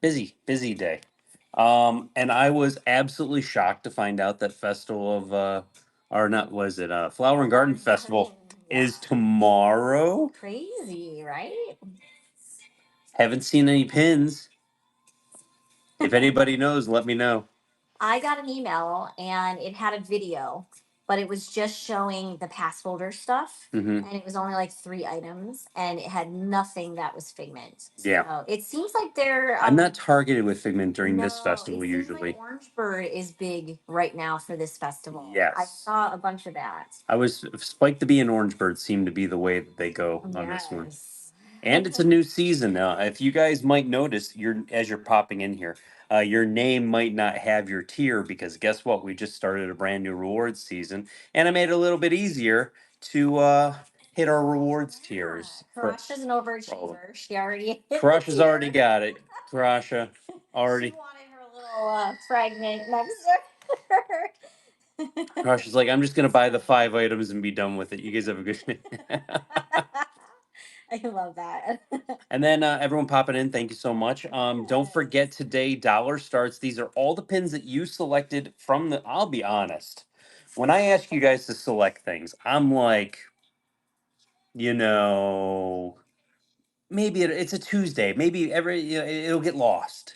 busy day. And I was absolutely shocked to find out that Festival of or not was it Flower and Garden Festival is tomorrow. Crazy, right? Haven't seen any pins. If anybody knows, let me know. I got an email and it had a video, but it was just showing the pass holder stuff. Mm-hmm. And it was only like 3 items and it had nothing that was Figment. Yeah. So it seems like they're. I'm not targeted with Figment during this No, festival it seems usually. like Orange Bird is big right now for this festival. Yes. I saw a bunch of that. I was Spike the Bee and Orange Bird seem to be the way that they go on this one. Yes. And it's a new season now. If you guys might notice, as you're popping in here, your name might not have your tier because guess what? We just started a brand new rewards season, and I made it a little bit easier to hit our rewards tiers. Karash is an overachiever. She already hit the Crush has tier. already got it. Karasha already. She wanted her little fragment next to her. Crush is like, I'm just gonna buy the 5 items and be done with it. You guys have a good. I love that. And then everyone popping in, thank you so much. Don't forget today, dollar starts. These are all the pins that you selected from the. I'll be honest, when I ask you guys to select things, I'm like, you know, maybe it's a Tuesday. Maybe it'll get lost.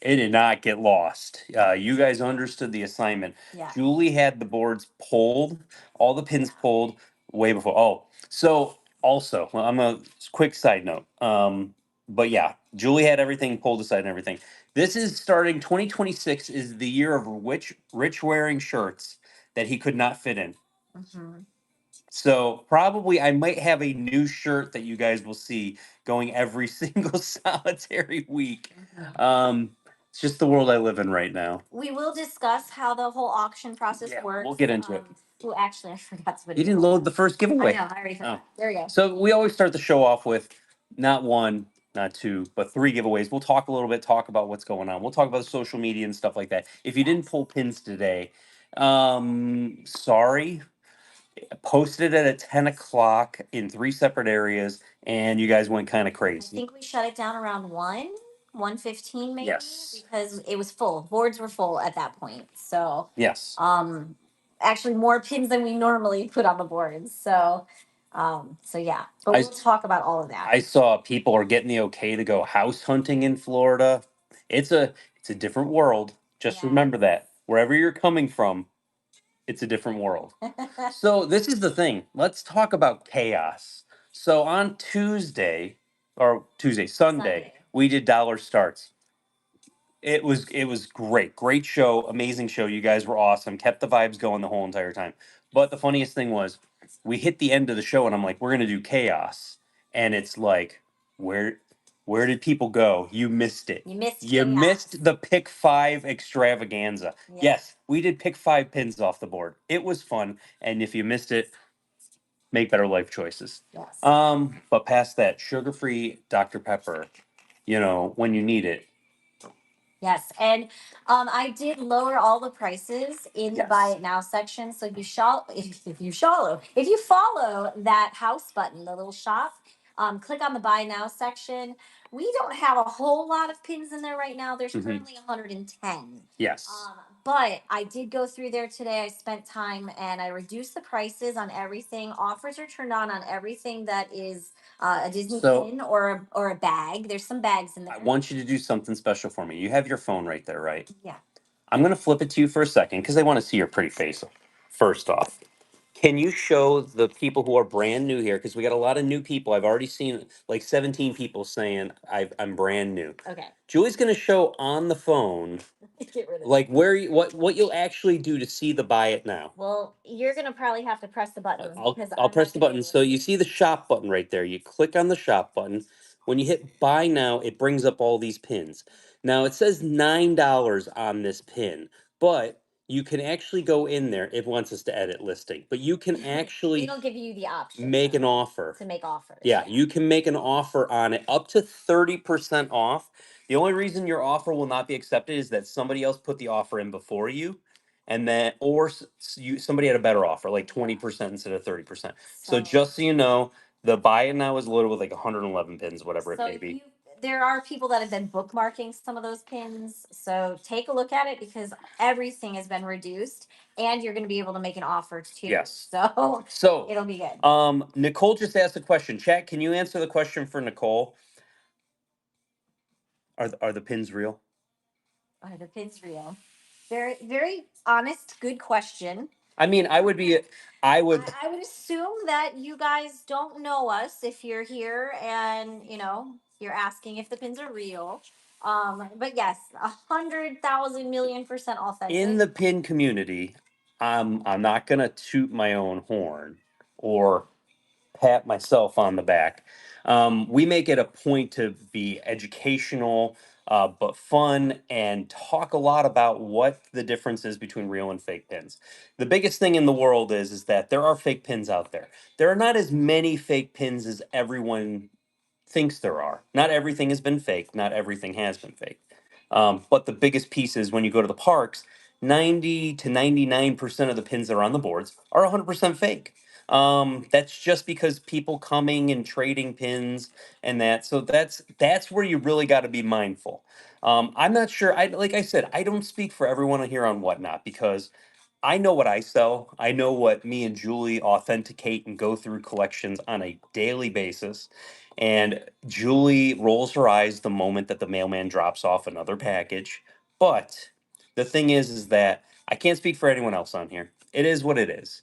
It did not get lost. You guys understood the assignment. Yeah. Julie had the boards pulled, all the pins pulled way before. Oh, so also, well, I'm a quick side note. But yeah, Julie had everything pulled aside and everything. This is starting 2026 is the year of Rich wearing shirts that he could not fit in. Mhm. So probably I might have a new shirt that you guys will see going every single solitary week. It's just the world I live in right now. We will discuss how the whole auction process works. We'll get into it. Well, actually, I forgot to put it. You didn't load the first giveaway. I know. I already forgot. There we go. So we always start the show off with not one, not two, but 3 giveaways. We'll talk a little bit, talk about what's going on. We'll talk about social media and stuff like that. If you didn't pull pins today, sorry. I posted it at 10 o'clock in 3 separate areas, and you guys went kind of I crazy. think we shut it down around 1:15 maybe. Yes. Because it was full. Boards were full at that point. So Yes. actually more pins than we normally put on the boards. So yeah. But we'll talk about all of that. I saw people are getting the okay to go house hunting in Florida. It's a different world. Just remember that. Wherever you're coming from, it's a different world. So this is the thing. Let's talk about chaos. So on Sunday, we did dollar starts. It was great show, amazing show. You guys were awesome, kept the vibes going the whole entire time. But the funniest thing was, we hit the end of the show, and I'm like, we're gonna do chaos, and it's like, where where did people go? You missed it. You missed the pick five extravaganza. Yes, we did pick five pins off the board. It was fun, and if you missed it, make better life choices. Yes. But past that, sugar-free Dr. Pepper, when you need it. Yes, and I did lower all the prices in the buy it now section. So if you follow that house button, the little shop, click on the buy now section. We don't have a whole lot of pins in there right now. There's currently 110. Yes. But I did go through there today. I spent time and I reduced the prices on everything. Offers are turned on everything that is a Disney pin or a bag. There's some bags in there. I want you to do something special for me. You have your phone right there, right? Yeah. I'm going to flip it to you for a second because I want to see your pretty face first off. Can you show the people who are brand new here? Because we got a lot of new people. I've already seen like 17 people saying I'm brand new. Okay. Julie's going to show on the phone Get rid of like what you'll actually do to see the buy it now. Well, you're gonna probably have to press the button. I'll press the button. So you see the shop button right there. You click on the shop button. When you hit buy now, it brings up all these pins. Now it says $9 on this pin, but you can actually go in there. It wants us to edit listing, but you can actually It'll give you the option make an offer. to make offers. Yeah, you can make an offer on it up to 30% off. The only reason your offer will not be accepted is that somebody else put the offer in before you, and then somebody had a better offer, like 20% instead of 30%. So just so you know, the buy it now is loaded with like 111 pins, whatever it may be. there are people that have been bookmarking some of those pins. So take a look at it because everything has been reduced and you're going to be able to make an offer too. Yes. So So it'll be good. Nicole just asked a question. Chat, can you answer the question for Nicole? Are the pins real? Are the pins real? Very, very honest, good question. I mean, I would I would assume that you guys don't know us if you're here and you're asking if the pins are real. But yes, 100,000,000,000% authentic. In the pin community, I'm not gonna toot my own horn or pat myself on the back. We make it a point to be educational, but fun, and talk a lot about what the difference is between real and fake pins. The biggest thing in the world is that there are fake pins out there. There are not as many fake pins as everyone thinks there are. Not everything has been fake. Not everything has been fake. But the biggest piece is when you go to the parks, 90 to 99% of the pins that are on the boards are 100% fake. That's just because people coming and trading pins and that. So that's where you really got to be mindful. I'm not sure. Like I said, I don't speak for everyone here on whatnot because I know what I sell. I know what me and Julie authenticate and go through collections on a daily basis. And Julie rolls her eyes the moment that the mailman drops off another package. But the thing is that I can't speak for anyone else on here. It is what it is.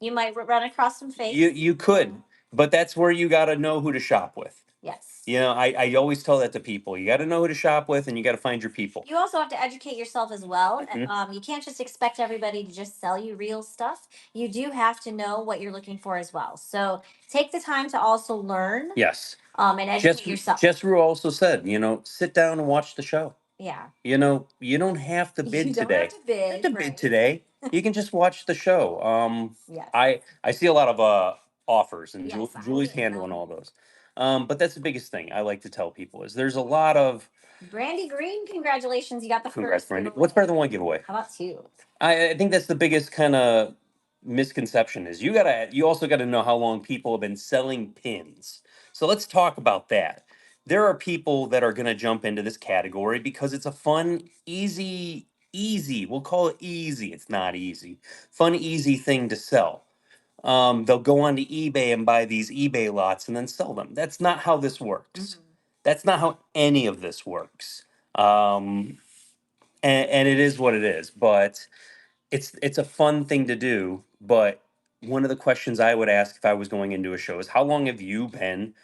You might run across some fakes. You could, but that's where you got to know who to shop with. Yes. You know, I always tell that to people. You got to know who to shop with, and you got to find your people. You also have to educate yourself as well. Mhm. You can't just expect everybody to just sell you real stuff. You do have to know what you're looking for as well. So take the time to also learn. Yes. And educate yourself. Jess Rue also said, sit down and watch the show. Yeah. You don't have to bid You don't today. have to bid, You don't have to bid right. today. You can just watch the show. Yes. I see a lot of offers, and Yes, Julie's I handling know. all those. But that's the biggest thing I like to tell people is there's a lot of Brandy Green, congratulations. You got the congrats, first Brandy. giveaway. What's better than one giveaway? How about two? I think that's the biggest kind of misconception is you also gotta know how long people have been selling pins. So let's talk about that. There are people that are gonna jump into this category because it's a fun, easy, we'll call it easy. It's not easy. Fun, easy thing to sell. They'll go onto eBay and buy these eBay lots and then sell them. That's not how this works. That's not how any of this works. And it is what it is. But it's a fun thing to do, but one of the questions I would ask if I was going into a show is how long have you been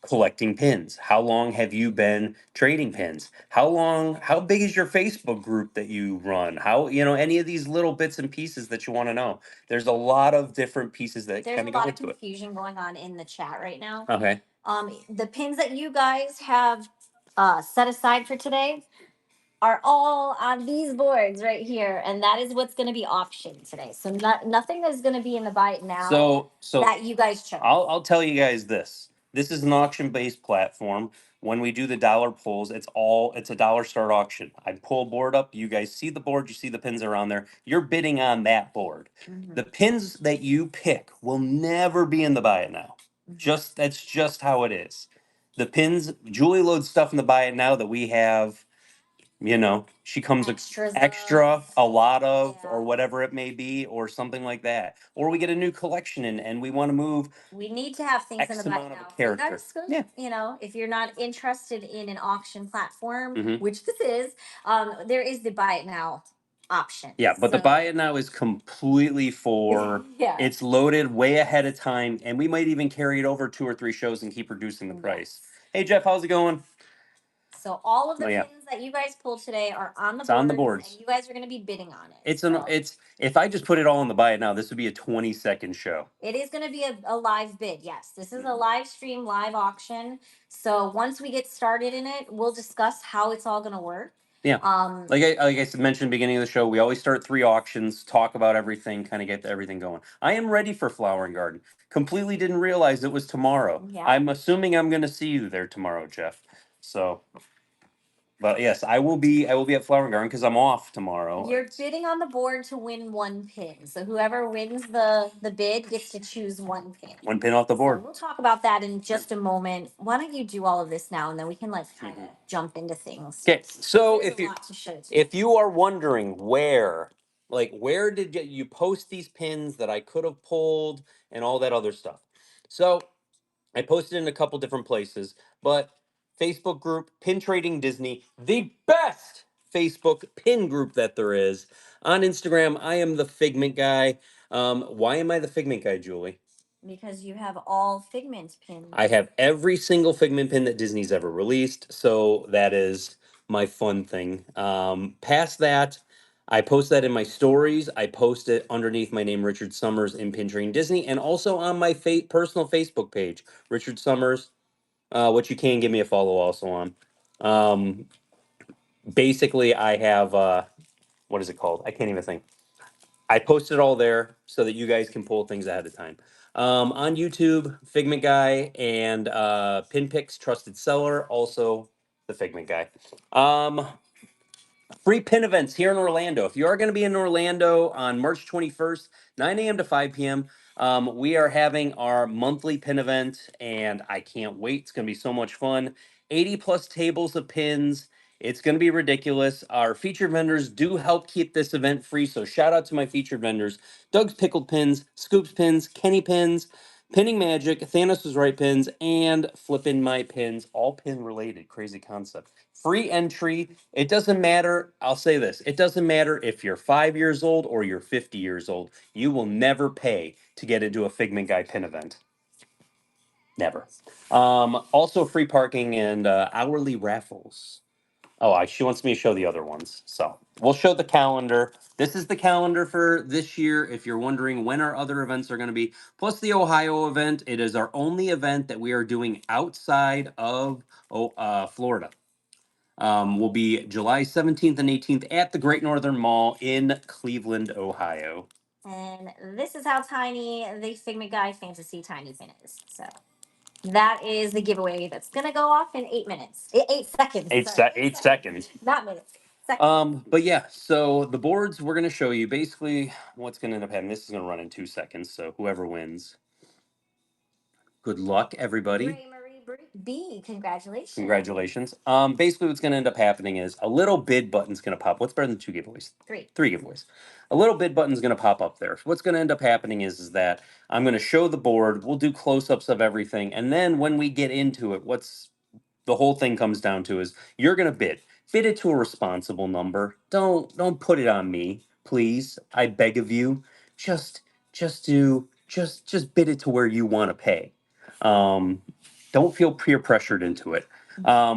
collecting pins? How long have you been trading pins? How big is your Facebook group that you run? Any of these little bits and pieces that you want to know. There's a lot of different pieces that There's kind a of go lot of into it. confusion going on in the chat right now. Okay. The pins that you guys have set aside for today are all on these boards right here, and that is what's going to be auctioned today. So nothing is going to be in the Buy It Now So that you guys chose. I'll tell you guys this. This is an auction-based platform. When we do the dollar pulls, it's a dollar start auction. I pull a board up, you guys see the board, you see the pins around there. You're bidding on that board. The pins that you pick will never be in the Buy It Now. That's just how it is. The pins, Julie loads stuff in the Buy It Now that we have, she comes Extras extra, a lot of, Yeah. or whatever it may be, or something like that. Or we get a new collection in and we want to move We need to have things in X the Buy It amount of a Now. So character. guys, Yeah. if you're not interested in an auction platform, Mhm. which this is, there is the Buy It Now option. Yeah, but the So- Buy It Now is completely for Yeah. it's loaded way ahead of time, and we might even carry it over 2 or 3 shows and keep reducing the price. Hey Jeff, how's it going? So all of the Oh, yeah. pins that you guys pulled today are on the It's on the boards, boards. and you guys are going to be bidding on it. It's if I just put it all in the Buy It Now, this would be a 20-second show. It is going to be a live bid. Yes, this is a live stream, live auction. So once we get started in it, we'll discuss how it's all going to work. Yeah. Like I mentioned at the beginning of the show, we always start 3 auctions, talk about everything, kind of get everything going. I am ready for Flower and Garden. Completely didn't realize it was tomorrow. Yeah. I'm assuming I'm going to see you there tomorrow, Jeff. So But yes, I will be at Flower Garden because I'm off tomorrow. You're bidding on the board to win one pin. So whoever wins the bid gets to choose one pin. One pin off the So board. we'll talk about that in just a moment. Why don't you do all of this now, and then we can like kind of jump into things. Okay, so There's if a you lot to show to. if you are wondering where did you post these pins that I could have pulled and all that other stuff. So I posted in a couple different places, but Facebook group Pin Trading Disney, the best Facebook pin group that there is. On Instagram, I am the Figment guy. Why am I the Figment guy, Julie? Because you have all Figment pins. I have every single Figment pin that Disney's ever released, so that is my fun thing. Past that, I post that in my stories. I post it underneath my name, Richard Summers, in Pin Trading Disney, and also on my personal Facebook page, Richard Summers, which you can give me a follow also on. Um, Basically, I have what is it called? I can't even think. I post it all there so that you guys can pull things ahead of time. On YouTube, Figment Guy and Pinpicks Trusted Seller, also the Figment Guy. Free pin events here in Orlando. If you are going to be in Orlando on March 21st, 9 a.m. to 5 p.m., we are having our monthly pin event, and I can't wait. It's going to be so much fun. 80 plus tables of pins. It's going to be ridiculous. Our featured vendors do help keep this event free, so shout out to my featured vendors: Doug's Pickled Pins, Scoops Pins, Kenny Pins, Pinning Magic, Thanos' Right Pins, and Flippin' My Pins, all pin related. Crazy concept. Free entry. It doesn't matter. I'll say this: it doesn't matter if you're 5 years old or you're 50 years old. You will never pay to get into a Figment Guy pin event. Never. Also, free parking and hourly raffles. Oh, she wants me to show the other ones. So we'll show the calendar. This is the calendar for this year. If you're wondering when our other events are going to be, plus the Ohio event, it is our only event that we are doing outside of Florida. Will be July 17th and 18th at the Great Northern Mall in Cleveland, Ohio. And this is how tiny the Figment Guy Fantasy Tiny Pin is. So that is the giveaway that's gonna go off in 8 minutes. 8 seconds. Sorry. 8 seconds. Not minutes. Seconds. But yeah, so the boards we're gonna show you basically what's gonna end up happening. This is gonna run in 2 seconds, so whoever wins. Good luck, everybody. Ray Marie B, congratulations. Congratulations. Basically, what's going to end up happening is a little bid button's going to pop. What's better than two giveaways? Three giveaways. A little bid button's going to pop up there. So what's going to end up happening is that I'm going to show the board. We'll do close-ups of everything, and then when we get into it, what's the whole thing comes down to is you're going to bid. Bid it to a responsible number. Don't put it on me, please. I beg of you. Just just bid it to where you want to pay. Um, don't feel peer pressured into it.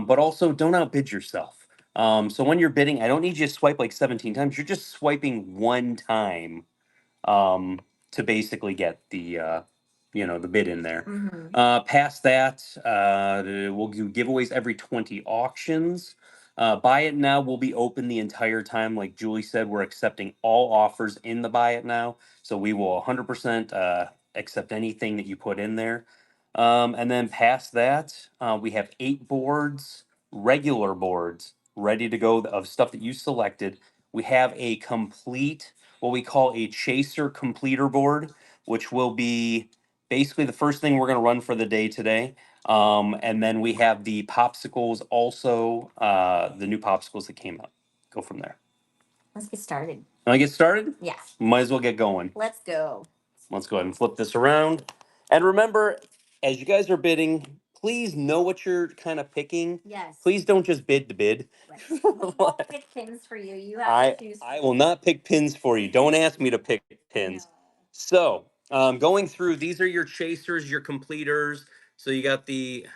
But also don't outbid yourself. So when you're bidding, I don't need you to swipe like 17 times. You're just swiping one time um, to basically get the bid in there. Past that, we'll do giveaways every 20 auctions. Buy it now will be open the entire time. Like Julie said, we're accepting all offers in the buy it now. So we will 100% accept anything that you put in there. And then past that, we have 8 boards, regular boards, ready to go of stuff that you selected. We have a complete, what we call a chaser completer board, which will be basically the first thing we're going to run for the day today. And then we have the popsicles also, the new popsicles that came out. Go from there. Let's get started. Want to get started? Yeah. Might as well get going. Let's go. Let's go ahead and flip this around. And remember, as you guys are bidding, please know what you're kind of picking. Yes. Please don't just bid to bid. Right. We won't pick pins for you. You have to choose. I will not pick pins for you. Don't ask me to pick pins. No. So, going through, these are your chasers, your completers. So you got the,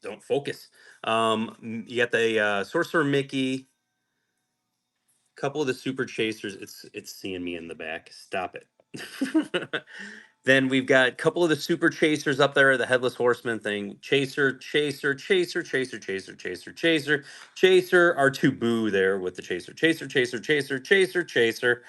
don't focus. You got the Sorcerer Mickey, couple of the super chasers. It's seeing me in the back. Stop it. Then we've got a couple of the super chasers up there, the headless horseman thing. Chaser, chaser, chaser, chaser, chaser, chaser, chaser, chaser. R2 Boo there with the chaser. Chaser, chaser, chaser, chaser, chaser,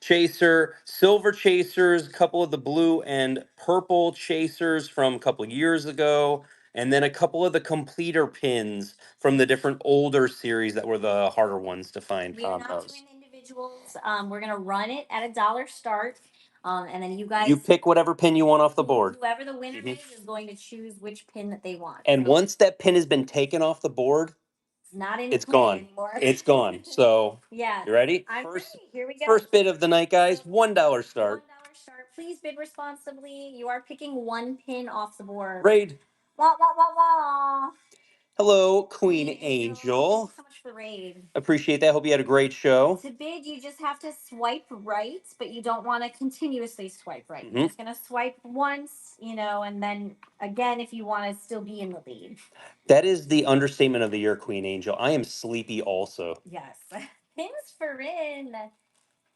chaser, silver chasers, a couple of the blue and purple chasers from a couple of years ago. and then a couple of the completer pins from the different older series that were the harder ones to find We are not combos. doing individuals. We're gonna run it at $1 start, and then you guys You pick whatever pin you want off the board. Whoever the winner is going to choose which pin that they want. And So once that pin has been taken off the board, it's not in it's play gone. anymore. It's gone. So yeah, you ready? I'm First, ready. Here we go. First bid of the night, guys. $1 start. $1 start. Please bid responsibly. You are picking one pin off the board. Raid. Wah wah wah wah. Hello, Queen Angel. Thank you so much for raid. Appreciate that. Hope you had a great show. To bid, you just have to swipe right, but you don't want to continuously swipe right. You're just gonna swipe once, and then again if you want to still be in the lead. That is the understatement of the year, Queen Angel. I am sleepy also. Yes. Pins for Rin.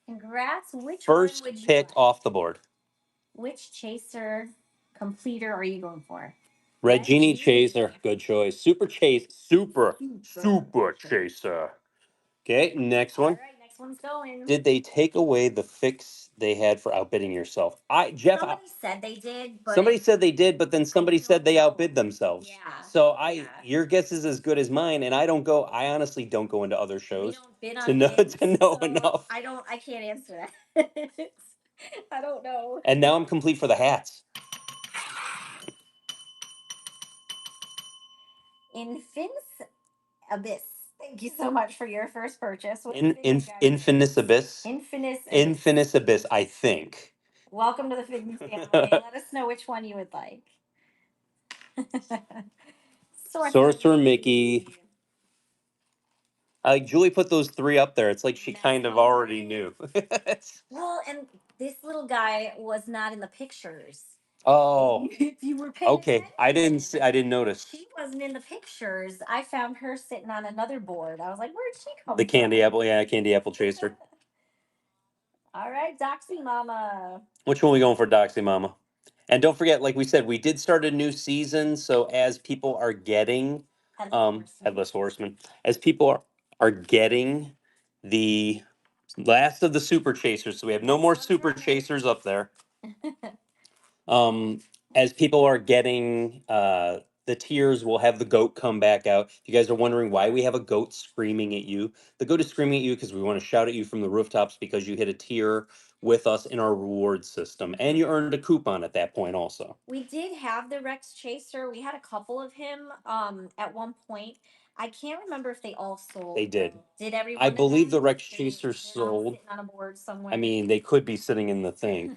Congrats. Which First one would you pick like? off the board. Which chaser completer are you going for? Red Genie Chaser. Good choice. Super Chaser. Okay, next one. All right, next one's going. Did they take away the fix they had for outbidding yourself? Somebody said they did, but Somebody said they did, but then somebody said they outbid themselves. Yeah. So your guess is as good as mine, and I honestly don't go into other We shows don't bid to on know bids, to know so enough. I can't answer that. I don't know. And now I'm complete for the hats. Infin's Abyss. Thank you so much for your first purchase. Infinite Abyss. Infinite Abyss, I think. Welcome to the Figment family. Let us know which one you would like. Sorcerer Mickey. Julie put those three up there. It's like she kind of already knew. Well, and this little guy was not in the pictures. Oh, if you were paying okay. I didn't notice. She wasn't in the pictures. I found her sitting on another board. I was like, where'd she come The from? candy apple, yeah, candy apple chaser. All right, Doxy Mama. Which one are we going for, Doxy Mama? And don't forget, like we said, we did start a new season. So as people are getting Headless Horseman, as people are getting the last of the super chasers, so we have no more super chasers up there. As people are getting the tiers, we'll have the goat come back out. If you guys are wondering why we have a goat screaming at you, the goat is screaming at you because we want to shout at you from the rooftops because you hit a tier with us in our reward system, and you earned a coupon at that point also. We did have the Rex Chaser. We had a couple of him at one point. I can't remember if they all sold. They did. Did everyone? I believe the Rex Chaser sold. Sitting on a board somewhere. I mean, they could be sitting in the thing.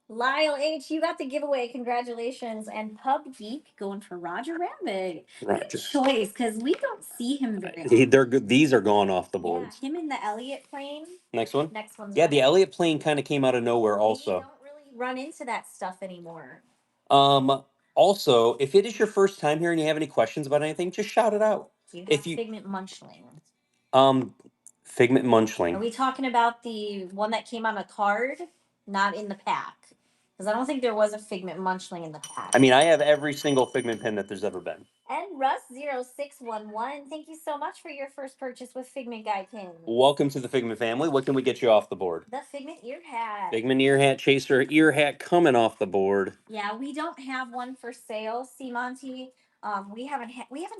Lyle H, you got the giveaway. Congratulations. And Pub Geek going for Roger Rabbit. Good choice, because we don't see him very often. They're good. These are gone off the boards. Yeah, him in the Elliott plane. Next one. Next one's Yeah, the Elliott plane kind of came out of nowhere also. We don't really run into that stuff anymore. Also, if it is your first time here and you have any questions about anything, just shout it out. If you Figment Munchling. Figment Munchling. Are we talking about the one that came on a card, not in the pack? Because I don't think there was a Figment Munchling in the pack. I mean, I have every single Figment pin that there's ever been. And Russ0611, thank you so much for your first purchase with Figment Guy pins. Welcome to the Figment family. What can we get you off the board? The Figment ear hat. Figment ear hat chaser ear hat coming off the board. Yeah, we don't have one for sale, see Monty. We haven't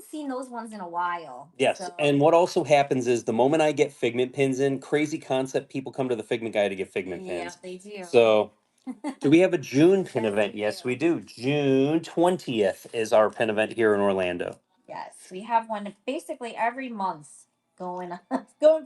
seen those ones in a while. Yes, so. And what also happens is the moment I get Figment pins in, crazy concept, people come to the Figment Guy to get Figment pins. Yeah, they do. So, do we have a June pin event? Yes, we do. June 20th is our pin event here in Orlando. Yes, we have one basically every month going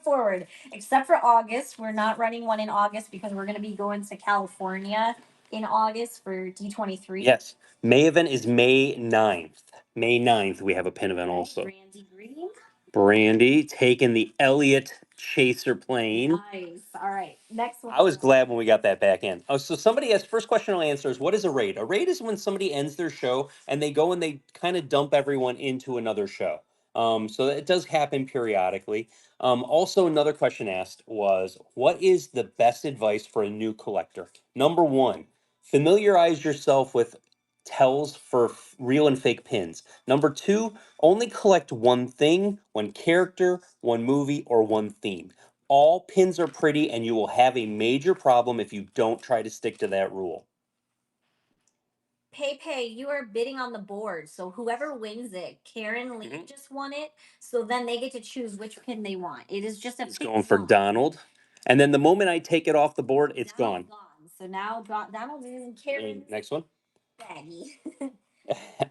forward, except for August. We're not running one in August because we're going to be going to California in August for D23. Yes. May event is May 9th. May 9th, we have a pin event also. Brandy Green. Brandy taking the Elliott Chaser plane. Nice. All right. Next one. I was glad when we got that back in. Oh, so somebody asked, first question I'll answer is, what is a raid? A raid is when somebody ends their show and they go and they kind of dump everyone into another show. So it does happen periodically. Also, another question asked was, what is the best advice for a new collector? Number one, familiarize yourself with tells for real and fake pins. Number two, only collect one thing, one character, one movie, or one theme. All pins are pretty, and you will have a major problem if you don't try to stick to that rule. Pay, you are bidding on the board. So whoever wins it, Karen Lee just won it. So then they get to choose which pin they want. It is just a It's pick going for song. Donald. And then the moment I take it off the board, it's gone. So now Donald is in Karen. Next one. Baggy.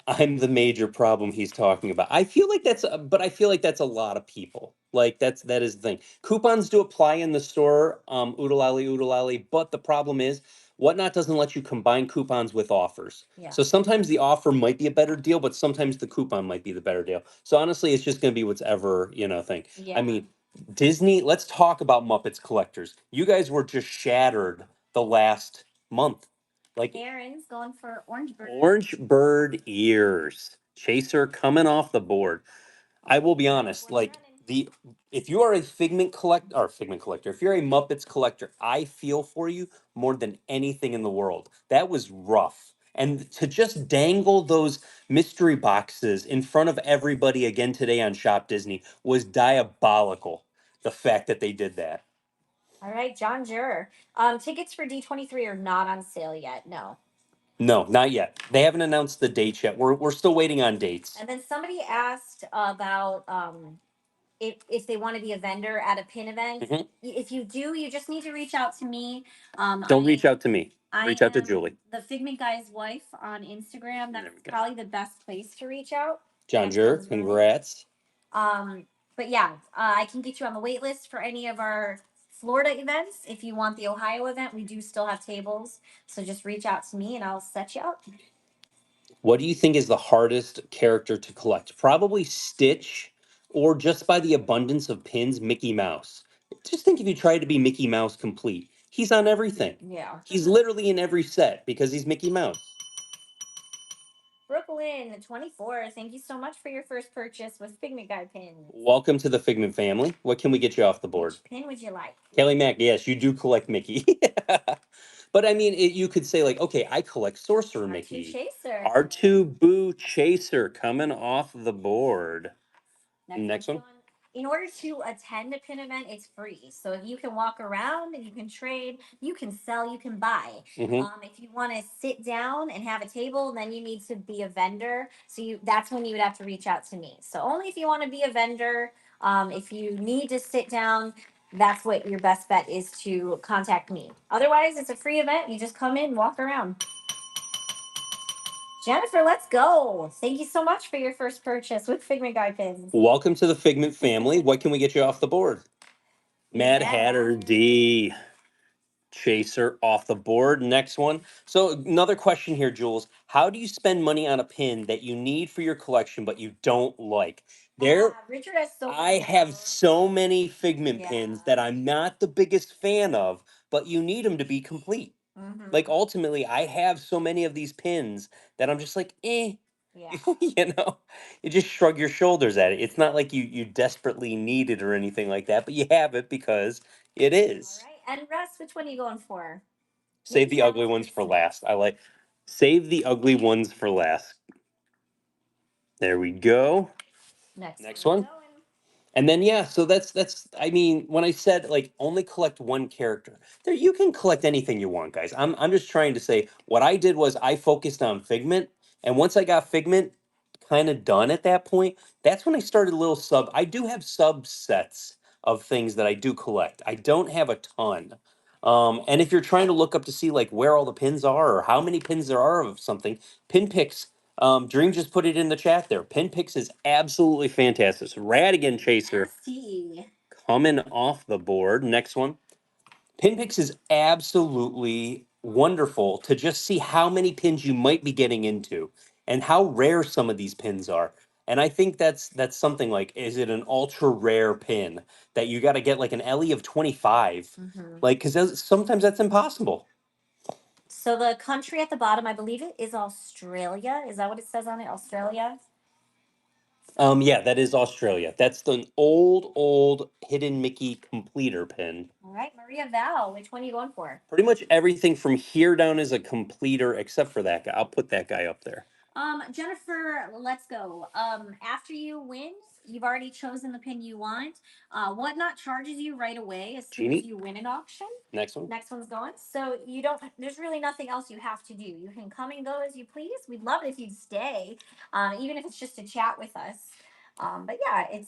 I'm the major problem he's talking about. I feel like but I feel like that's a lot of people. Like that is the thing. Coupons do apply in the store, oodalali oodalali, but the problem is Whatnot doesn't let you combine coupons with offers. Yeah. So sometimes the offer might be a better deal, but sometimes the coupon might be the better deal. So honestly, it's just going to be whatever, thing. Yeah. I mean, Disney, let's talk about Muppets collectors. You guys were just shattered the last month. Like Aaron's going for Orange bird ears. Chaser coming off the board. I will be honest, like the if you are a figment collector, if you're a Muppets collector, I feel for you more than anything in the world. That was rough. And to just dangle those mystery boxes in front of everybody again today on Shop Disney was diabolical. The fact that they did that. All right, John Juror. Tickets for D23 are not on sale yet. No. No, not yet. They haven't announced the dates yet. We're still waiting on dates. And then somebody asked about if they want to be a vendor at a pin event. Mhm. If you do, you just need to reach out to me. Don't reach out to me. I Reach out to am Julie. the Figment Guy's wife on Instagram. There That's we go. probably the best place to reach out. John Jur, congrats. But yeah, I can get you on the wait list for any of our Florida events. If you want the Ohio event, we do still have tables. So just reach out to me and I'll set you up. What do you think is the hardest character to collect? Probably Stitch, or just by the abundance of pins, Mickey Mouse. Just think if you tried to be Mickey Mouse complete. He's on everything. Yeah. He's literally in every set because he's Mickey Mouse. Brooklyn 24. Thank you so much for your first purchase with Figment Guy pins. Welcome to the Figment family. What can we get you off the board? Which pin would you like? Kelly Mack, yes, you do collect Mickey. But I mean, you could say like, okay, I collect Sorcerer Mickey. Chaser. R2 Boo Chaser coming off the board. Next one. In order to attend a pin event, it's free. So if you can walk around and you can trade, you can sell, you can buy. If you want to sit down and have a table, then you need to be a vendor. So that's when you would have to reach out to me. So only if you want to be a vendor. If you need to sit down, that's what your best bet is to contact me. Otherwise, it's a free event. You just come in, walk around. Jennifer, let's go. Thank you so much for your first purchase with Figment Guy pins. Welcome to the Figment family. What can we get you off the board? Mad Hatter D. Chaser off the board. Next one. So another question here, Jules. How do you spend money on a pin that you need for your collection but you don't like? Richard has I have so many Figment pins that I'm not the biggest fan of, but you need them to be complete. Like ultimately, I have so many of these pins that I'm just like, eh. Yeah. You just shrug your shoulders at it. It's not like you desperately need it or anything like that, but you have it because it is. All right. And Russ, which one are you going for? Save the ugly ones for last. Save the ugly ones for last. There we go. Next one. And then yeah, so that's I mean, when I said like only collect one character, there you can collect anything you want, guys. I'm just trying to say what I did was I focused on Figment, and once I got Figment kind of done at that point, that's when I started a little sub. I do have subsets of things that I do collect. I don't have a ton. And if you're trying to look up to see like where all the pins are or how many pins there are of something, Pinpicks Dream just put it in the chat there. Pinpicks is absolutely fantastic. So Radigan Chaser coming off the board. Next one. Pinpicks is absolutely wonderful to just see how many pins you might be getting into and how rare some of these pins are. And I think that's something like, is it an ultra rare pin that you got to get like an Ellie of 25? Like, because sometimes that's impossible. So the country at the bottom, I believe it is Australia. Is that what it says on it? Australia? Yeah, that is Australia. That's the old hidden Mickey completer pin. All right, Maria Val, which one are you going for? Pretty much everything from here down is a completer except for that guy. I'll put that guy up there. Jennifer, let's go. After you win, you've already chosen the pin you want. Whatnot charges you right away as soon as Genie. you win an auction. Next one. Next one's going. So you don't. There's really nothing else you have to do. You can come and go as you please. We'd love it if you'd stay, even if it's just to chat with us. But yeah,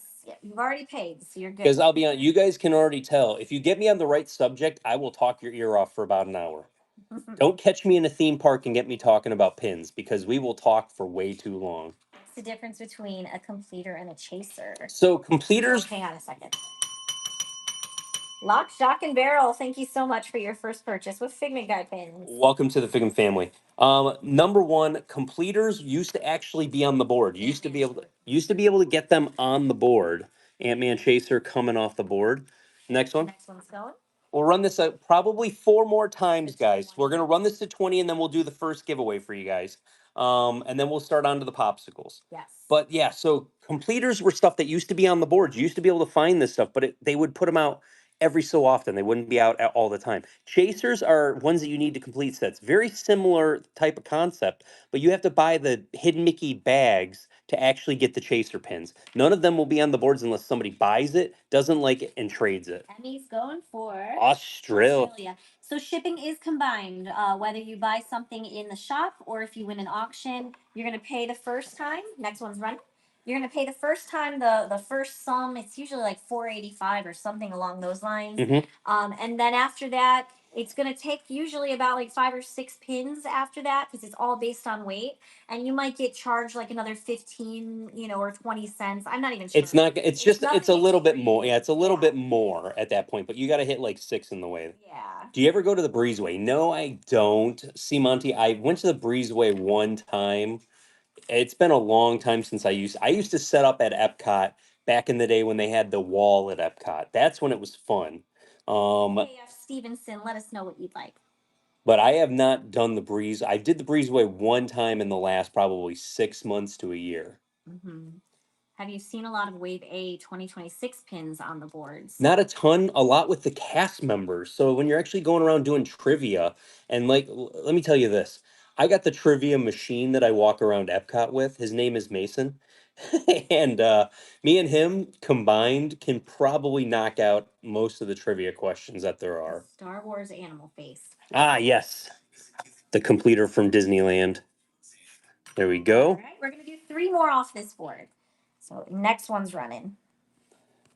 you've already paid, so you're good. Because I'll be on. You guys can already tell. If you get me on the right subject, I will talk your ear off for about an hour. Don't catch me in a theme park and get me talking about pins because we will talk for way too long. What's the difference between a completer and a chaser? So completers. Hang on a second. Lock, Shock, and Barrel, thank you so much for your first purchase with Figment Guide pins. Welcome to the Figment family. Number one, completers used to actually be on the board. You used to be able to get them on the board. Ant-Man Chaser coming off the board. Next one. Next one's going. We'll run this probably 4 more times, guys. We're gonna run this to 20, and then we'll do the first giveaway for you guys. And then we'll start on to the popsicles. Yes. But yeah, so completers were stuff that used to be on the boards. You used to be able to find this stuff, but they would put them out every so often. They wouldn't be out all the time. Chasers are ones that you need to complete sets. Very similar type of concept, but you have to buy the Hidden Mickey bags to actually get the chaser pins. None of them will be on the boards unless somebody buys it, doesn't like it, and trades it. And he's going for Australia. So shipping is combined. Whether you buy something in the shop or if you win an auction, you're going to pay the first time. Next one's running. You're going to pay the first time the first sum. It's usually like $4.85 or something along those lines. And then after that, it's going to take usually about like 5 or 6 pins after that because it's all based on weight. And you might get charged like another 15, or 20 cents. I'm not even sure. It's not. It's just. It's a little bit more. Yeah, it's a little Yeah. bit more at that point. But you got to hit like 6 in the way. Yeah. Do you ever go to the Breezeway? No, I don't. See, Monty, I went to the Breezeway one time. It's been a long time since I used to set up at Epcot back in the day when they had the wall at Epcot. That's when it was fun. KF Stevenson, let us know what you'd like. But I have not done the Breeze. I did the Breezeway one time in the last probably 6 months to a year. Have you seen a lot of Wave A 2026 pins on the boards? Not a ton, a lot with the cast members. So when you're actually going around doing trivia, and like, let me tell you this. I got the trivia machine that I walk around Epcot with. His name is Mason. And me and him combined can probably knock out most of the trivia questions that there are. Star Wars animal face. Ah, yes. The completer from Disneyland. There we go. All right, we're going to do 3 more off this board. So next one's running.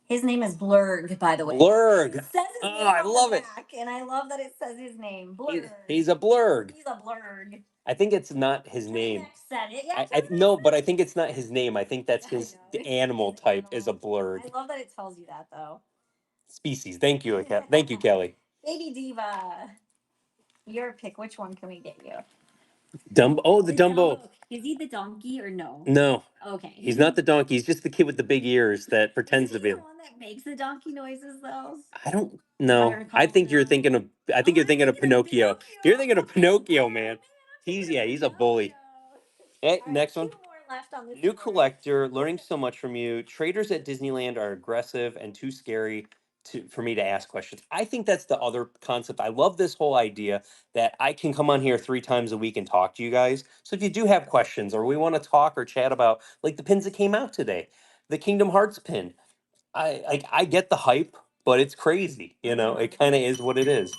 His name is Blurg, by the way. Blurg. It says his name I on love the it. back, and I love that it says his name. Blurg. He's a Blurg. He's a Blurg. I think it's not his name. Said it. Yeah, No, but I think it's not his name. I think that's his animal type is a Blurg. I love that it tells you that, though. Species. Thank you. Thank you, Kelly. Baby Diva. Your pick. Which one can we get you? Dumbo. Oh, the Dumbo. Is he the donkey or no? No. Okay. He's not the donkey. He's just the kid with the big ears that pretends to be. The one that makes the donkey noises, though. I don't know. I think you're thinking of. I think you're thinking of Pinocchio. You're thinking of Pinocchio, man. He's a bully. Hey, next one. New collector, learning so much from you. Traders at Disneyland are aggressive and too scary for me to ask questions. I think that's the other concept. I love this whole idea that I can come on here 3 times a week and talk to you guys. So if you do have questions or we want to talk or chat about like the pins that came out today, the Kingdom Hearts pin, I get the hype, but it's crazy. It kind of is what it is.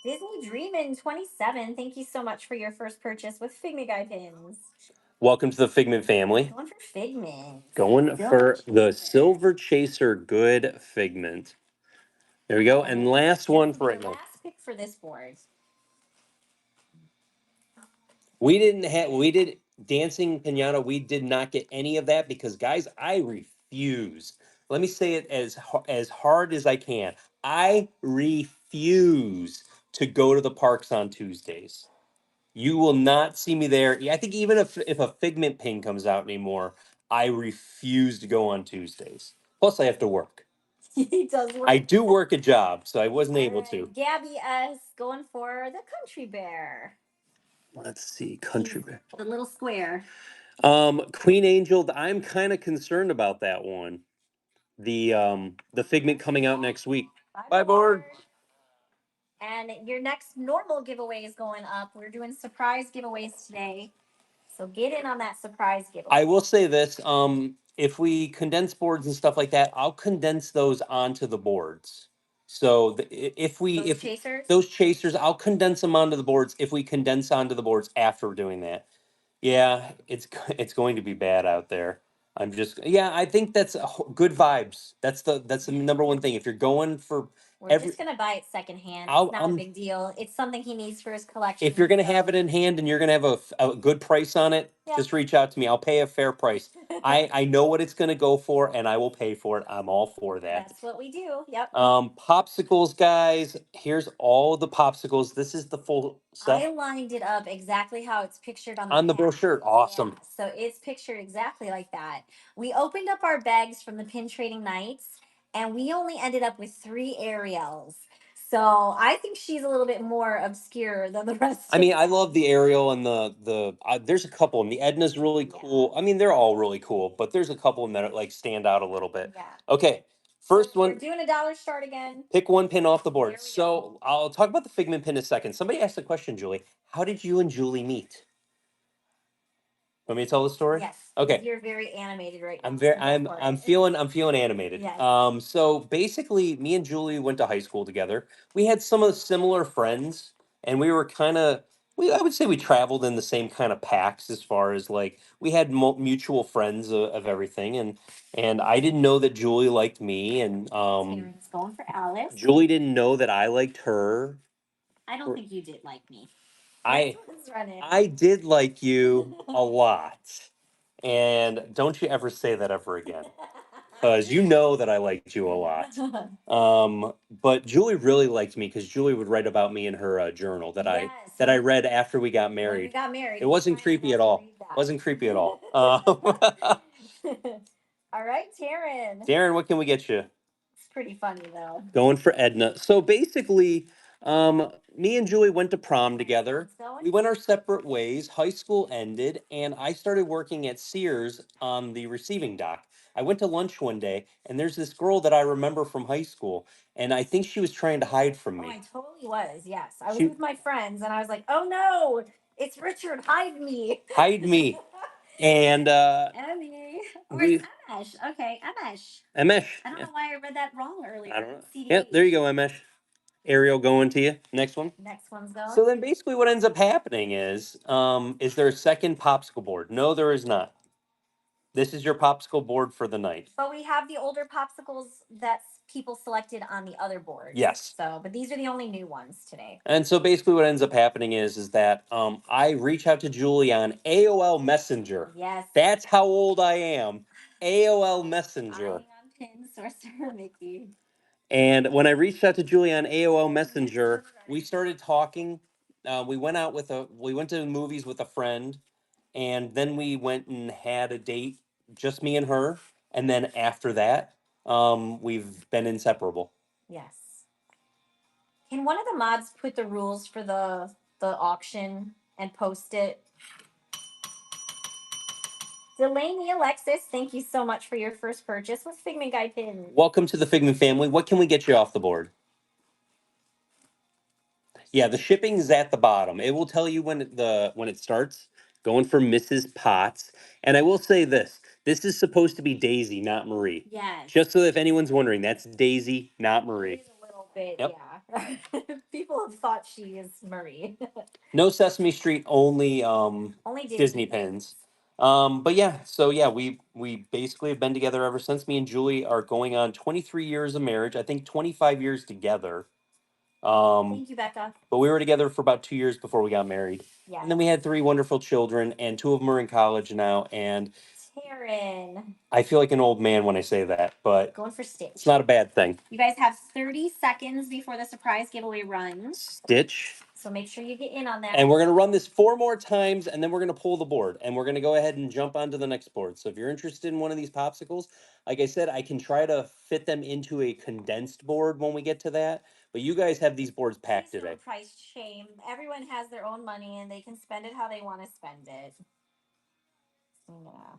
Disney Dreamin' 27. Thank you so much for your first purchase with Figment Guy pins. Welcome to the Figment family. Going for Figment. Going for the Silver Chaser Good Figment. There we go. And last one for right now. Last pick for this board. We did Dancing Pinata. We did not get any of that because, guys, I refuse. Let me say it as hard as I can. I refuse to go to the parks on Tuesdays. You will not see me there. I think even if a Figment pin comes out anymore, I refuse to go on Tuesdays. Plus, I have to work. He does work. I do work a job, so I wasn't able to. Gabby S. going for the Country Bear. Let's see, Country Bear. The little square. Queen Angel, I'm kind of concerned about that one. The Figment coming out next week. Bye, board. And your next normal giveaway is going up. We're doing surprise giveaways today. So get in on that surprise giveaway. I will say this: if we condense boards and stuff like that, I'll condense those onto the boards. So if we Those if chasers? those chasers, I'll condense them onto the boards. If we condense onto the boards after doing that, yeah, it's going to be bad out there. Yeah, I think that's good vibes. That's the number one thing. If you're going for We're every, just gonna buy it secondhand. I'll, It's not a big deal. It's something he needs for his collection. if you're gonna have so- it in hand and you're gonna have a good price on it, Yeah. just reach out to me. I'll pay a fair price. I know what it's gonna go for, and I will pay for it. I'm all for that. That's what we do. Yep. Popsicles, guys. Here's all the popsicles. This is the full stuff I lined it up exactly how it's pictured on on the pack. brochure. Awesome. Yeah, so it's pictured exactly like that. We opened up our bags from the pin trading nights, and we only ended up with 3 Ariels. So I think she's a little bit more obscure than the rest. I mean, I love the Ariel and there's a couple of them. The Edna's really Yeah. cool. I mean, they're all really cool, but there's a couple of them that like stand out a little bit. Yeah. Okay, first We're one. doing a dollar start again. Pick one pin off the board. There we So I'll talk about the Figment pin in a second. Somebody asked a question, Julie. How did you and Julie meet? Want me to tell the story? Yes. Okay. You're very animated right now. I'm very so go for I'm it. feeling animated. Yes. So basically me and Julie went to high school together. We had some of the similar friends and we were kind of I would say we traveled in the same kind of packs as far as like we had mutual friends of everything and I didn't know that Julie liked me and Karen's going for Alice. Julie didn't know that I liked her. I don't think you did like me. I Let's run it. I did like you a lot. And don't you ever say that ever again. Because you know that I liked you a lot. But Julie really liked me because Julie would write about me in her journal that I read after we got When married. we got married. It wasn't he finally creepy got at to all. read that. Wasn't creepy at all. All right, Taryn. Darren, what can we get you? It's pretty funny though. Going for Edna. So basically, me and Julie went to prom together. We went our separate ways. High school ended, and I started working at Sears on the receiving dock. I went to lunch one day, and there's this girl that I remember from high school, and I think she was trying to hide from Oh, I me. totally was. Yes, I was She with my friends, and I was like, "Oh no, it's Richard! Hide me! hide me, and Emmy, or we it's Amesh. Okay, Amesh. Amesh. I don't Yeah, know why I read that wrong earlier. I don't know. CDH. Yeah, there you go, Amesh. Ariel going to you. Next one. Next one's going. So then basically what ends up happening is there a second popsicle board? No, there is not. This is your popsicle board for the night. But we have the older popsicles that people selected on the other boards. Yes. So, but these are the only new ones today. And so basically what ends up happening is that I reach out to Julie on AOL Messenger. Yes. That's how old I am. AOL Messenger. Eyeing on pin, Sorcerer Mickey. And when I reached out to Julie on AOL Messenger, we started talking. We went we went to the movies with a friend, and then we went and had a date, just me and her. And then after that, we've been inseparable. Yes. Can one of the mods put the rules for the auction and post it? Delaney Alexis, thank you so much for your first purchase with Figment Guy pins. Welcome to the Figment family. What can we get you off the board? Yeah, the shipping is at the bottom. It will tell you when it starts. Going for Mrs. Potts. And I will say this. This is supposed to be Daisy, not Marie. Yes. Just so if anyone's wondering, that's Daisy, not Marie. It is a little bit, Yep. yeah. People have thought she is Marie. No Sesame Street, only Only Disney pins. But yeah, so yeah, we basically have been together ever since. Me and Julie are going on 23 years of marriage. I think 25 years together. Thank you, Becca. But we were together for about 2 years before we got married. Yeah. And then we had 3 wonderful children, and 2 of them are in college now. And Taryn. I feel like an old man when I say that, but Going for Stitch. it's not a bad thing. You guys have 30 seconds before the surprise giveaway runs. Stitch. So make sure you get in on that. And we're going to run this 4 more times, and then we're going to pull the board. And we're going to go ahead and jump onto the next board. So if you're interested in one of these popsicles, like I said, I can try to fit them into a condensed board when we get to that. But you guys have these boards packed today. Price shame. Everyone has their own money, and they can spend it how they want to spend it. Yeah.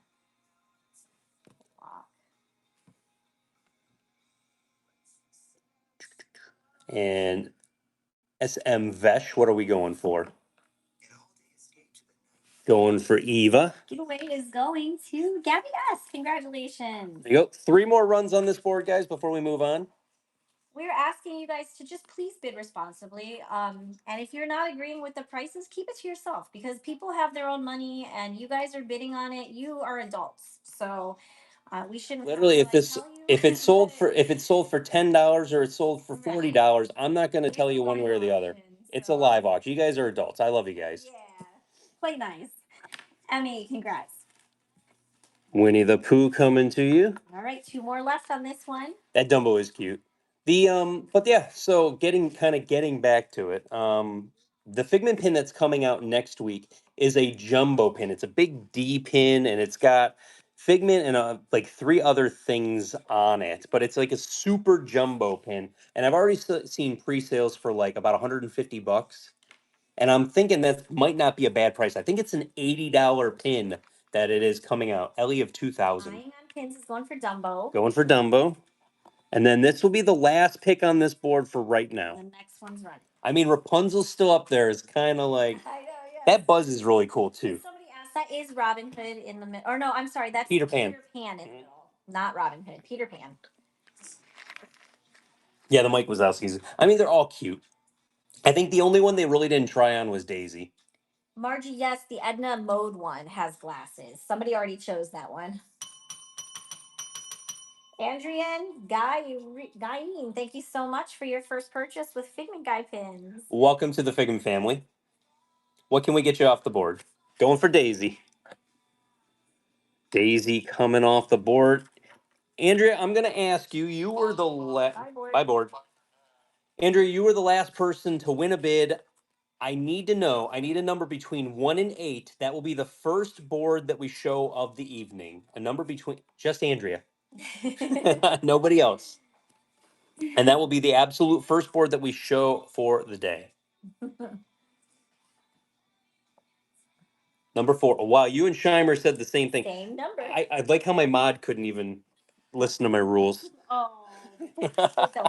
And SM Vesh, what are we going for? Going for Eva. Giveaway is going to Gabby S. Congratulations. There you go. 3 more runs on this board, guys, before we move on. We're asking you guys to just please bid responsibly. And if you're not agreeing with the prices, keep it to yourself because people have their own money and you guys are bidding on it. You are adults. So we shouldn't Literally, have to, like, tell you. if it's sold for $10 or it's sold for Right. $40, I'm not going to tell It's you a one way or live the other. auction, It's a so live auction. You guys are adults. I love you guys. yeah, quite nice. Emmy, congrats. Winnie the Pooh coming to you. All right, 2 more left on this one. That Dumbo is cute. But yeah, so getting back to it. The Figment pin that's coming out next week is a jumbo pin. It's a big D pin, and it's got Figment and like 3 other things on it. But it's like a super jumbo pin, and I've already seen pre-sales for like about $150. And I'm thinking that might not be a bad price. I think it's an $80 pin that it is coming out. Ellie of 2000. Eyeing on pins is going for Dumbo. Going for Dumbo. And then this will be the last pick on this board for right now. The next one's running. I mean, Rapunzel's still up there. Is kind of like I know, yes. that buzz is really cool too. Somebody asked, that is Robin Hood in the middle. Or no, I'm sorry, that's Peter Pan. Peter Pan in the middle, not Robin Hood. Peter Pan. Yeah, the Mike Wazowskis. I mean, they're all cute. I think the only one they really didn't try on was Daisy. Margie, yes, the Edna Mode one has glasses. Somebody already chose that one. Andrian, Guyene, thank you so much for your first purchase with Figment Guy pins. Welcome to the Figment family. What can we get you off the board? Going for Daisy. Daisy coming off the board. Andrea, I'm going to ask you. You were the last. Bye, board. Andrea, you were the last person to win a bid. I need to know. I need a number between 1 and 8. That will be the first board that we show of the evening. A number between just Andrea. Nobody else. And that will be the absolute first board that we show for the day. Number 4. Oh, wow, you and Scheimer said the same thing. Same number. I like how my mod couldn't even listen to my rules. Oh, it's okay.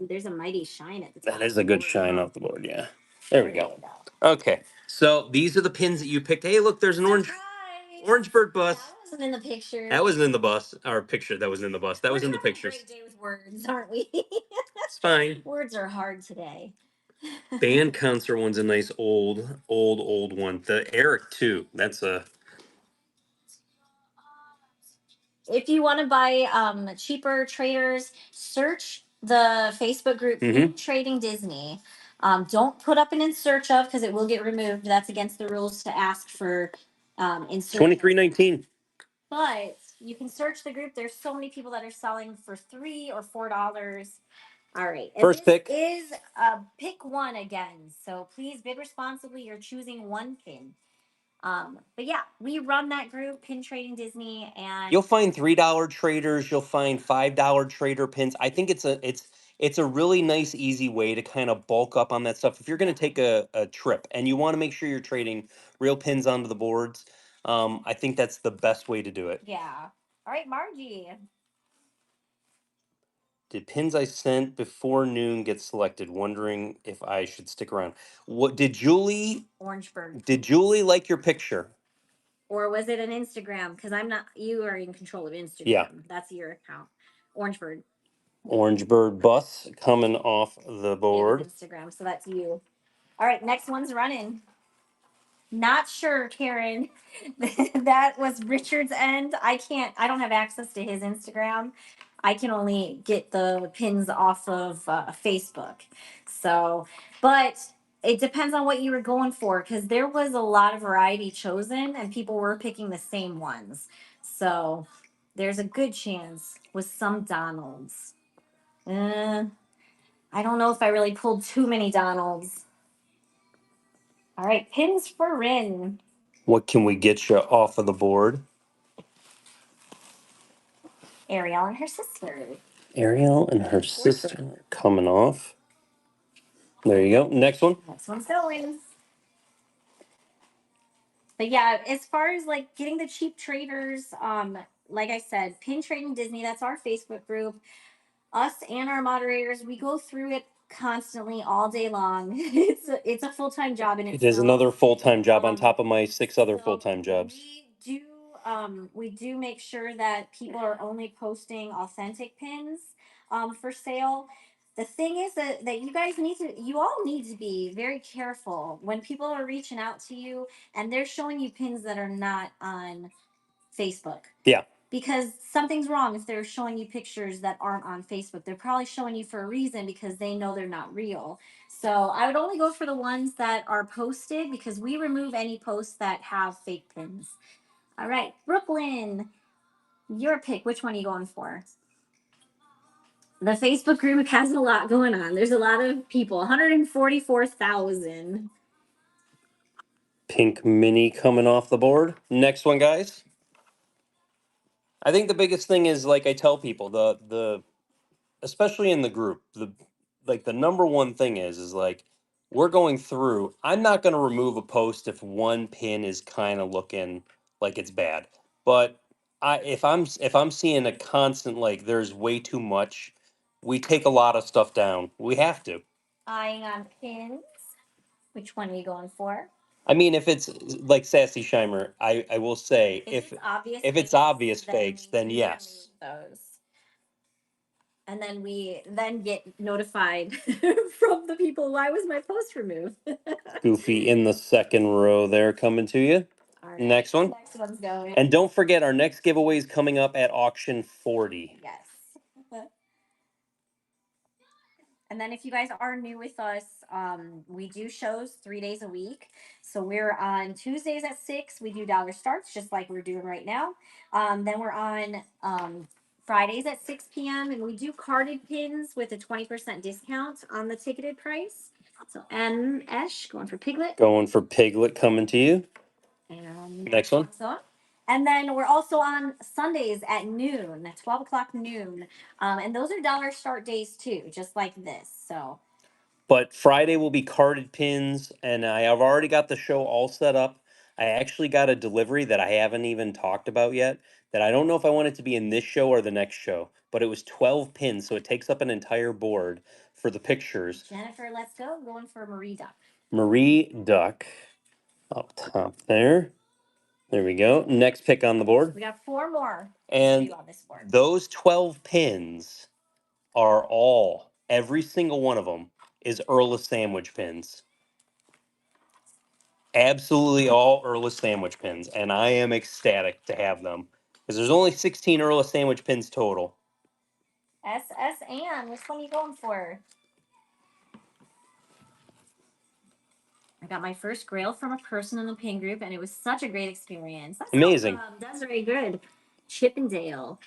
Ooh, there's a mighty shine at the top. That is a good shine off the board, yeah. There we go. Okay, so these are the pins that you picked. Hey, look, there's an orange bird bus. That wasn't in the picture. That wasn't in the bus. Or picture that was in the bus. That was in the pictures. Great day with words, aren't we? It's fine. Words are hard today. Band concert one's a nice old one. The Eric too. That's a. If you want to buy cheaper traders, search the Facebook group Trading Disney. Don't put up an in search of because it will get removed. That's against the rules to ask for in search. 2319. But you can search the group. There's so many people that are selling for $3 or $4. All right. And First pick is pick one again. So please bid responsibly. You're choosing one pin. But yeah, we run that group, Pin Trading Disney, and you'll find $3 traders. You'll find $5 trader pins. I think it's a really nice, easy way to kind of bulk up on that stuff. If you're going to take a trip and you want to make sure you're trading real pins onto the boards, I think that's the best way to do it. Yeah. All right, Margie. Did pins I sent before noon get selected? Wondering if I should stick around. What did Julie? Orange bird. Did Julie like your picture? Or was it an Instagram? Because I'm not. You are in control of Instagram. Yeah. That's your account. Orange bird. Orange bird bus coming off the board. Instagram. So that's you. All right, next one's running. Not sure, Karen. That was Richard's end. I don't have access to his Instagram. I can only get the pins off of Facebook. So, but it depends on what you were going for because there was a lot of variety chosen and people were picking the same ones. So, there's a good chance with some Donalds. I don't know if I really pulled too many Donalds. All right, pins for Rin. What can we get you off of the board? Ariel and her sister. Ariel and her sister coming off. There you go. Next one. Next one's going. But yeah, as far as like getting the cheap traders, like I said, Pin Trading Disney, that's our Facebook group. Us and our moderators, we go through it constantly all day long. It's a full-time job in It is itself. another full-time job on Um, top of my 6 other so full-time jobs. we do make sure that people are only posting authentic pins for sale. The thing is that you all need to be very careful when people are reaching out to you and they're showing you pins that are not on Facebook. Yeah. Because something's wrong if they're showing you pictures that aren't on Facebook. They're probably showing you for a reason because they know they're not real. So I would only go for the ones that are posted because we remove any posts that have fake pins. All right, Brooklyn, your pick. Which one are you going for? The Facebook group has a lot going on. There's a lot of people, 144,000. Pink mini coming off the board. Next one, guys. I think the biggest thing is, like I tell people, the especially in the group, the number one thing is like we're going through. I'm not going to remove a post if one pin is kind of looking like it's bad. But if I'm seeing a constant like there's way too much, we take a lot of stuff down. We have to. Eyeing on pins. Which one are you going for? I mean, if it's like Sassy Shimer, I will say if it's obvious fakes, then we yes. remove those. And then we then get notified from the people, why was my post removed? Goofy in the second row there coming to you. All right. Next one. Next one's going. And don't forget, our next giveaway is coming up at auction 40. Yes. And then if you guys are new with us, we do shows 3 days a week. So we're on Tuesdays at 6. We do dollar starts just like we're doing right now. Then we're on Fridays at 6 p.m. and we do carded pins with a 20% discount on the ticketed price. So Esh going for Piglet. Going for Piglet coming to you. And Next one. And then we're also on Sundays at noon, at 12 o'clock noon. And those are dollar start days too, just like this. So But Friday will be carded pins, and I have already got the show all set up. I actually got a delivery that I haven't even talked about yet, that I don't know if I want it to be in this show or the next show, but it was 12 pins, so it takes up an entire board for the pictures. Jennifer, let's go. Going for Marie Duck. Marie Duck up top there. There we go. Next pick on the board. We got 4 more. And On this board. those 12 pins are all, every single one of them is Earl of Sandwich pins. Absolutely all Earl of Sandwich pins. And I am ecstatic to have them. Because there's only 16 Earl of Sandwich pins total. SS Ann, which one are you going for? I got my first grail from a person in the pin group, and it was such a great experience. That's Amazing. That's very good. Chippendale.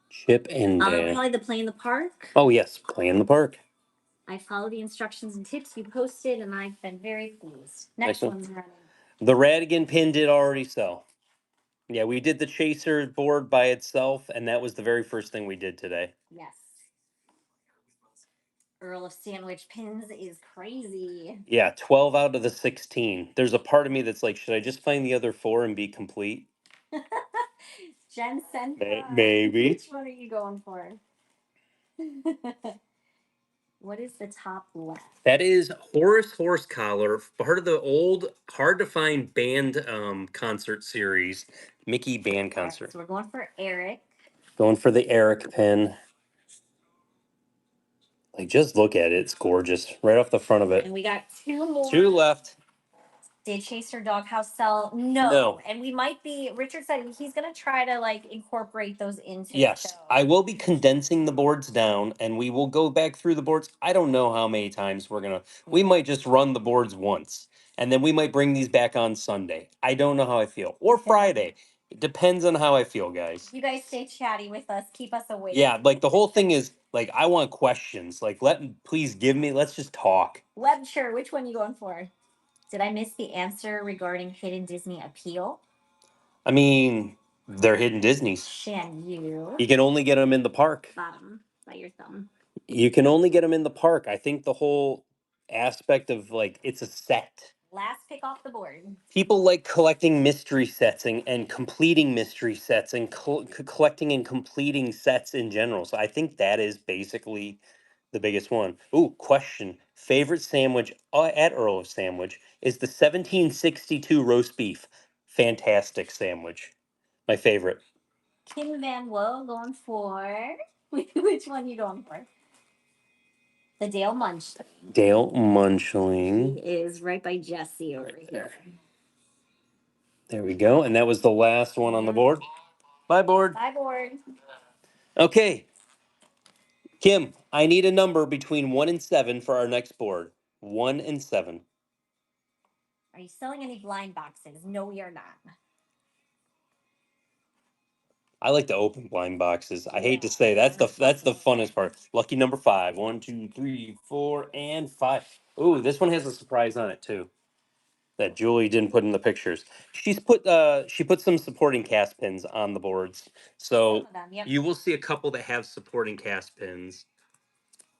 Chip and Dale. Probably the Play in the Park. Oh, yes. Play in the Park. I follow the instructions and tips you posted, and I've been very pleased. Next one's running. The Radigan pin did already sell. Yeah, we did the Chaser board by itself, and that was the very first thing we did today. Yes. Earl of Sandwich pins is crazy. Yeah, 12 out of the 16. There's a part of me that's like, should I just find the other 4 and be complete? Jen Senpa. Maybe. Which one are you going for? What is the top left? That is Horace Horsecollar, part of the old, hard to find band concert series, Mickey Band Concert. Right, so we're going for Eric. Going for the Eric pin. Like, just look at it. It's gorgeous. Right off the front of it. And we got 2 more. 2 left. Did Chaser Doghouse sell? No. And we might be, Richard said he's going to try to like incorporate those into Yes, the show. I will be condensing the boards down and we will go back through the boards. I don't know how many times we might just run the boards once and then we might bring these back on Sunday. I don't know how I feel. Or Friday. It depends on how I feel, guys. You guys stay chatty with us. Keep us awake. Yeah, like the whole thing is like I want questions. Like please give me, let's just talk. Webster, which one you going for? Did I miss the answer regarding Hidden Disney Appeal? I mean, they're hidden Disneys. Shan Yu. You can only get them in the park. Bottom by your thumb. You can only get them in the park. I think the whole aspect of like it's a set. Last pick off the board. People like collecting mystery sets and completing mystery sets and collecting and completing sets in general. So I think that is basically the biggest one. Ooh, question. Favorite sandwich at Earl of Sandwich is the 1762 roast beef. Fantastic sandwich. My favorite. Kim Van Woe going for which one you going for? The Dale Munchling. Dale Munchling. He is right by Jesse over Right here. There we go. And that was the last one on the board. Bye, board. Bye, board. Okay. Kim, I need a number between 1 and 7 for our next board. 1 and 7. Are you selling any blind boxes? No, we are not. I like to open blind boxes. I hate to Yeah, say that's the fun. funnest part. Lucky number 5. 1, 2, 3, 4, and 5. Ooh, this one has a surprise on it too that Julie didn't put in the pictures. She put some supporting cast pins on the boards. So Some of them, yep. you will see a couple that have supporting cast pins.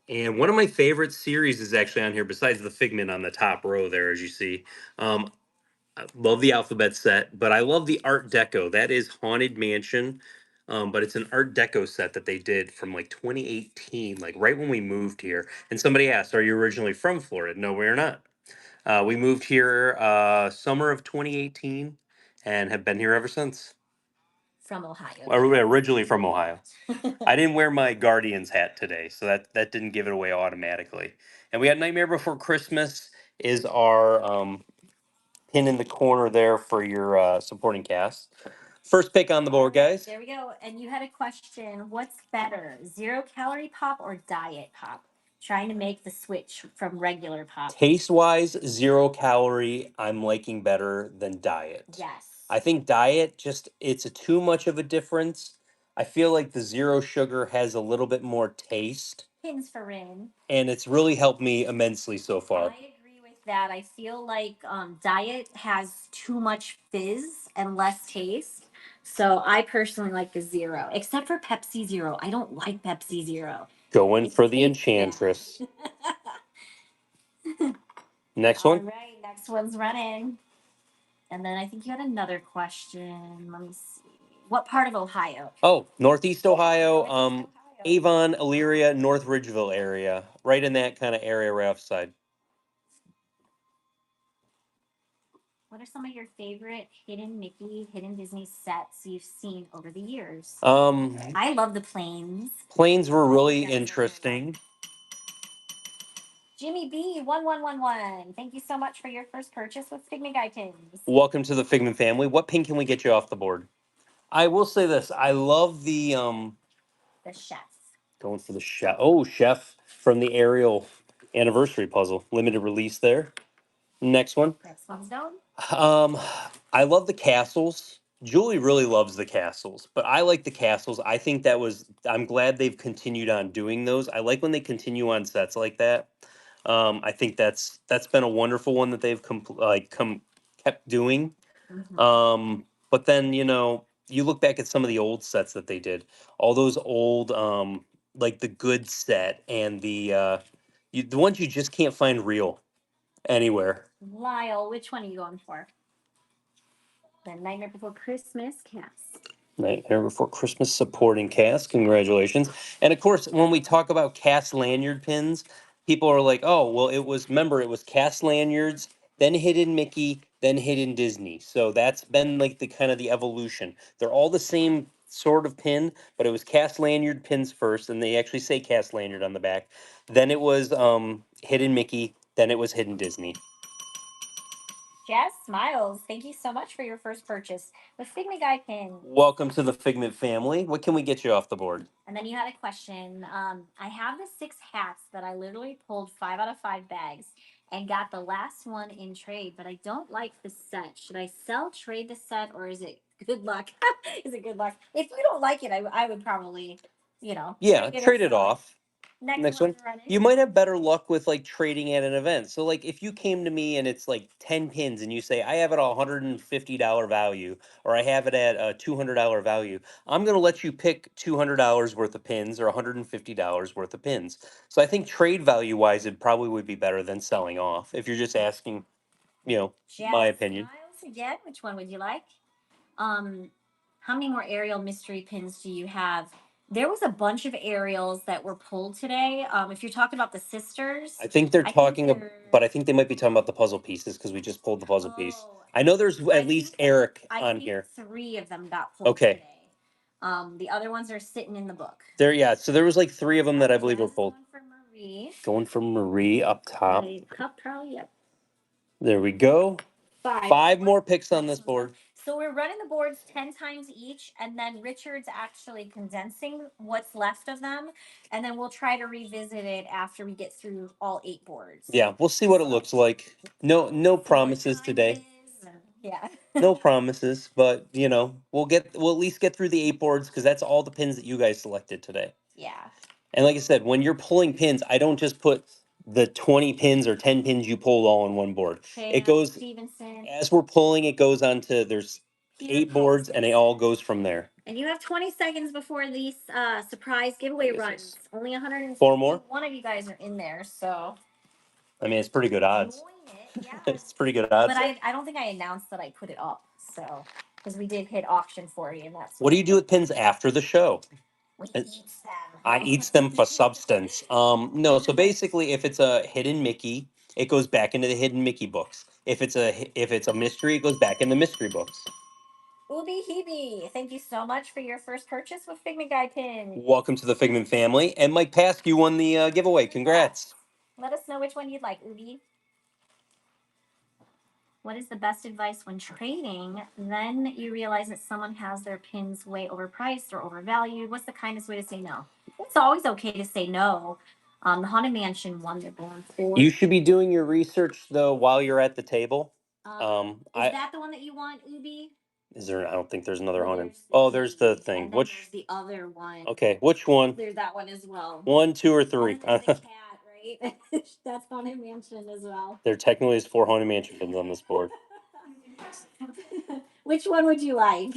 And one of my favorite series is actually on here, besides the Figment on the top row there, as you see. I love the alphabet set, but I love the Art Deco. That is Haunted Mansion, but it's an Art Deco set that they did from like 2018, like right when we moved here. And somebody asked, "Are you originally from Florida?" No, we're not. We moved here summer of 2018 and have been here ever since. From Ohio. Originally from Ohio. I didn't wear my Guardians hat today, so that didn't give it away automatically. And we had Nightmare Before Christmas is our pin in the corner there for your supporting cast. First pick on the board, guys. There we go. And you had a question. What's better, 0 calorie pop or diet pop? Trying to make the switch from regular pop. Taste wise, 0 calorie, I'm liking better than diet. Yes. I think diet just it's a too much of a difference. I feel like the zero sugar has a little bit more taste, Pins for Rin. and it's really helped me immensely so far. I agree with that. I feel like diet has too much fizz and less taste. So I personally like the zero, except for Pepsi Zero. I don't like Pepsi Zero. Going It for the tastes bad. Enchantress. Next All one. right, next one's running. And then I think you had another question. Let me see. What part of Ohio? Oh, Northeast Ohio, Northeast Ohio. Avon, Elyria, North Ridgeville area, right in that kind of area right offside. What are some of your favorite hidden Mickey, hidden Disney sets you've seen over the years? I love the planes. Planes were really interesting. Jimmy B, 1111. Thank you so much for your first purchase with Figment Guy pins. Welcome to the Figment family. What pin can we get you off the board? I will say this. I love the chef. going for the chef. Oh, chef from the Ariel anniversary puzzle. Limited release there. Next one. Next one's done. Um, I love the castles. Julie really loves the castles, but I like the castles. I think that was. I'm glad they've continued on doing those. I like when they continue on sets like that. I think that's been a wonderful one that they've kept doing. But then you look back at some of the old sets that they did, all those old like the good set and the ones you just can't find real anywhere. Lyle, which one are you going for? The Nightmare Before Christmas cast. Nightmare Before Christmas supporting cast. Congratulations. And of course, when we talk about cast lanyard pins, people are like, oh, well, it was cast lanyards, then hidden Mickey, then hidden Disney. So that's been like the kind of the evolution. They're all the same sort of pin, but it was cast lanyard pins first, and they actually say cast lanyard on the back. Then it was hidden Mickey, then it was hidden Disney. Jess Smiles, thank you so much for your first purchase. The Figment Guy pin. Welcome to the Figment family. What can we get you off the board? And then you had a question. I have the 6 hats that I literally pulled 5 out of 5 bags and got the last one in trade, but I don't like the set. Should I sell, trade the set, or is it good luck? Is it good luck? If you don't like it, I would probably, Yeah, trade it off. Next one. running. You might have better luck with like trading at an event. So like if you came to me and it's like 10 pins and you say I have it at $150 value or I have it at a $200 value, I'm going to let you pick $200 worth of pins or $150 worth of pins. So I think trade value wise it probably would be better than selling off if you're just asking, my opinion. Smiles again. Which one would you like? How many more Ariel mystery pins do you have? There was a bunch of Ariels that were pulled today. If you're talking about the sisters, I think they're I think talking, they're- but I think they might be talking about the puzzle pieces because we just pulled the puzzle piece. Oh, I know there's I at least think- Eric I on think here. 3 of them got pulled Okay. today. The other ones are sitting in the book. There, yeah. So there was like 3 of them that I believe were Jazz pulled. going for Marie. Going for Marie up top. Cup, probably, yep. There we go. 5 more picks on this board. So we're running the boards 10 times each, and then Richard's actually condensing what's left of them, and then we'll try to revisit it after we get through all 8 boards. Yeah, we'll see what it looks like. No promises today. Yeah. No promises, but you know, we'll at least get through the 8 boards because that's all the pins that you guys selected today. Yeah. And like I said, when you're pulling pins, I don't just put the 20 pins or 10 pins you pulled all on one board. It goes Stevenson. as we're pulling, it goes on to there's 8 boards and it all goes from there. And you have 20 seconds before these surprise giveaway runs. Only 100. 4 more? One of you guys are in there, so I mean, it's pretty good odds. join it. Yeah. It's pretty good odds. But I don't think I announced that I put it up, so because we did hit auction for you, and that's What do you do with pins after the show? we It's- eat them. I eats them for substance. No, so basically if it's a hidden Mickey, it goes back into the hidden Mickey books. If it's a mystery, it goes back in the mystery books. Ubi Hebe, thank you so much for your first purchase with Figment Guy Pin. Welcome to the Figment family. And Mike Pask, you won the giveaway. Congrats. Let us know which one you'd like, Ubi. What is the best advice when trading? Then you realize that someone has their pins way overpriced or overvalued. What's the kindest way to say no? It's always okay to say no. The Haunted Mansion one they're going for. You should be doing your research though while you're at the table. Is that the one that you want, Ubi? Is there? I don't think there's another Well, haunted. there's There's the thing. And then Which? there's the other one. Okay, which one? There's that one as well. 1, 2, or 3? And there's the cat, right? That's Haunted Mansion as well. There technically is 4 haunted mansion pins on this board. Which one would you like?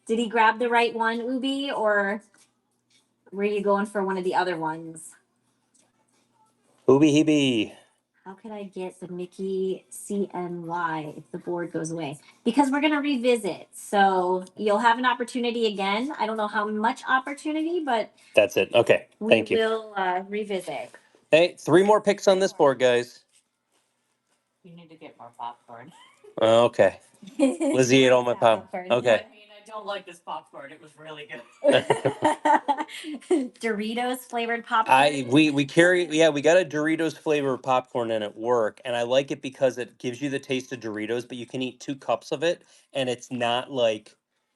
Did he grab the right one, Ubi, or were you going for one of the other ones? Ooby Hebe. How could I get the Mickey CNY if the board goes away? Because we're going to revisit. So you'll have an opportunity again. I don't know how much opportunity, but That's it. Okay. Thank you. we will revisit. Hey, 3 more picks on this board, guys. You need to get more popcorn. Okay. Lizzie ate all my popcorn. Okay. I mean, I don't like this popcorn. It was really good. Doritos flavored popcorn. We carry we got a Doritos flavored popcorn in at work, and I like it because it gives you the taste of Doritos, but you can eat 2 cups of it, and it's not like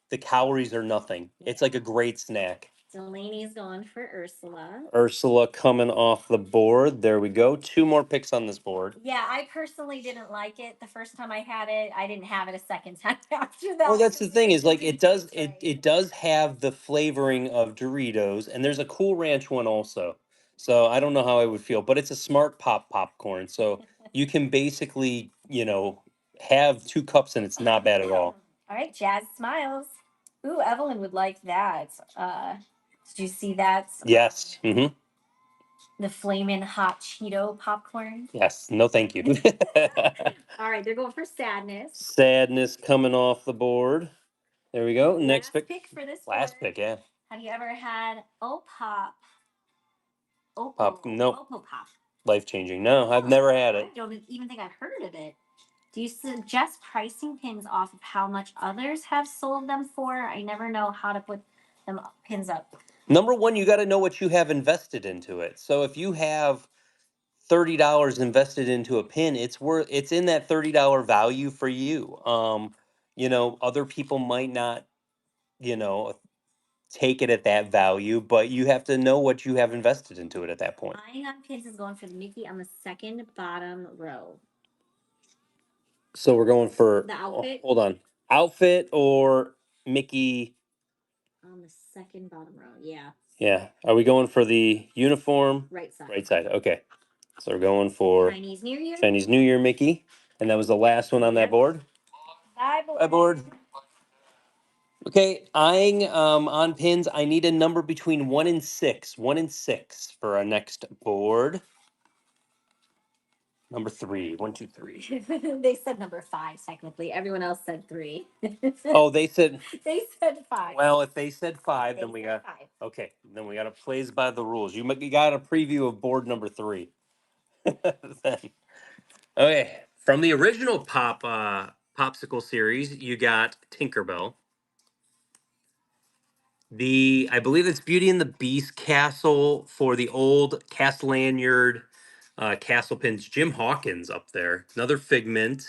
the calories are nothing. It's like a great snack. Delaney's going for Ursula. Ursula coming off the board. There we go. 2 more picks on this board. Yeah, I personally didn't like it the first time I had it. I didn't have it a second time after that. Well, that's the thing is like it does have the flavoring of Doritos, and there's a Cool Ranch one also. So I don't know how I would feel, but it's a smart popcorn. So you can basically, have 2 cups and it's not bad at all. All right, Jazz smiles. Ooh, Evelyn would like that. Did you see that? Yes. Mm-hmm. The flaming hot Cheeto popcorn. Yes. No, thank you. All right, they're going for sadness. Sadness coming off the board. There we go. Next Last pick for this Last board. pick, yeah. Have you ever had Opop? Pop, nope. Oppo Pop. Life changing. No, I've never had it. I don't even think I've heard of it. Do you suggest pricing pins off of how much others have sold them for? I never know how to put them pins up. Number one, you got to know what you have invested into it. So if you have $30 invested into a pin, it's in that $30 value for you. Other people might not, take it at that value, but you have to know what you have invested into it at that point. Buying on pins is going for the Mickey on the second bottom row. So we're going for the outfit. Hold on, outfit or Mickey on the second bottom row. Yeah. Yeah. Are we going for the uniform? Right side. Right side. Okay. So we're going for Chinese New Year. Chinese New Year Mickey, and that was the last one on that board. Bye, board. Bye, board. Okay, eyeing on pins, I need a number between 1 and 6. 1 and 6 for our next board. Number 3. 1, 2, 3. They said number 5, technically. Everyone else said 3. Oh, they said. They said 5. Well, if they said 5, They then we said got. 5. Okay, then we got to plays by the rules. You got a preview of board number 3. Then- okay, from the original popsicle series, you got Tinkerbell. I believe it's Beauty and the Beast castle for the old cast lanyard castle pins. Jim Hawkins up there. Another Figment.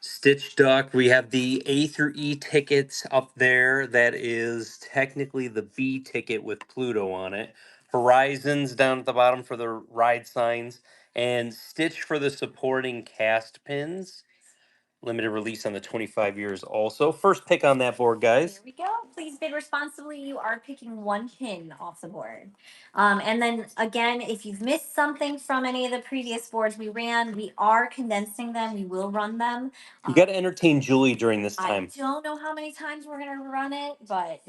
Stitch Duck. We have the A through E tickets up there. That is technically the B ticket with Pluto on it. Horizons down at the bottom for the ride signs. And Stitch for the supporting cast pins. Limited release on the 25 years also. First pick on that board, guys. Here we go. Please bid responsibly. You are picking 1 pin off the board. And then again, if you've missed something from any of the previous boards we ran, we are condensing them. We will run them. You got to entertain Julie during this I time. don't know how many times we're going to run it, but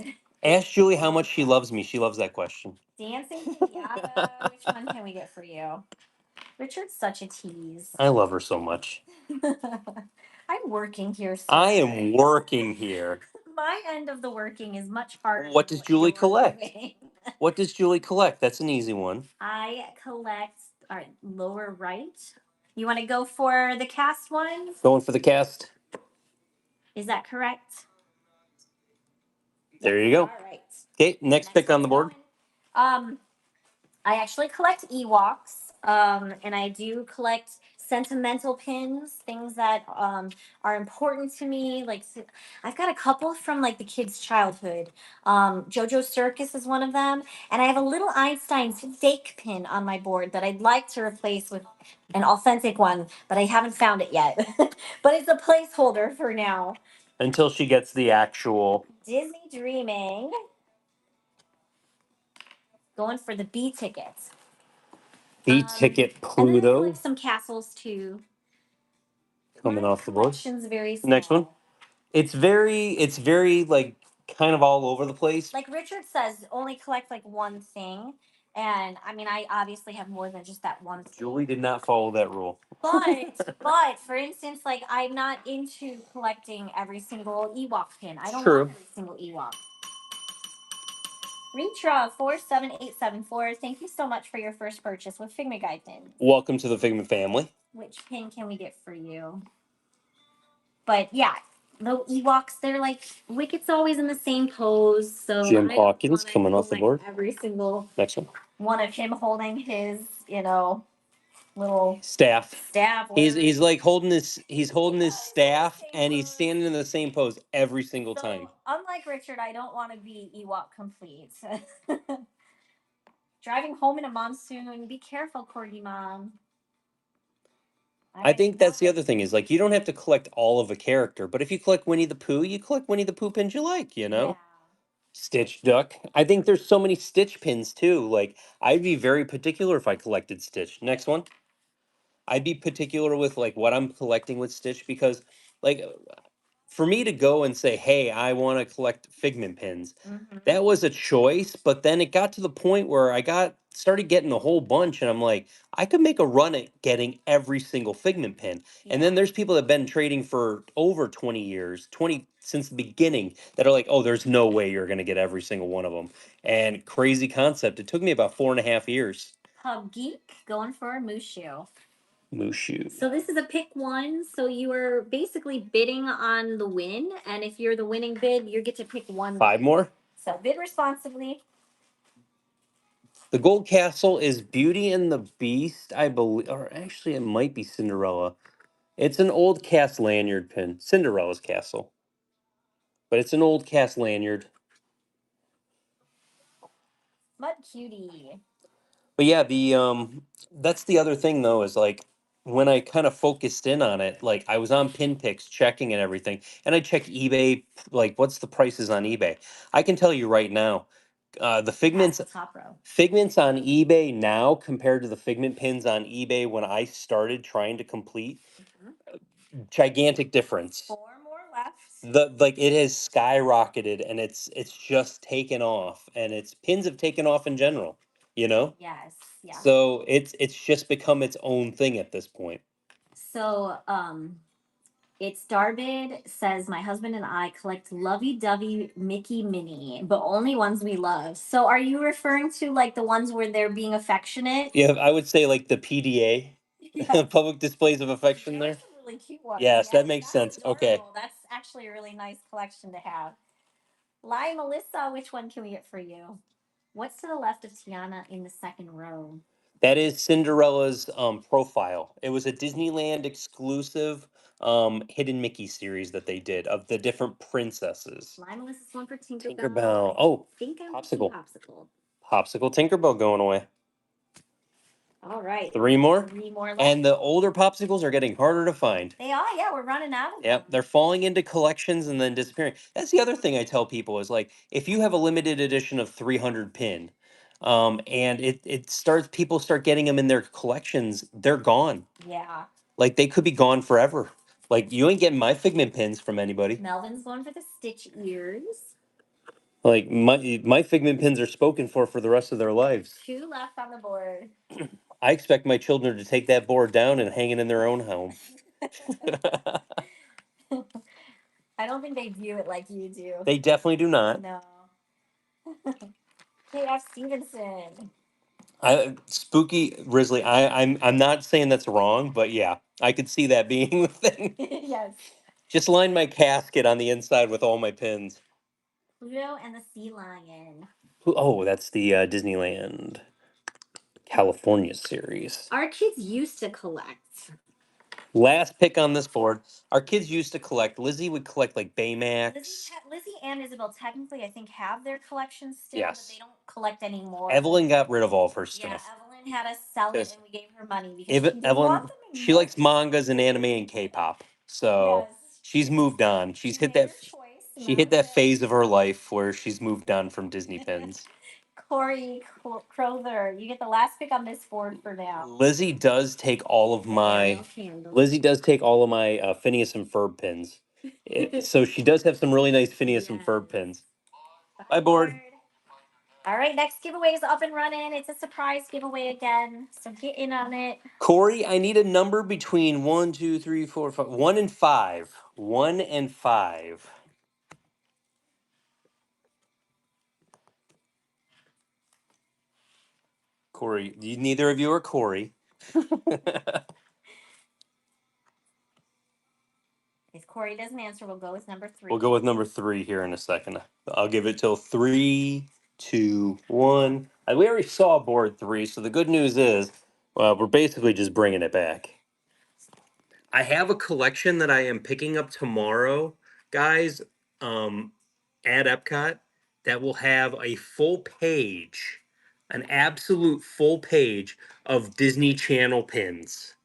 Ask Julie how much she loves me. She loves that question. Dancing Pinata. Which one can we get for you? Richard's such a tease. I love her so much. I'm working here, sir. I am working here. My end of the working is much harder. What than does Julie you're collect? doing. What does Julie collect? That's an easy one. I collect. All right, lower right. You want to go for the cast one? Going for the cast. Is that correct? There you go. All right. Okay, next pick on the board. I actually collect Ewoks, and I do collect sentimental pins, things that are important to me. Like I've got a couple from like the kids' childhood. JoJo Circus is one of them, and I have a little Einstein's fake pin on my board that I'd like to replace with an authentic one, but I haven't found it yet. But it's a placeholder for now. Until she gets the actual. Disney Dreaming. Going for the B tickets. B ticket And then I Pluto. collect some castles too. Coming My off the board. collection's very small. Next one. It's very like kind of all over the place. Like Richard says, only collect like one thing. And I mean, I obviously have more than just that one thing. Julie did not follow that rule. But for instance, like I'm not into collecting every single Ewok pin. I don't True. want every single Ewok. Retra 47874. Thank you so much for your first purchase with Figment Guide pins. Welcome to the Figment family. Which pin can we get for you? But yeah, the Ewoks, they're like Wicket's always in the same pose. So Jim I Hawkins wanna coming off the board. collect every single Next one. one of him holding his, little Staff. staff. He's like holding his staff and he's standing in the same pose every single time. Unlike Richard, I don't want to be Ewok complete. Driving home in a monsoon. Be careful, Corgi Mom. I think that's the other thing is like you don't have to collect all of a character, but if you collect Winnie the Pooh, you collect Winnie the Pooh pins you like, you know? Yeah. Stitch Duck. I think there's so many Stitch pins too. Like I'd be very particular if I collected Stitch. Next one. I'd be particular with like what I'm collecting with Stitch because like for me to go and say, "Hey, I want to collect Figment pins," that was a choice. But then it got to the point where started getting a whole bunch, and I'm like, I could make a run at getting every single Figment pin. And then there's people that've been trading for over 20 years, 20 since the beginning, that are like, "Oh, there's no way you're gonna get every single one of them." And crazy concept. It took me about 4.5 years. Pub Geek going for a Mushu. Mushu. So this is a pick one. So you are basically bidding on the win, and if you're the winning bid, you get to pick one. 5 more. So bid responsibly. The Gold Castle is Beauty and the Beast, I believe, or actually it might be Cinderella. It's an old cast lanyard pin. Cinderella's castle. But it's an old cast lanyard. Mud Cutie. But yeah, that's the other thing though, is like when I kind of focused in on it, like I was on pin picks checking and everything, and I check eBay, like what's the prices on eBay. I can tell you right now, the Figments Top row. Figments on eBay now compared to the Figment pins on eBay when I started trying to complete, gigantic difference. 4 more left. It has skyrocketed and it's just taken off, and its pins have taken off in general. you know? Yes. Yeah. So it's just become its own thing at this point. So, it's Darvid says my husband and I collect lovey-dovey Mickey Minnie, but only ones we love. So, are you referring to like the ones where they're being affectionate? Yeah, I would say like the PDA, Yeah. public displays of affection There are there. some really cute ones. Yes, that Yes, makes that's sense. Okay. adorable. That's actually a really nice collection to have. Lai Melissa, which one can we get for you? What's to the left of Tiana in the second row? That is Cinderella's profile. It was a Disneyland exclusive hidden Mickey series that they did of the different princesses. Lai Melissa's going for Tinkerbell. Tinkerbell. Oh, I think I popsicle. popsicle. Popsicle Tinkerbell going away. All right. 3 more. 3 more left. And the older popsicles are getting harder to find. They are, yeah, we're running out of Yep, them. they're falling into collections and then disappearing. That's the other thing I tell people is like if you have a limited edition of 300 pin, and it starts people start getting them in their collections, they're gone. Yeah. Like they could be gone forever. Like you ain't getting my Figment pins from anybody. Melvin's going for the Stitch ears. Like my Figment pins are spoken for the rest of their lives. 2 left on the board. I expect my children to take that board down and hang it in their own home. I don't think they view it like you do. They definitely do not. No. K.F. Stevenson. Spooky Risley. I'm not saying that's wrong, but yeah, I could see that being the thing. Yes. Just line my casket on the inside with all my pins. Pluto and the Sea Lion. Oh, that's the Disneyland California series. Our kids used to collect. Last pick on this board. Our kids used to collect. Lizzie would collect like Baymax. Lizzie and Isabel technically, I think, have their collections still, Yes. but they don't collect anymore. Evelyn got rid of all of her Yeah, stuff. Evelyn had us sell it, 'Cause and we gave her money because she didn't Evelyn, want them she anymore. likes mangas and anime and K-pop. So Yes. she's moved on. She's hit made that. her choice, and She that hit was that it. phase of her life where she's moved on from Disney pins. Corey Crowther, you get the last pick on this board for now. Lizzie does take all of my. Lizzie does take all of my Phineas and Ferb pins. So she does have some really nice Phineas and Ferb pins. Bye, board. All right, next giveaway is up and running. It's a surprise giveaway again, so get in on it. Corey, I need a number between 1, 2, 3, 4, 5. 1 and 5. 1 and 5. Corey, neither of you are Corey. If Corey doesn't answer, we'll go with number 3. We'll go with number 3 here in a second. I'll give it till 3, 2, 1. We already saw board 3, so the good news is we're basically just bringing it back. I have a collection that I am picking up tomorrow, guys, at Epcot that will have a full page, an absolute full page of Disney Channel pins.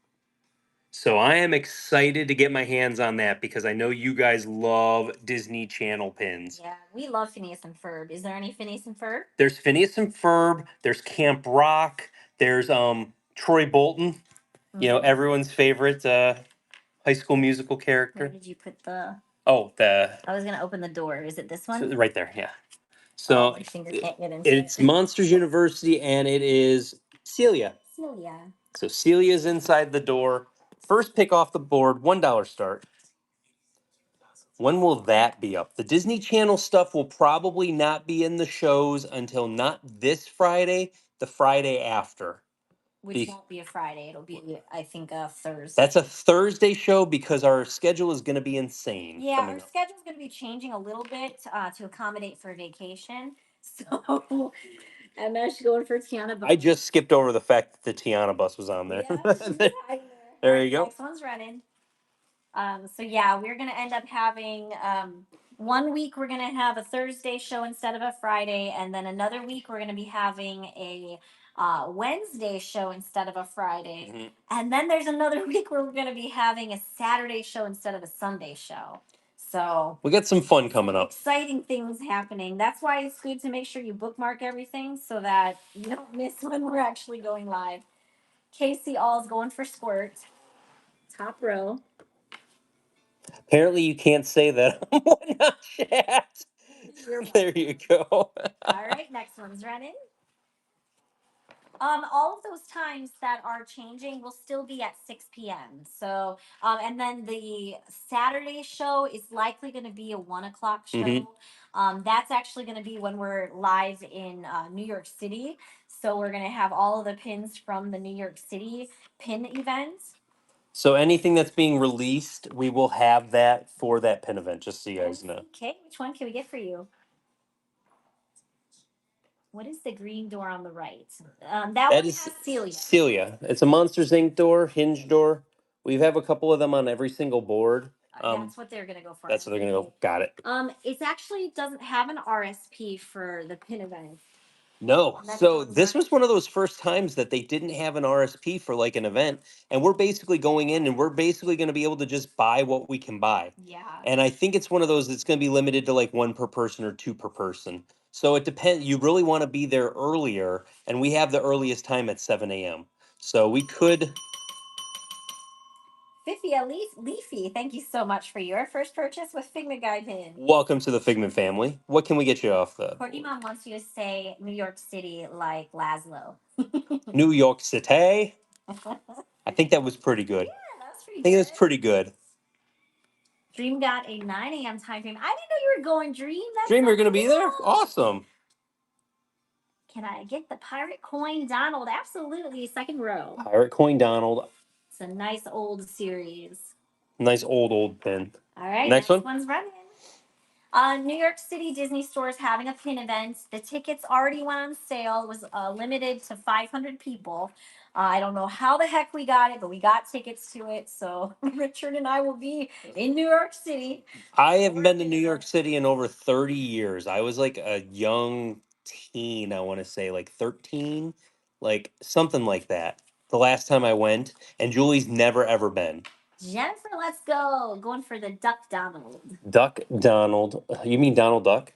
So I am excited to get my hands on that because I know you guys love Disney Channel pins. Yeah, we love Phineas and Ferb. Is there any Phineas and Ferb? There's Phineas and Ferb, there's Camp Rock, there's Troy Bolton, you know, everyone's favorite High School Musical character. Where did you put the? Oh, I was gonna open the door. Is it this one? so right there, yeah. So my finger can't get into it's it. Monsters University and it is Celia. Celia. So Celia's inside the door. First pick off the board, $1 start. When will that be up? The Disney Channel stuff will probably not be in the shows until not this Friday, the Friday after. Which won't be a Friday. It'll be, I think, a Thursday. That's a Thursday show because our schedule is going to be insane. Yeah, our schedule's going to be changing a little bit to accommodate for vacation. So I'm actually going for Tiana Bus. I just skipped over the fact that the Tiana bus was on there. Yeah, she's behind there you go. Next one's running. So yeah, we're gonna end up having 1 week we're gonna have a Thursday show instead of a Friday, and then another week we're gonna be having a Wednesday show instead of a Friday, and then there's another week where we're gonna be having a Saturday show instead of a Sunday show. So we got some fun coming up. Exciting things happening. That's why it's good to make sure you bookmark everything so that you don't miss when we're actually going live. Casey All's going for Squirt. Top row. Apparently, you can't say that on One Not Chat. There you go. All right, next one's running. All of those times that are changing will still be at 6 p.m. So, and then the Saturday show is likely going to be a 1 o'clock show. That's actually going to be when we're live in New York City. So we're going to have all of the pins from the New York City pin events. So anything that's being released, we will have that for that pin event, just so you guys know. Okay, which one can we get for you? What is the green door on the right? That one is has Celia. Celia. It's a Monsters Inc. door, hinge door. We have a couple of them on every single board. That's what they're gonna go for. That's what they're gonna go. Got it. It actually doesn't have an RSP for the pin event. No. So this was one of those first times that they didn't have an RSP for like an event, and we're basically going in and we're basically going to be able to just buy what we can buy. Yeah. And I think it's one of those that's going to be limited to like one per person or two per person. So it depends. You really want to be there earlier, and we have the earliest time at 7 a.m. So we could. Fifia Leafy, thank you so much for your first purchase with Figment Guide Pin. Welcome to the Figment family. What can we get you off the? Courtney Mom wants you to say New York City like Laszlo. New York City. I think that was pretty good. Yeah, that was pretty I think good. it was pretty good. Dream got a 9 a.m. time frame. I didn't know you were going, Dream. That's Dream, so you're going to be there? cool. Awesome. Can I get the Pirate Coin Donald? Absolutely. Second row. Pirate Coin Donald. It's a nice old series. Nice old pin. All right, Next one. one's running. New York City Disney Store is having a pin event. The tickets already went on sale. It was limited to 500 people. I don't know how the heck we got it, but we got tickets to it. So Richard and I will be in New York City. I haven't been to New York City in over 30 years. I was like a young teen, I want to say, like 13, like something like that. The last time I went, and Julie's never ever been. Jennifer, let's go. Going for the Duck Donald. Duck Donald. You mean Donald Duck?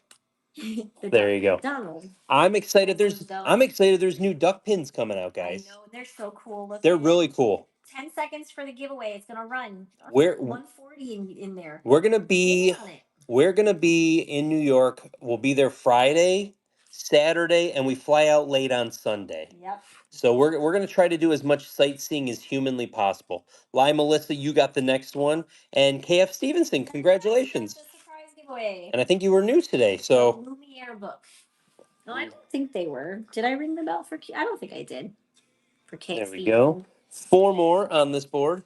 There you go. Donald. I'm excited. I'm excited. There's new duck pins coming out, guys. I know, they're so cool. They're really cool. 10 seconds for the giveaway. It's gonna run. We're 140 in there. We're gonna be in New York. We'll be there Friday, Saturday, and we fly out late on Sunday. Yep. So we're gonna try to do as much sightseeing as humanly possible. Lai Melissa, you got the next one, and KF Stevenson, congratulations. That's a surprise giveaway. And I think you were new today, so. The Lumiere book. No, I don't think they were. Did I ring the bell for? I don't think I did. For KF There we go. 4 more on this board.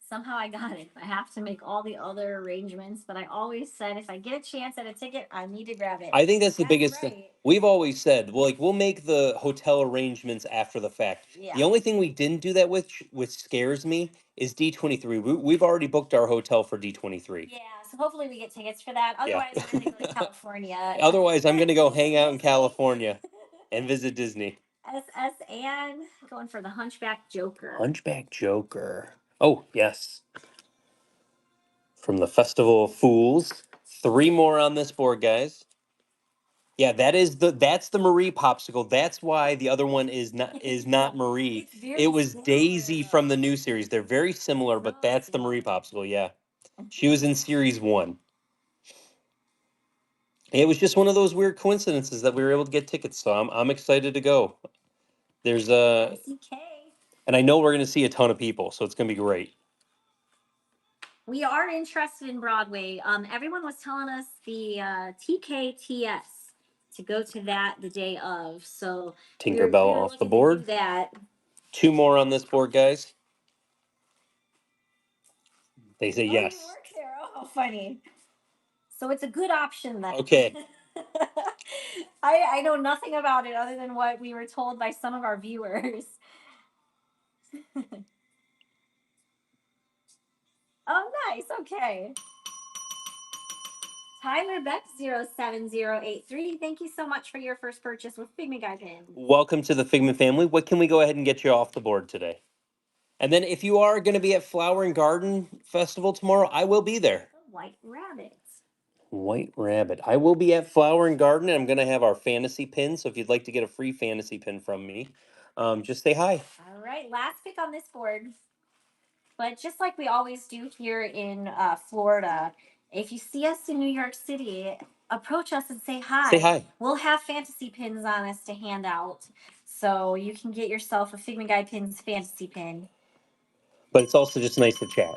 Somehow I got it. I have to make all the other arrangements, but I always said if I get a chance at a ticket, I need to grab it. I think that's the biggest thing. We've always said, well, like we'll make the hotel arrangements after the fact. Yeah. The only thing we didn't do that with, which scares me, is D23. We've already booked our hotel for D23. Yeah, so hopefully we get tickets for that. Otherwise, I'm going to go to California. Otherwise, I'm going to go hang out in California and visit Disney. SS and going for the Hunchback Joker. Hunchback Joker. Oh, yes. From the Festival of Fools. 3 more on this board, guys. Yeah, that's the Marie popsicle. That's why the other one is not Marie. It was Daisy from the new series. They're very similar, but that's the Marie popsicle. Yeah, she was in series 1. It was just one of those weird coincidences that we were able to get tickets. So I'm excited to go. There's and I know we're going to see a ton of people, so it's going to be great. We are interested in Broadway. Everyone was telling us the TKTS to go to that the day of. So Tinkerbell off the board. That 2 more on this board, guys. They say yes. You work there. Oh, funny. So it's a good option then. Okay. I know nothing about it other than what we were told by some of our viewers. Oh, nice. Okay. Tyler Beck 07083. Thank you so much for your first purchase with Figment Guide Pin. Welcome to the Figment family. What can we go ahead and get you off the board today? And then if you are going to be at Flower and Garden Festival tomorrow, I will be there. White Rabbit. White Rabbit. I will be at Flower and Garden, and I'm going to have our fantasy pin. So if you'd like to get a free fantasy pin from me, just say hi. All right. Last pick on this board. But just like we always do here in Florida, if you see us in New York City, approach us and say hi. Say hi. We'll have fantasy pins on us to hand out. So you can get yourself a Figment Guide Pins fantasy pin. But it's also just nice to chat.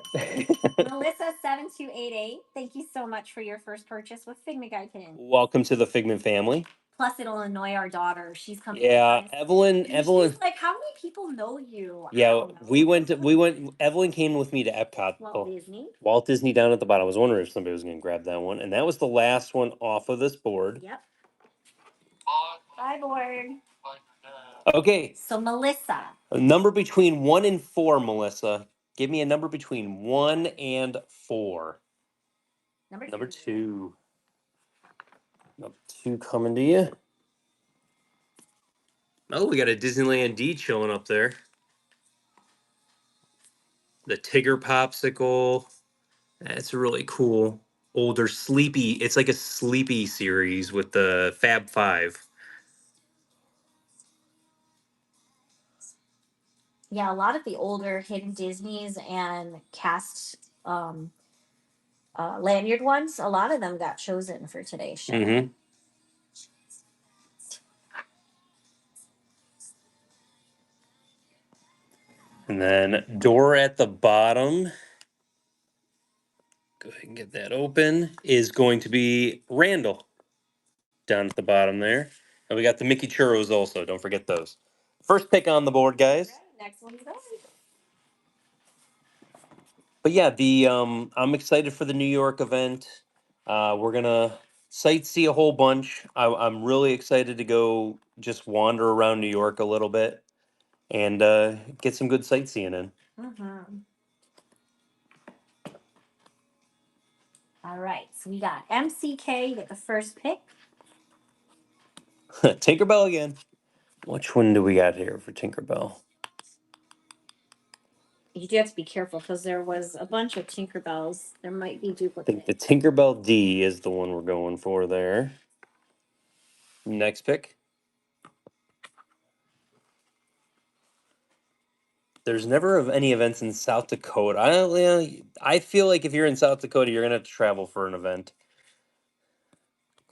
Melissa7288, thank you so much for your first purchase with Figment Guide Pins. Welcome to the Figment family. Plus, it'll annoy our daughter. She's coming. Yeah, Evelyn. She's like, how many people know you? Yeah, we went. Evelyn came with me to Epcot. Disney. Walt Disney down at the bottom. I was wondering if somebody was going to grab that one, and that was the last one off of this board. Yep. Bye, board. Okay. So Melissa. A number between 1 and 4, Melissa. Give me a number between 1 and 4. Number 2. Number 2 coming to you. Oh, we got a Disneyland D chilling up there. The Tigger Popsicle. That's really cool. Older Sleepy. It's like a Sleepy series with the Fab Five. Yeah, a lot of the older hidden Disneys and cast lanyard ones, a lot of them got chosen for today's show. Mm-hmm. And then door at the bottom. Go ahead and get that open. Is going to be Randall. Down at the bottom there. And we got the Mickey Churros also. Don't forget those. First pick on the board, guys. Right, next one's going. But yeah, I'm excited for the New York event. We're gonna sightsee a whole bunch. I'm really excited to go just wander around New York a little bit and get some good sightseeing in. Mm-hmm. All right, so we got MCK. You get the first pick. Tinkerbell again. Which one do we got here for Tinkerbell? You do have to be careful because there was a bunch of Tinkerbells. There might be duplicates. I think the Tinkerbell D is the one we're going for there. Next pick. There's never any events in South Dakota. I feel like if you're in South Dakota, you're gonna have to travel for an event.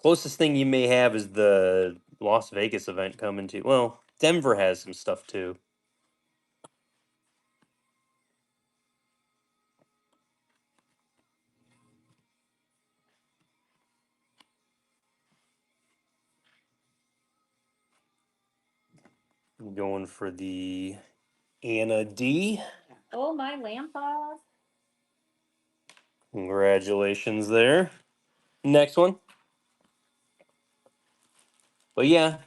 Closest thing you may have is the Las Vegas event coming to. Well, Denver has some stuff too. I'm going for the Anna D. Oh, my Lampa. Congratulations there. Next one. But yeah,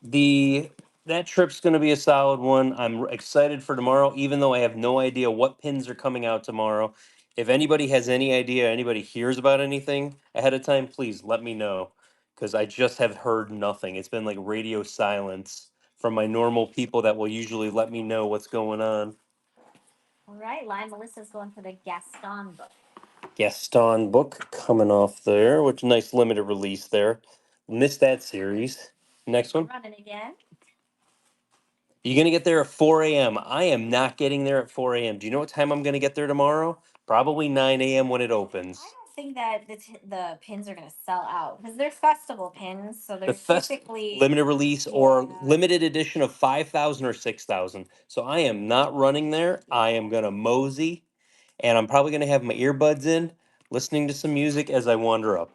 that trip's going to be a solid one. I'm excited for tomorrow, even though I have no idea what pins are coming out tomorrow. If anybody has any idea, anybody hears about anything ahead of time, please let me know, because I just have heard nothing. It's been like radio silence from my normal people that will usually let me know what's going on. All right, Live Melissa's going for the Gaston book. Gaston book coming off there, which nice limited release there. Missed that series. Next one. Running again. You're going to get there at 4 a.m. I am not getting there at 4 a.m. Do you know what time I'm going to get there tomorrow? Probably 9 a.m. when it opens. I don't think that the pins are going to sell out because they're festival pins. So they're typically limited release or limited edition of 5,000 or 6,000. So I am not running there. I am going to mosey, and I'm probably going to have my earbuds in, listening to some music as I wander up.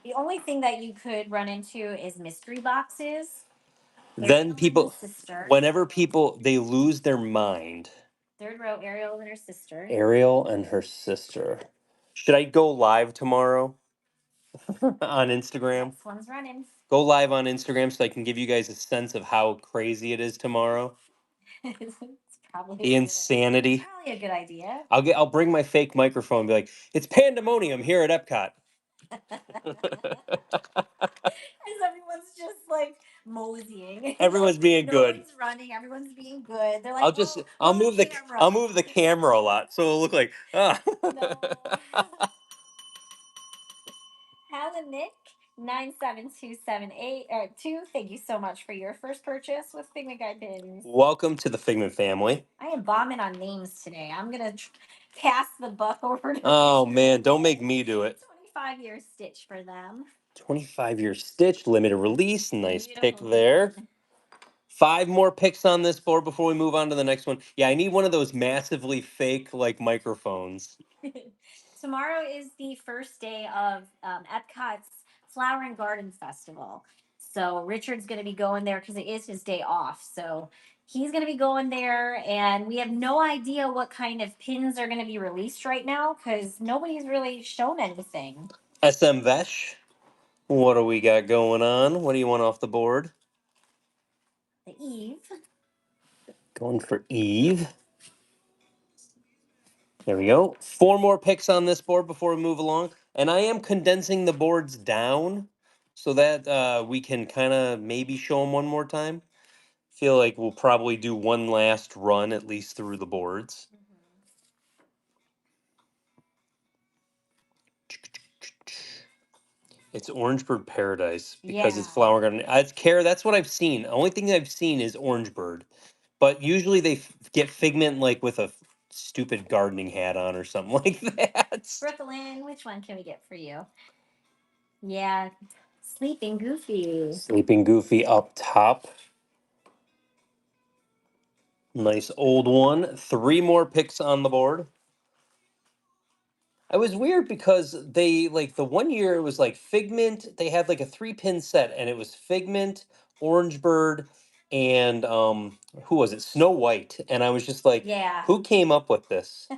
The only thing that you could run into is mystery boxes. Then people, whenever people, they lose their mind. Third row, Ariel and her sister. Ariel and her sister. Should I go live tomorrow on Instagram? This one's running. Go live on Instagram so I can give you guys a sense of how crazy it is tomorrow. It's probably the insanity. Probably a good idea. I'll bring my fake microphone and be like, it's pandemonium here at Epcot. As everyone's just like moseying. Everyone's being good. Everyone's running. Everyone's being good. They're like, I'll move the camera a lot so it'll look like Helen Nick 97278 thank you so much for your first purchase with Figment Guide Pins. Welcome to the Figment family. I am bombing on names today. I'm gonna pass the buck over to. Oh man, don't make me do it. 25-year Stitch for them. 25-year Stitch, limited release, nice pick there. 5 more picks on this board before we move on to the next one. Yeah, I need one of those massively fake like microphones. Tomorrow is the first day of Epcot's Flower and Garden Festival. So Richard's going to be going there because it is his day off. So he's going to be going there, and we have no idea what kind of pins are going to be released right now because nobody's really shown anything. SM Vesh, what do we got going on? What do you want off the board? The Eve. Going for Eve. There we go. 4 more picks on this board before we move along. And I am condensing the boards down so that we can kind of maybe show them one more time. Feel like we'll probably do one last run at least through the boards. It's Orangebird Paradise because it's Flower Garden. It's Care. That's what I've seen. The only thing I've seen is Orangebird, but usually they get Figment like with a stupid gardening hat on or something like that. Brooklyn, which one can we get for you? Yeah, Sleeping Goofy. Sleeping Goofy up top. Nice old one. 3 more picks on the board. It was weird because they like the one year it was like Figment. They had like a 3-pin set, and it was Figment, Orange Bird, and who was it? Snow White. And I was just like, Yeah. who came up with this?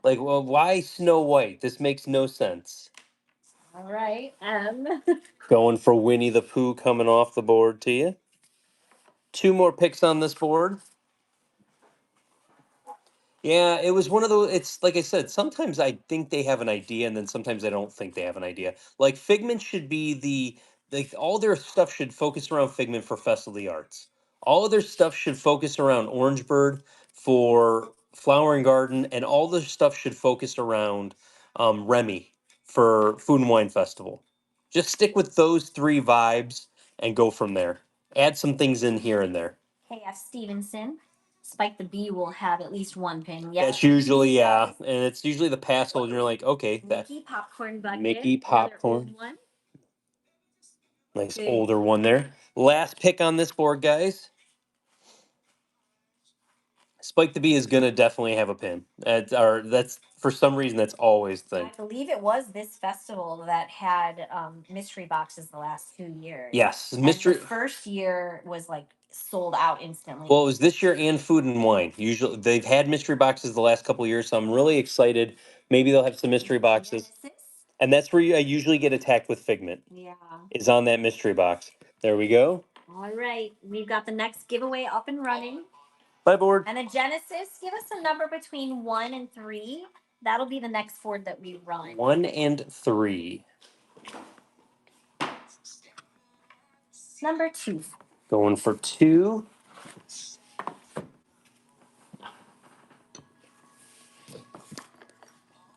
Like, well, why Snow White? This makes no sense. All right. Going for Winnie the Pooh coming off the board to you. 2 more picks on this board. Yeah, it was one of those. It's like I said, sometimes I think they have an idea, and then sometimes I don't think they have an idea. Like Figment should be all their stuff should focus around Figment for Festival of the Arts. All of their stuff should focus around Orange Bird for Flower and Garden, and all their stuff should focus around Remy for Food and Wine Festival. Just stick with those 3 vibes and go from there. Add some things in here and there. KF Stevenson. Spike the Bee will have at least 1 pin. Yeah. That's usually, yeah, and it's usually the pass holder. You're like, okay, that Mickey Popcorn Bucket. Mickey Another Popcorn, old one. nice Good. older one there. Last pick on this board, guys. Spike the Bee is gonna definitely have a pin. That's for some reason that's always the thing. I believe it was this festival that had mystery boxes the last 2 years. Yes, And mystery. the first year was like sold out instantly. Well, it was this year and Food and Wine. Usually they've had mystery boxes the last couple of years, so I'm really excited. Maybe they'll have some mystery boxes, Genesis? and that's where I usually get attacked with Figment. Yeah. Is on that mystery box. There we go. All right. We've got the next giveaway up and running. Bye, board. And the Genesis, give us a number between 1 and 3. That'll be the next board that we run. 1 and 3. Number 2. Going for 2.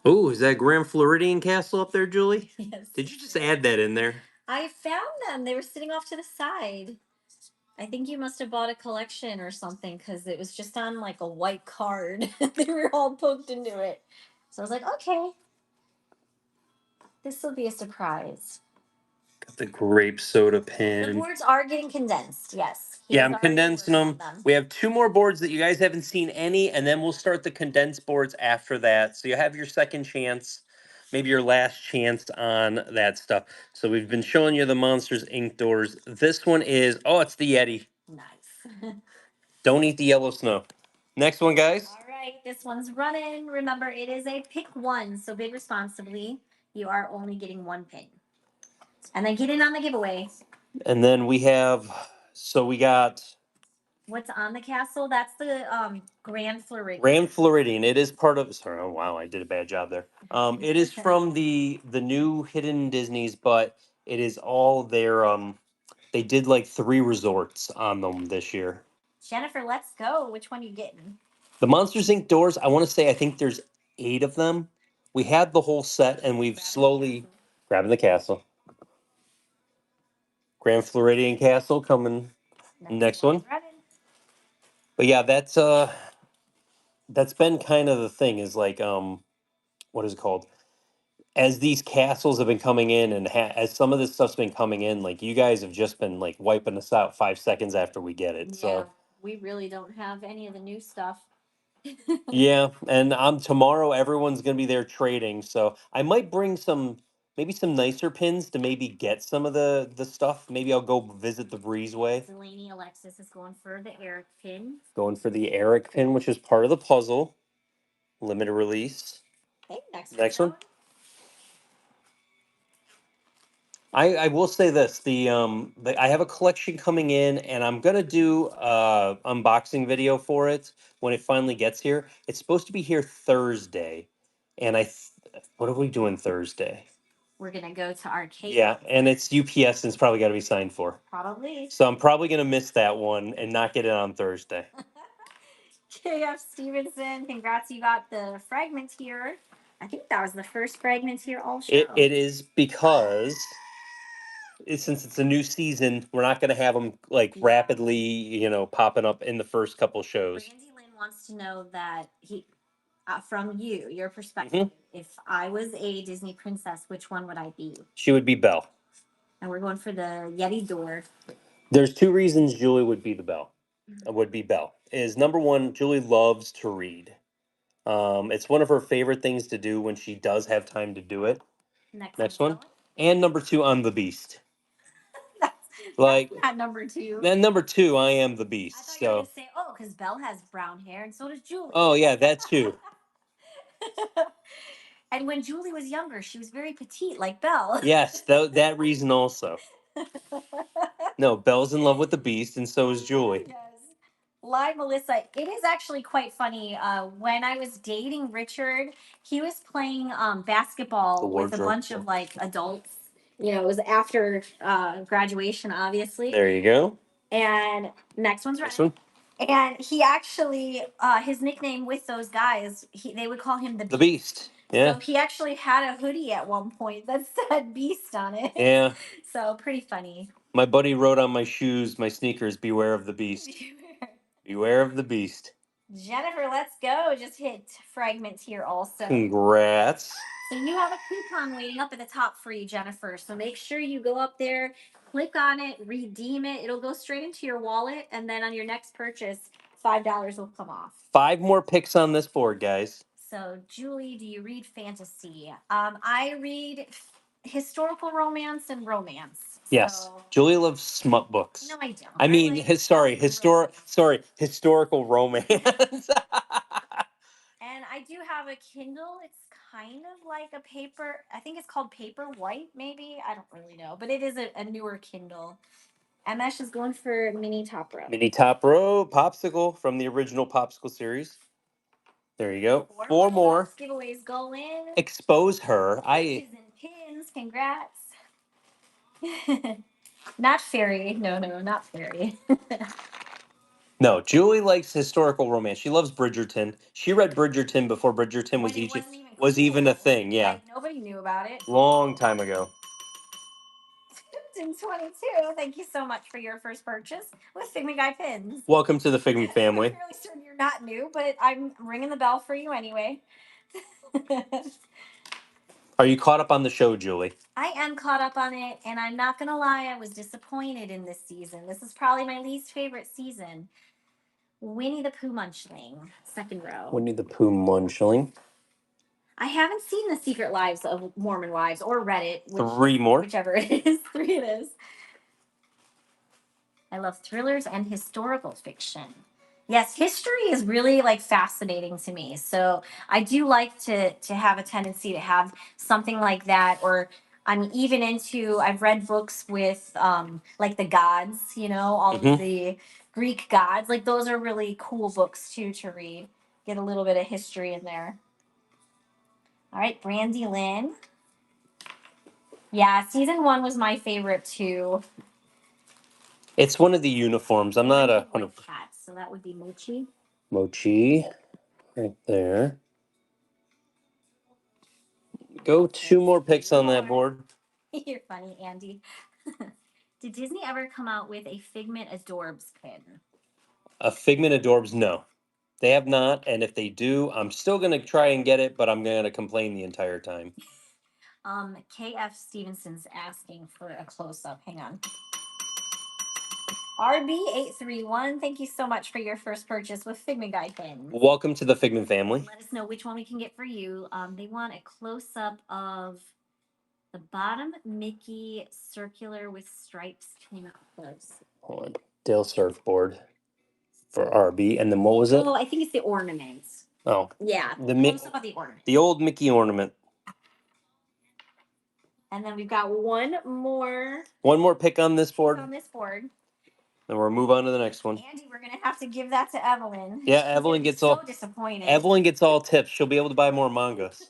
Oh, is that Grand Floridian Castle up there, Julie? Yes. Did you just add that in there? I found them. They were sitting off to the side. I think you must have bought a collection or something because it was just on like a white card. They were all poked into it. So I was like, okay, this will be a surprise. Got the grape soda The pin. boards are getting condensed, yes. Yeah, He's I'm already condensing working them. on We have 2 more boards that you guys haven't seen any, and then we'll start the condensed boards after that. So you have your second chance, maybe your last chance on that stuff. So we've been showing you the Monsters Inc. doors. This one is, oh, it's the Yeti. Nice. Don't eat the yellow snow. Next one, guys. All right, this one's running. Remember, it is a pick one, so bid responsibly. You are only getting 1 pin. And then get in on the giveaway. And then we have, so we got What's on the castle? That's the Grand Floridian. Grand Floridian. It is part of. Sorry, oh wow, I did a bad job there. It is from the new Hidden Disney's, but it is all their. They did like 3 resorts on them this year. Jennifer, let's go. Which one are you getting? The Monsters Inc. doors. I want to say I think there's 8 of them. We had the whole set, and we've slowly grabbing the castle. Grand Floridian Castle coming next one. But yeah, that's been kind of the thing is like what is it called? as these castles have been coming in and as some of this stuff's been coming in, like you guys have just been like wiping us out 5 seconds after we get it. Yeah, So we really don't have any of the new stuff. yeah, and tomorrow everyone's gonna be there trading. So I might bring maybe some nicer pins to maybe get some of the stuff. Maybe I'll go visit the Breezeway. Delaney Alexis is going for the Eric pin. Going for the Eric pin, which is part of the puzzle. Limited release. Okay, Next one. I will say this: I have a collection coming in, and I'm gonna do unboxing video for it when it finally gets here. It's supposed to be here Thursday, and what are we doing Thursday? We're gonna go to arcade. Yeah, and it's UPS, and it's probably got to be signed for. Probably. So I'm probably gonna miss that one and not get it on Thursday. KF Stevenson, congrats! You got the fragment here. I think that was the first fragment here all show. It is because since it's a new season, we're not going to have them like rapidly, popping up in the first couple shows. Brandy Lynn wants to know that from you, your perspective, if I was a Disney princess, which one would I be? She would be Belle. And we're going for the Yeti door. There's two reasons Julie would be Belle. Is number one, Julie loves to read. It's one of her favorite things to do when she does have time to do it. Next one. And number two, I'm the Beast. Like at number two. Then number two, I am the Beast. I thought you were going to say, oh, because Belle has brown hair and so does Julie. Oh yeah, that too. And when Julie was younger, she was very petite, like Belle. Yes, that reason also. No, Belle's in love with the Beast, and so is Julie. Yes. Live Melissa, it is actually quite funny. When I was dating Richard, he was playing basketball with a bunch of like adults. You know, it was after graduation, obviously. There you go. And next one's right. Next one. And he actually, his nickname with those guys, they would call him the Beast. The Beast. Yeah. So he actually had a hoodie at one point that said Beast on it. Yeah. So pretty funny. My buddy wrote on my shoes, my sneakers, "Beware of the Beast." Beware of the Beast. Jennifer, let's go. Just hit fragments here also. Congrats. So you have a coupon waiting up at the top for you, Jennifer. So make sure you go up there, click on it, redeem it. It'll go straight into your wallet. And then on your next purchase, $5 will come off. 5 more picks on this board, guys. So, Julie, do you read fantasy? I read historical romance and romance. Yes. So, Julie loves smut books. no, I don't. I mean, historical romance. And I do have a Kindle. It's kind of like a paper. I think it's called Paper White, maybe. I don't really know. But it is a newer Kindle. MS is going for Mini Top Row. Mini Top Row Popsicle from the original Popsicle series. There you go. 4 more. Giveaways go in. Expose her. Peaches and pins. Congrats. Not fairy. No, not fairy. No, Julie likes historical romance. She loves Bridgerton. She read Bridgerton before Bridgerton was even a thing. Yeah. Like, nobody knew about it. Long time ago. 22. Thank you so much for your first purchase with Figment Guy pins. Welcome to the Figment family. I'm fairly certain you're not new, but I'm ringing the bell for you anyway. Are you caught up on the show, Julie? I am caught up on it, and I'm not gonna lie, I was disappointed in this season. This is probably my least favorite season. Winnie the Pooh Munchling, second row. Winnie the Pooh Munchling. I haven't seen The Secret Lives of Mormon Wives or read it. 3 more. Whichever it is. 3 it is. I love thrillers and historical fiction. Yes, history is really like fascinating to me. So I do like to have a tendency to have something like that, or I'm even into. I've read books with like the gods, all of the Greek gods. Like those are really cool books too to read. Get a little bit of history in there. All right, Brandy Lynn. Yeah, season 1 was my favorite too. It's one of the uniforms. I'm not a white cat, so that would be Mochi. Mochi, right there. Go 2 more picks on that board. You're funny, Andy. Did Disney ever come out with a Figment Adorbs pin? A Figment Adorbs? No. They have not, and if they do, I'm still going to try and get it, but I'm going to complain the entire time. KF Stevenson's asking for a close up. Hang on. RB831, thank you so much for your first purchase with Figment Guy pins. Welcome to the Figment family. Let us know which one we can get for you. They want a close up of the bottom Mickey circular with stripes came out close. Hold on. Dale surfboard for RB. And then what was it? Oh, I think it's the ornaments. Oh. Yeah. The Close up of the ornament. the old Mickey ornament. And then we've got one more pick on this board. on this board. Then we'll move on to the next one. Andy, we're gonna have to give that to Evelyn. Yeah, She's Evelyn gonna be gets so all disappointed. Evelyn gets all tips. She'll be able to buy more mangas.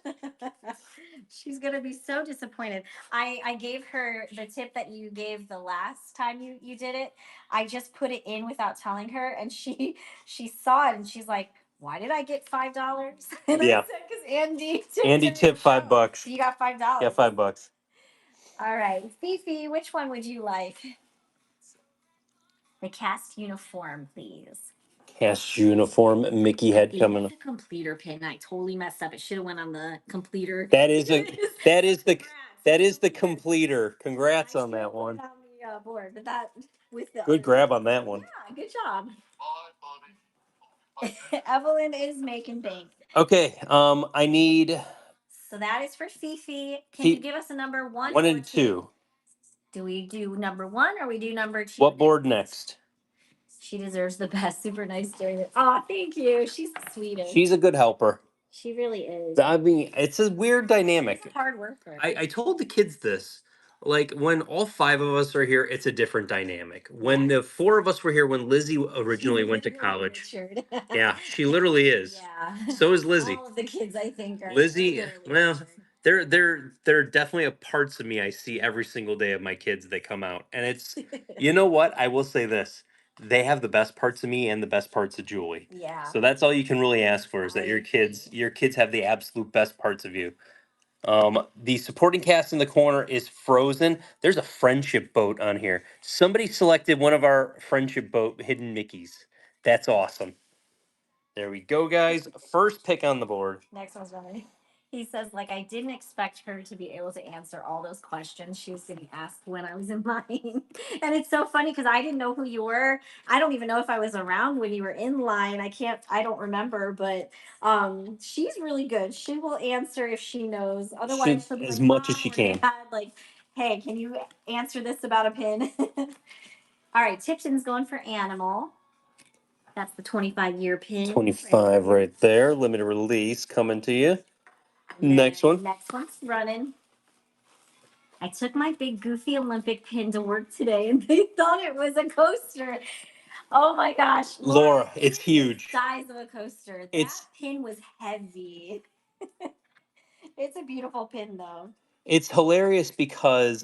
She's gonna be so disappointed. I gave her the tip that you gave the last time you did it. I just put it in without telling her, and she saw it and she's like, "Why did I get $5?" And Yeah. I said, "Because Andy tipped $5. So you got $5. Yeah, $5. All right, Fifi, which one would you like? The cast uniform, please. Cast uniform Mickey head coming up. It's a completer pin. I totally messed up. It should have went on the completer. That is the completer. Congrats on that one. On the board, but that with the Good grab on that one. Yeah, good job. Evelyn is making bank. Okay, I need. So that is for Fifi. Can Fi- you give us a number one? One or and two. Do we do number one or we do number two? What board next? She deserves the best. Super nice doing it. Oh, thank you. She's the sweetest. She's a good helper. She really is. I mean, it's a weird dynamic. She's a hard worker. I told the kids this. Like when all five of us are here, it's a different dynamic. When the four of us were here, when Lizzie originally went to college, yeah, she literally is. Yeah. So is Lizzie. All of the kids, I think, are Lizzie, literally well, matured. they're definitely a parts of me I see every single day of my kids that come out, and it's you know what I will say this: they have the best parts of me and the best parts of Julie. Yeah. So that's all you can really ask for is that your kids have the absolute best parts of you. The supporting cast in the corner is Frozen. There's a friendship boat on here. Somebody selected one of our friendship boat hidden Mickeys. That's awesome. There we go, guys. First pick on the board. Next one's running. He says, like, I didn't expect her to be able to answer all those questions she was getting asked when I was in line. And it's so funny because I didn't know who you were. I don't even know if I was around when you were in line. I don't remember, but she's really good. She will answer if she knows. Otherwise, she'll be as like, much as Mom she or can. Dad, like, hey, can you answer this about a pin? All right, Tipton's going for animal. That's the 25-year pin. 25 right there. Limited release coming to you. Next one. Next one's running. I took my big goofy Olympic pin to work today and they thought it was a coaster. Oh my gosh. Laura, it's huge. The size of a coaster. That pin was heavy. It's a beautiful pin though. It's hilarious because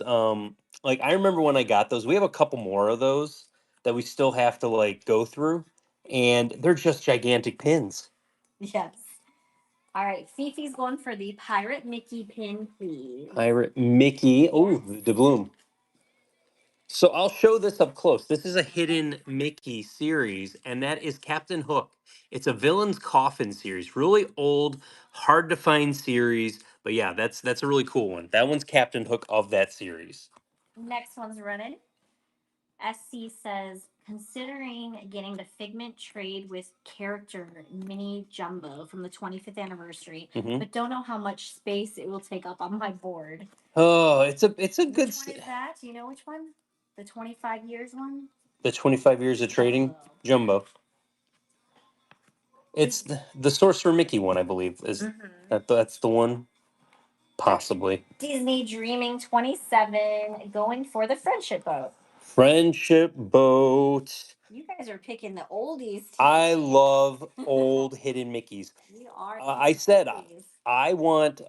like I remember when I got those, we have a couple more of those that we still have to like go through, and they're just gigantic pins. Yes. All right, Fifi's going for the Pirate Mickey pin, please. Pirate Mickey. Oh, the bloom. So I'll show this up close. This is a hidden Mickey series, and that is Captain Hook. It's a villain's coffin series. Really old, hard to find series. But yeah, that's a really cool one. That one's Captain Hook of that series. Next one's running. SC says, considering getting the Figment trade with character mini jumbo from the 25th anniversary, but don't know how much space it will take up on my board. Oh, it's a good. Which one is that? Do you know which one? The 25 years one? The 25 years of trading jumbo. It's the Sorcerer Mickey one, I believe. That's the one? Possibly. Disney Dreaming 27 going for the Friendship Boat. Friendship Boat. You guys are picking the oldies. I love old hidden Mickeys. We are. I said I want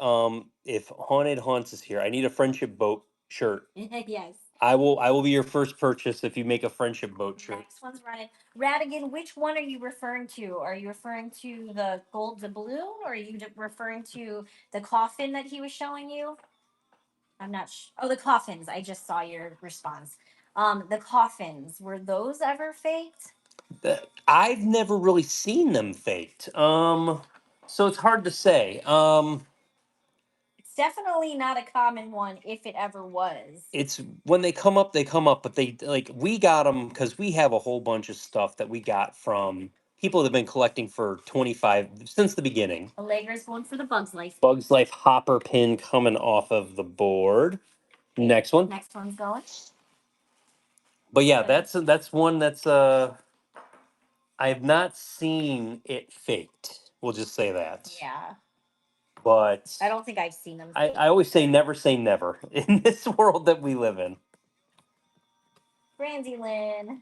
if Haunted Haunts is here, I need a Friendship Boat shirt. Yes. I will be your first purchase if you make a Friendship Boat shirt. Next one's running. Radigan, which one are you referring to? Are you referring to the gold doubloon or are you referring to the coffin that he was showing you? I'm not Oh, the coffins. I just saw your response. The coffins, were those ever faked? I've never really seen them faked. So it's hard to say. It's definitely not a common one if it ever was. It's when they come up, they come up, but they like we got them because we have a whole bunch of stuff that we got from people that have been collecting for 25 since the beginning. Allegra's going for the Bugs Life. Bugs Life hopper pin coming off of the board. Next one. Next one's going. But yeah, that's one that's I have not seen it faked. We'll just say that. Yeah. But I don't think I've seen them. I always say never in this world that we live in. Brandy Lynn.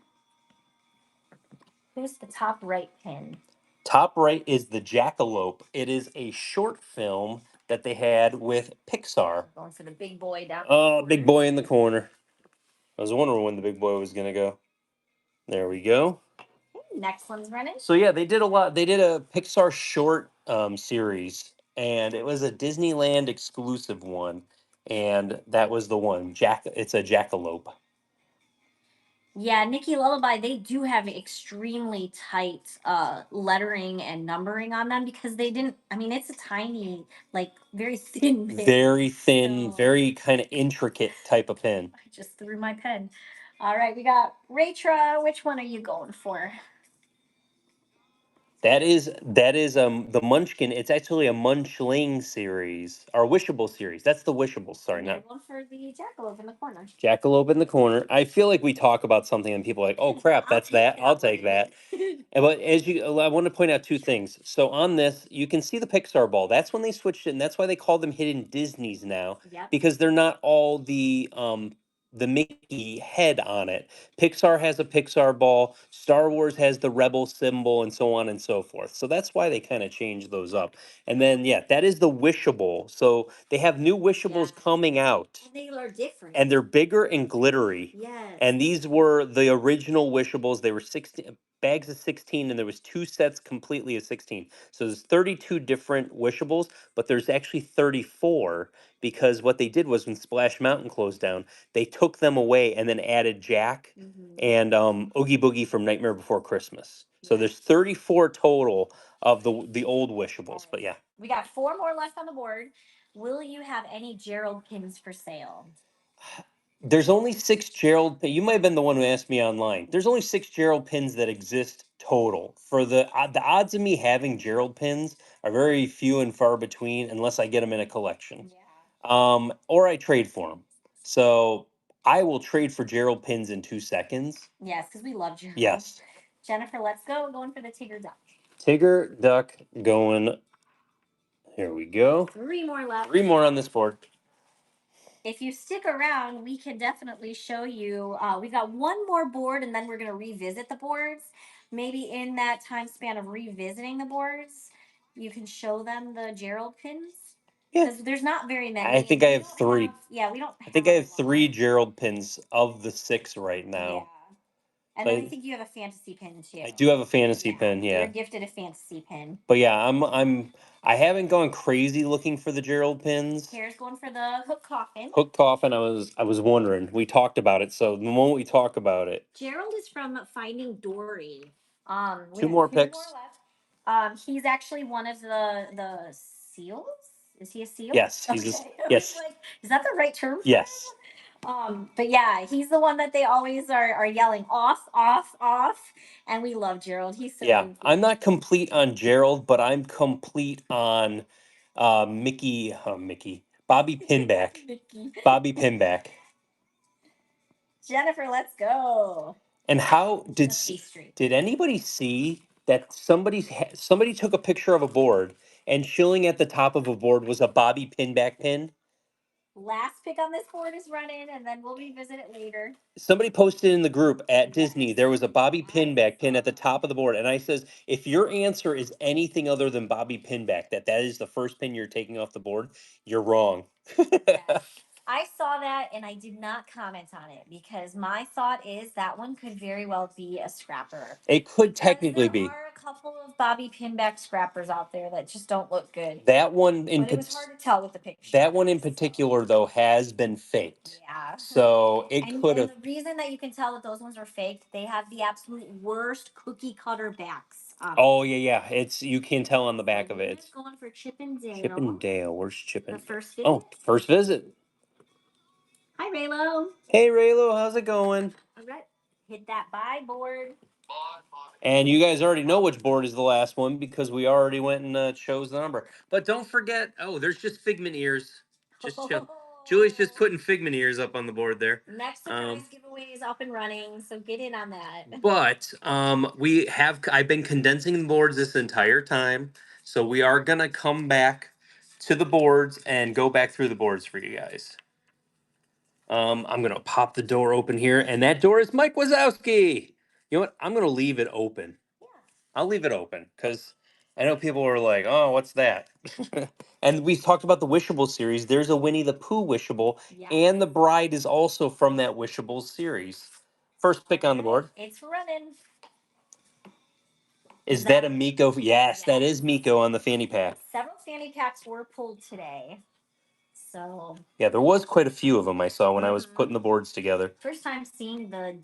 Who's the top right pin? Top right is the Jackalope. It is a short film that they had with Pixar. Going for the big boy down. Oh, big boy in the corner. I was wondering when the big boy was gonna go. There we go. Next one's running. So yeah, they did a lot. They did a Pixar short series, and it was a Disneyland exclusive one, and that was the one. It's a Jackalope. Yeah, Nikki Lullaby, they do have extremely tight lettering and numbering on them because they didn't, I mean, it's a tiny, like very thin pin. Very thin, So very kind of intricate type of pin. I just threw my pen. All right, we got Raytra. Which one are you going for? That is the Munchkin. It's actually a Munchling series or Wishable series. That's the Wishable. Sorry, And not you're going for the Jackalope in the corner. Jackalope in the corner. I feel like we talk about something and people are like, "Oh crap, that's that. I'll take that." But I want to point out two things. So on this, you can see the Pixar ball. That's when they switched it, and that's why they call them hidden Disneys now, Yep. because they're not all the Mickey head on it. Pixar has a Pixar ball. Star Wars has the Rebel symbol, and so on and so forth. So that's why they kind of changed those up. And then yeah, that is the Wishable. So they have new Wishables coming out. And they are different. And they're bigger and glittery. Yes. And these were the original Wishables. They were 16 bags of 16, and there was two sets completely of 16. So there's 32 different Wishables, but there's actually 34 because what they did was when Splash Mountain closed down, they took them away and then added Jack and Oogie Boogie from Nightmare Before Christmas. So there's 34 total of the old Wishables. But yeah. We got 4 more left on the board. Will you have any Gerald pins for sale? There's only 6 Gerald. You might have been the one who asked me online. There's only 6 Gerald pins that exist total. For the odds of me having Gerald pins are very few and far between, unless I get them in a collection. Yeah. Or I trade for them. So I will trade for Gerald pins in 2 seconds. Yes, because we love Gerald. Yes. Jennifer, let's go. Going for the Tigger Duck. Tigger Duck going. Here we go. 3 more left. 3 more on this board. If you stick around, we can definitely show you. We've got 1 more board, and then we're going to revisit the boards. Maybe in that time span of revisiting the boards, you can show them the Gerald pins. Yeah. Because there's not very many. I think I have 3. Yeah, we don't. I think I have 3 Gerald pins of the 6 right now. Yeah. And then I think you have a fantasy pin too. I do have a fantasy pin, yeah. You're gifted a fantasy pin. But yeah, I haven't gone crazy looking for the Gerald pins. Here's going for the hook coffin. Hook coffin, I was wondering. We talked about it, so the moment we talk about it. Gerald is from Finding Dory. 2 more picks. Left. He's actually one of the seals. Is he a seal? Yes, he's yes. Like, is that the right term? Yes. But yeah, he's the one that they always are yelling off, off, off, and we love Gerald. He's so goofy. I'm not complete on Gerald, but I'm complete on Mickey, Bobby Pinback. Bobby Pinback. Jennifer, let's go. And how did anybody see that somebody took a picture of a board and chilling at the top of a board was a Bobby Pinback pin? Last pick on this board is running, and then we'll revisit it later. Somebody posted in the group at Disney, there was a Bobby Pinback pin at the top of the board. And I says, if your answer is anything other than Bobby Pinback, that is the first pin you're taking off the board, you're wrong. I saw that and I did not comment on it because my thought is that one could very well be a scrapper. It could technically be. There are a couple of Bobby Pinback scrappers out there that just don't look good. That one it was hard to tell with the picture. That one in particular, though, has been faked. Yeah. So it could have. And the reason that you can tell that those ones are faked, they have the absolute worst cookie cutter backs. Oh yeah. It's you can tell on the back of it. Luna's It's going for Chippendale. Chippendale. Where's Chippendale? The first visit. Oh, first visit. Hi, Raylo. Hey Raylo, how's it going? All right. Hit that buy board. And you guys already know which board is the last one because we already went and chose the number. But don't forget, oh, there's just Figment ears. Just chill. Julie's just putting Figment ears up on the board there. Next surprise giveaway is up and running, so get in on that. But I've been condensing the boards this entire time. So we are gonna come back to the boards and go back through the boards for you guys. I'm gonna pop the door open here, and that door is Mike Wazowski. You know what? I'm gonna leave it open. Yeah. I'll leave it open because I know people are like, "Oh, what's that?" And we talked about the Wishable series. There's a Winnie the Pooh Wishable, Yeah. and the bride is also from that Wishable series. First pick on the board. It's running. Is that a Miko? Yes, that is Miko on the fanny pack. Several fanny packs were pulled today. So Yeah, there was quite a few of them I saw when I was putting the boards together. first time seeing the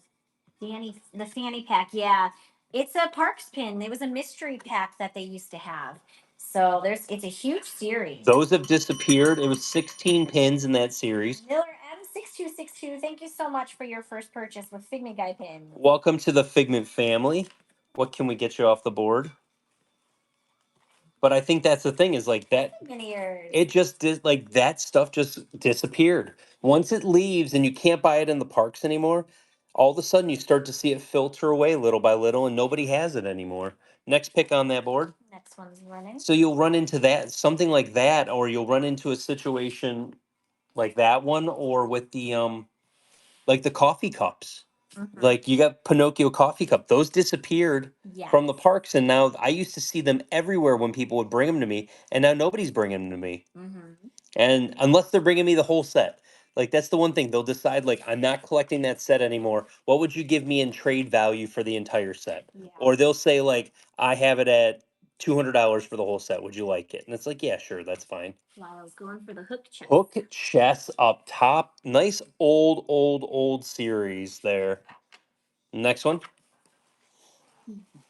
fanny pack. Yeah, it's a Parks pin. It was a mystery pack that they used to have. So it's a huge series. Those have disappeared. It was 16 pins in that series. Miller M6262, thank you so much for your first purchase with Figment Guy pins. Welcome to the Figment family. What can we get you off the board? But I think that's the thing is like that. It just did like that stuff just disappeared. Once it leaves and you can't buy it in the parks anymore, all of a sudden you start to see it filter away little by little and nobody has it anymore. Next pick on that board. Next one's running. So you'll run into that, something like that, or you'll run into a situation like that one, or with the like the coffee cups. Like you got Pinocchio coffee cup. Those disappeared from the parks, and now I used to see them everywhere when people would bring them to me, and now nobody's bringing them to me. And unless they're bringing me the whole set, like that's the one thing they'll decide. Like I'm not collecting that set anymore. What would you give me in trade value for the entire set? Or they'll say like I have it at $200 for the whole set. Would you like it? And it's like, yeah, sure, that's fine. Lyle's going for the hook chest. Hook chest up top. Nice old series there. Next one.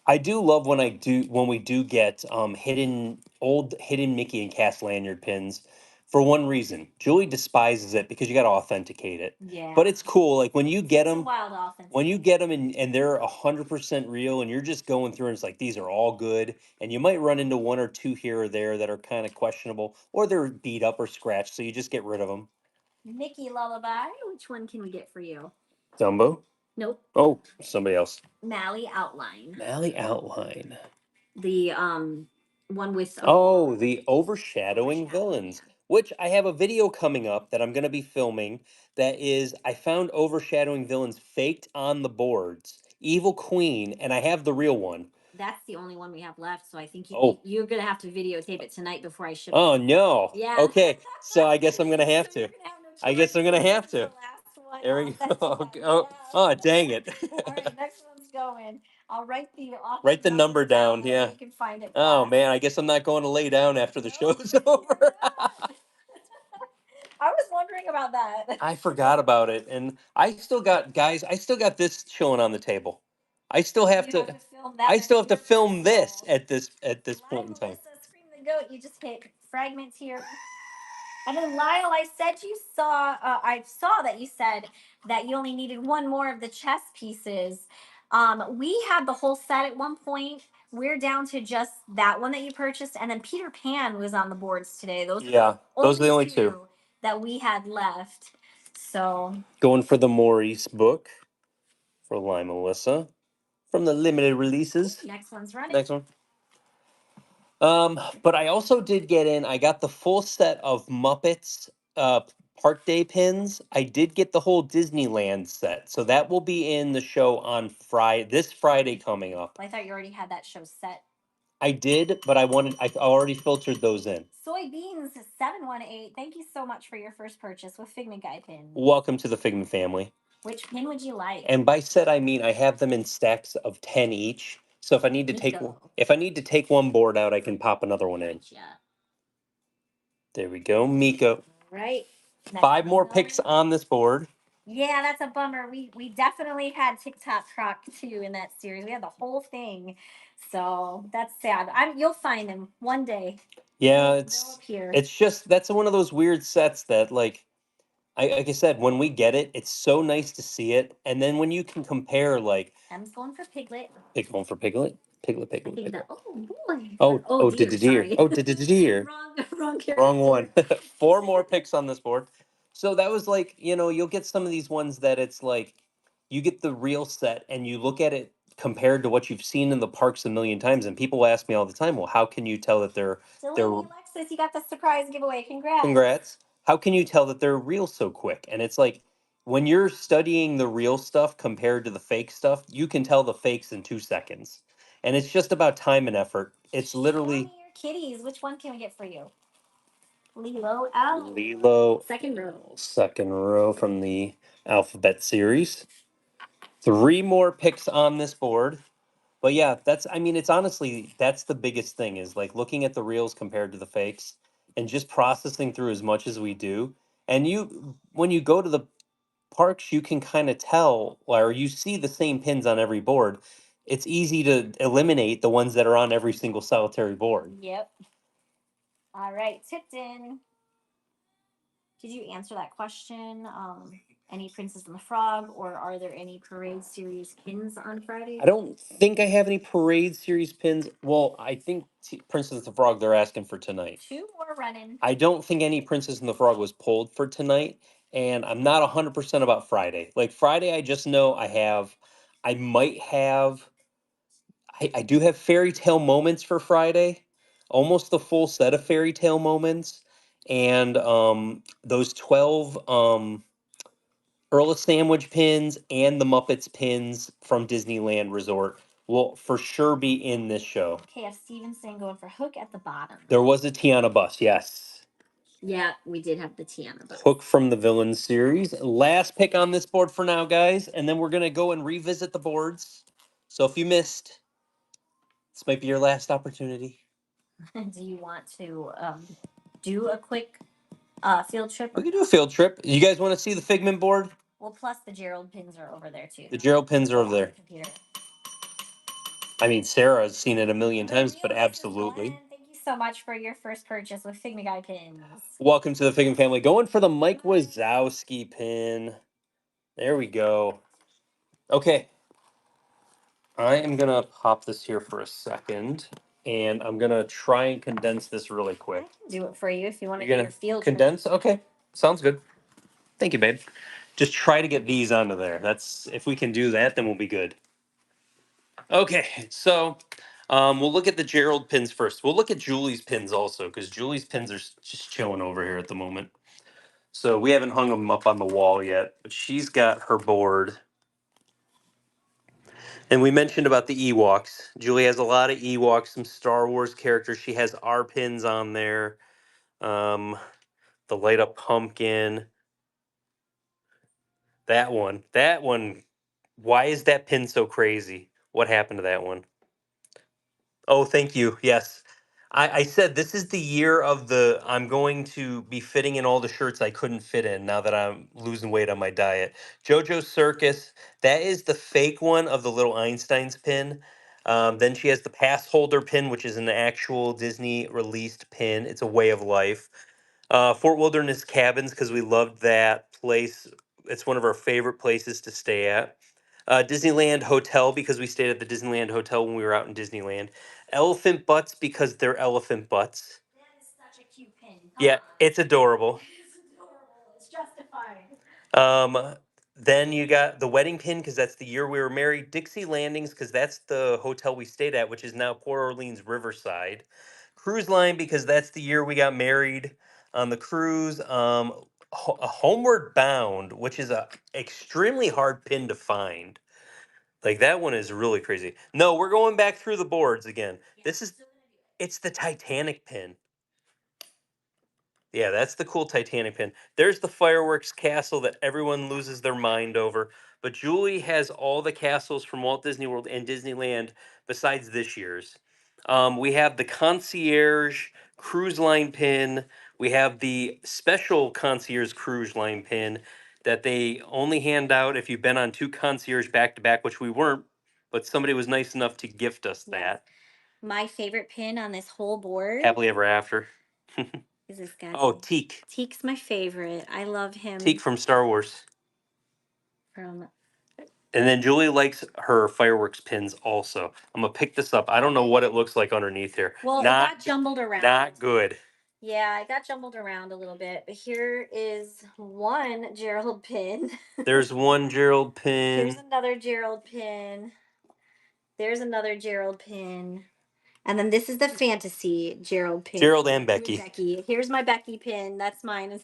I do love when we do get hidden Mickey and Cass lanyard pins for one reason. Julie despises it because you got to authenticate it. Yeah. But it's cool. Like when you get them, Wild offense. when you get them and they're 100% real and you're just going through and it's like these are all good and you might run into one or two here or there that are kind of questionable or they're beat up or scratched, so you just get rid of them. Mickey Lullaby. Which one can we get for you? Dumbo? Nope. Oh, somebody else. Mally Outline. Mally Outline. The one with the overshadowing villains, which I have a video coming up that I'm going to be filming that is I found overshadowing villains faked on the boards. Evil Queen, and I have the real one. That's the only one we have left, so I think Oh. you're gonna have to videotape it tonight before I ship it. Oh no. Yeah. Okay, so I guess I'm going to have So to. you're gonna have no I guess I'm going to have the to. last one There we off that go. set. Oh, oh, dang it. All right, next one's going. I'll Write the number down, yeah. so you can find it. Oh back. man, I guess I'm not going to lay down after the No, show's you're over. not. I was wondering about that. I forgot about it, and I still got guys. I still got this chilling on the table. I still have You to. have to film that. I still have to film this Beautiful. at this point in time. Melissa, Scream the Goat, you just hit fragments here. And then Lyle, I said you saw. I saw that you said that you only needed one more of the chess pieces. We had the whole set at one point. We're down to just that one that you purchased, and then Peter Pan was on the boards today. Those Those are the only two that we had left. So going for the Maurice book for Lima Melissa from the limited releases. Next one's running. Next one. But I also did get in. I got the full set of Muppets Park Day pins. I did get the whole Disneyland set, so that will be in the show on this Friday coming up. I thought you already had that show set. I did, but I already filtered those in. Soybeans 718. Thank you so much for your first purchase with Figment Guy pins. Welcome to the Figment family. Which pin would you like? And by set I mean I have them in stacks of 10 each. So if I need to take one board out, I can pop another one in. There we go, Miko. Right. Five more picks on this board. Yeah, that's a bummer. We definitely had TikTok Croc too in that series. We had the whole thing, so that's sad. You'll find them one day. Yeah, They'll it's appear. it's just that's one of those weird sets that like I said, when we get it, it's so nice to see it. And then when you can compare like M's going for Piglet. going for Piglet, Piglet, I Piglet, think Piglet. that. Oh boy. Did Deer. the deer. Sorry. Oh, did the deer. Wrong character. Wrong one. Four more picks on this board. So that was like, you'll get some of these ones that it's like you get the real set and you look at it compared to what you've seen in the parks a million times. And people ask me all the time, well, how can you tell that they're Delaney Alexis, you got the surprise giveaway. Congrats. congrats? How can you tell that they're real so quick? And it's like when you're studying the real stuff compared to the fake stuff, you can tell the fakes in 2 seconds. And it's just about time and effort. It's literally Show me your kitties. Which one can we get for you? Lilo out. Lilo, Second row. second row from the alphabet series. Three more picks on this board. But yeah, I mean, it's honestly, that's the biggest thing is like looking at the reels compared to the fakes and just processing through as much as we do. And when you go to the parks, you can kind of tell, or you see the same pins on every board. It's easy to eliminate the ones that are on every single solitary board. Yep. All right, Tipton. Did you answer that question? Any Princess and the Frog, or are there any Parade Series pins on Friday? I don't think I have any Parade Series pins. Well, I think Princess and the Frog they're asking for tonight. Two more running. I don't think any Princess and the Frog was pulled for tonight, and I'm not 100% about Friday. Like Friday, I just know I might have, I do have Fairy Tale Moments for Friday, almost the full set of Fairy Tale Moments, and those 12 Earl of Sandwich pins and the Muppets pins from Disneyland Resort will for sure be in this show. KF Stevenson going for Hook at the bottom. There was a Tiana bus, yes. Yeah, we did have the Tiana bus. Hook from the Villain series. Last pick on this board for now, guys, and then we're going to go and revisit the boards. So if you missed, this might be your last opportunity. Do you want to do a quick field trip? We can do a field trip. You guys want to see the Figment board? Well, plus the Gerald pins are over there too. The Gerald pins are over there. Computer. I mean, Sarah has seen it a million times, but absolutely. Thank you so much for your first purchase with Figment Guy pins. Welcome to the Figment family. Going for the Mike Wazowski pin. There we go. Okay. I am going to pop this here for a second, and I'm going to try and condense this really quick. I can do it for you if you want to You're get going your to field condense? Okay. Sounds good. Thank you, babe. Just try to get these onto there. That's if we can do that, then we'll be good. Okay, so we'll look at the Gerald pins first. We'll look at Julie's pins also, because Julie's pins are just chilling over here at the moment. So we haven't hung them up on the wall yet, but she's got her board. And we mentioned about the Ewoks. Julie has a lot of Ewoks, some Star Wars characters. She has our pins on there. The light up pumpkin. That one. That one. Why is that pin so crazy? What happened to that one? Oh, thank you. Yes. I said this is the year of I'm going to be fitting in all the shirts I couldn't fit in now that I'm losing weight on my diet. JoJo Circus, that is the fake one of the little Einstein's pin. Then she has the pass holder pin, which is an actual Disney released pin. It's a way of life. Fort Wilderness Cabins, because we loved that place. It's one of our favorite places to stay at. Disneyland Hotel, because we stayed at the Disneyland Hotel when we were out in Disneyland. Elephant Butts, because they're elephant butts. That is such a cute pin. Yeah, it's adorable. It's adorable. It's justified. Then you got the wedding pin, because that's the year we were married. Dixie Landings, because that's the hotel we stayed at, which is now Port Orleans Riverside. Cruise Line, because that's the year we got married on the cruise. A Homeward Bound, which is a extremely hard pin to find. Like that one is really crazy. No, we're going back through the boards again. It's the Titanic pin. Yeah, that's the cool Titanic pin. There's the fireworks castle that everyone loses their mind over. But Julie has all the castles from Walt Disney World and Disneyland besides this year's. We have the concierge cruise line pin. We have the special concierge cruise line pin. that they only hand out if you've been on 2 concierge back to back, which we weren't, but somebody was nice enough to gift us Yes. that. My favorite pin on this whole board Happily ever after. is this guy. Oh, Teak. Teek's my favorite. I love him. Teak from Star Wars. From And then Julie likes her fireworks pins also. I'm gonna pick this up. I don't know what it looks like underneath here. well, Not, it got jumbled around. not good. Yeah, it got jumbled around a little bit. But here is one Gerald pin. There's one Gerald pin. Here's another Gerald pin. There's another Gerald pin. And then this is the fantasy Gerald pin. Gerald and Becky. Becky. Here's my Becky pin. That's mine.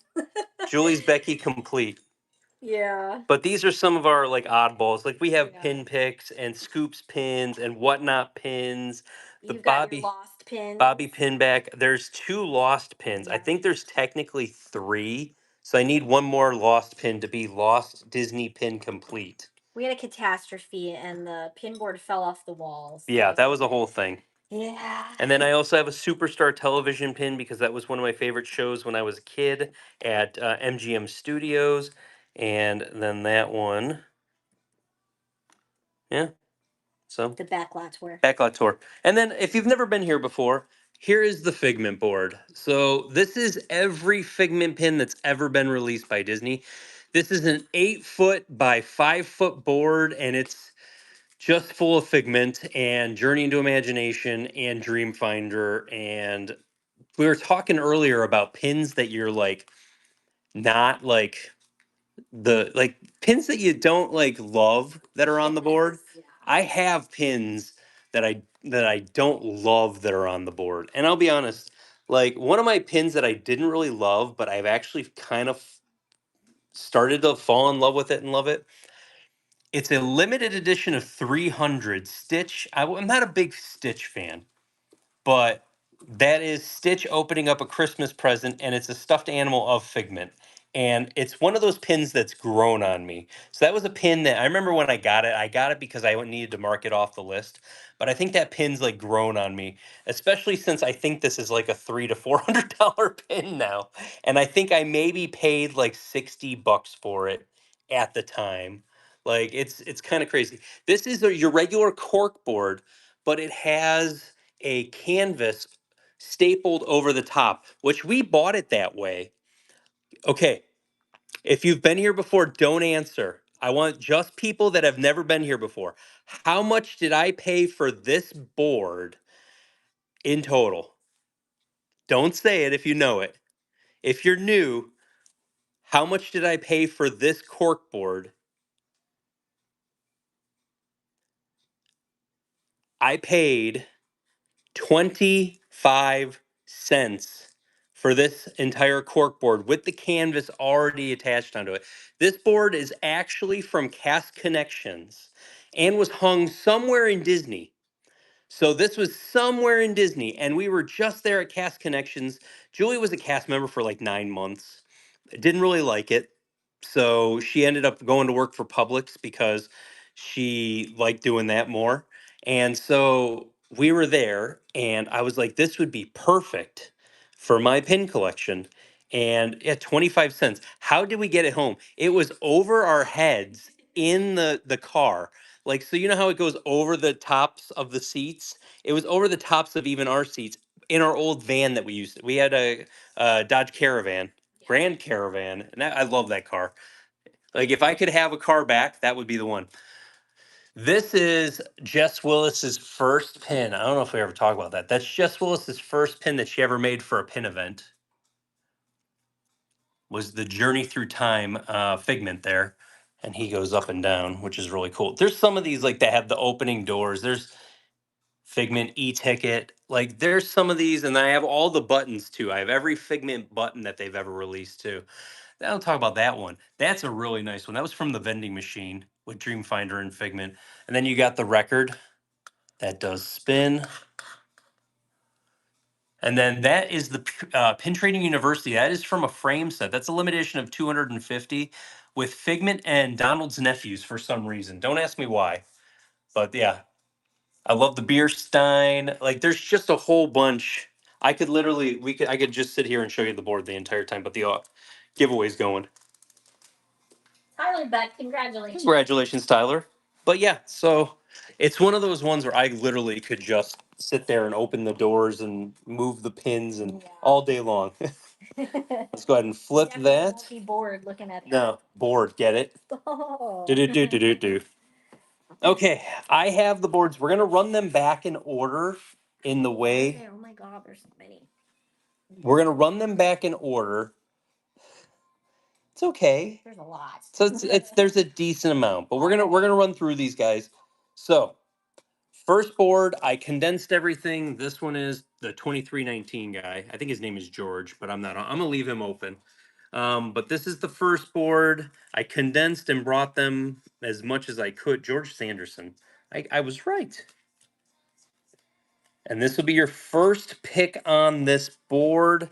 Julie's Becky complete. Yeah. But these are some of our like oddballs. Like we have Yeah. pin picks and scoops pins and whatnot pins. The You've got Bobby your lost pins. Bobby pin back. There's 2 lost pins. I Yeah. think there's technically 3. So I need one more lost pin to be lost Disney pin complete. We had a catastrophe and the pin board fell off the walls. Yeah, that was a whole thing. Yeah. And then I also have a Superstar television pin because that was one of my favorite shows when I was a kid at MGM Studios. And then that one. Yeah. So The backlot tour. backlot tour. And then if you've never been here before, here is the Figment board. So this is every Figment pin that's ever been released by Disney. This is an 8-foot by 5-foot board, and it's just full of Figment and Journey into Imagination and Dreamfinder. And we were talking earlier about pins that you're like not like the like pins that you don't like love that are on the board. Yeah. I have pins that I don't love that are on the board. And I'll be honest, like one of my pins that I didn't really love, but I've actually kind of started to fall in love with it and love it. It's a limited edition of 300 Stitch. I'm not a big Stitch fan, but that is Stitch opening up a Christmas present, and it's a stuffed animal of Figment. And it's one of those pins that's grown on me. So that was a pin that I remember when I got it because I needed to mark it off the list. But I think that pin's like grown on me, especially since I think this is like a $300 to $400 pin now. And I think I maybe paid like $60 for it at the time. Like it's kind of crazy. This is your regular cork board, but it has a canvas stapled over the top, which we bought it that way. Okay, if you've been here before, don't answer. I want just people that have never been here before. How much did I pay for this board in total? Don't say it if you know it. If you're new, how much did I pay for this cork board? I paid 25 cents for this entire cork board with the canvas already attached onto it. This board is actually from Cast Connections and was hung somewhere in Disney. So this was somewhere in Disney, and we were just there at Cast Connections. Julie was a cast member for like 9 months. Didn't really like it. So she ended up going to work for Publix because she liked doing that more. And so we were there, and I was like, this would be perfect for my pin collection. And yeah, 25 cents. How did we get it home? It was over our heads in the car. Like, so you know how it goes over the tops of the seats? It was over the tops of even our seats in our old van that we used. We had a Dodge Caravan. Grand Caravan, and I love that car. Like if I could have a car back, that would be the one. This is Jess Willis's first pin. I don't know if we ever talk about that. That's Jess Willis's first pin that she ever made for a pin event. Was the Journey Through Time Figment there, and he goes up and down, which is really cool. There's some of these like that have the opening doors. There's Figment e-ticket. Like there's some of these, and I have all the buttons too. I have every Figment button that they've ever released too. I don't talk about that one. That's a really nice one. That was from the vending machine with Dreamfinder and Figment. And then you got the record that does spin. And then that is the Pin Trading University. That is from a frame set. That's a limited edition of 250 with Figment and Donald's nephews for some reason. Don't ask me why. But yeah, I love the beer stein. Like there's just a whole bunch. I could literally, I could just sit here and show you the board the entire time, but the giveaway's going. Tyler Beck, congratulations. Congratulations, Tyler. But yeah, so it's one of those ones where I literally could just sit there and open the doors and move the pins and all day long. Let's go ahead and flip that. Won't be bored looking at that. No, bored. Get it? Oh. Do. Okay, I have the boards. We're gonna run them back in order in the way. Okay, oh my God, there's so many. We're gonna run them back in order. It's okay. There's a lot. So it's there's a decent amount, but we're gonna run through these guys. So first board, I condensed everything. This one is the 2319 guy. I think his name is George, but I'm not. I'm gonna leave him open. But this is the first board. I condensed and brought them as much as I could. George Sanderson. I was right. And this will be your first pick on this board.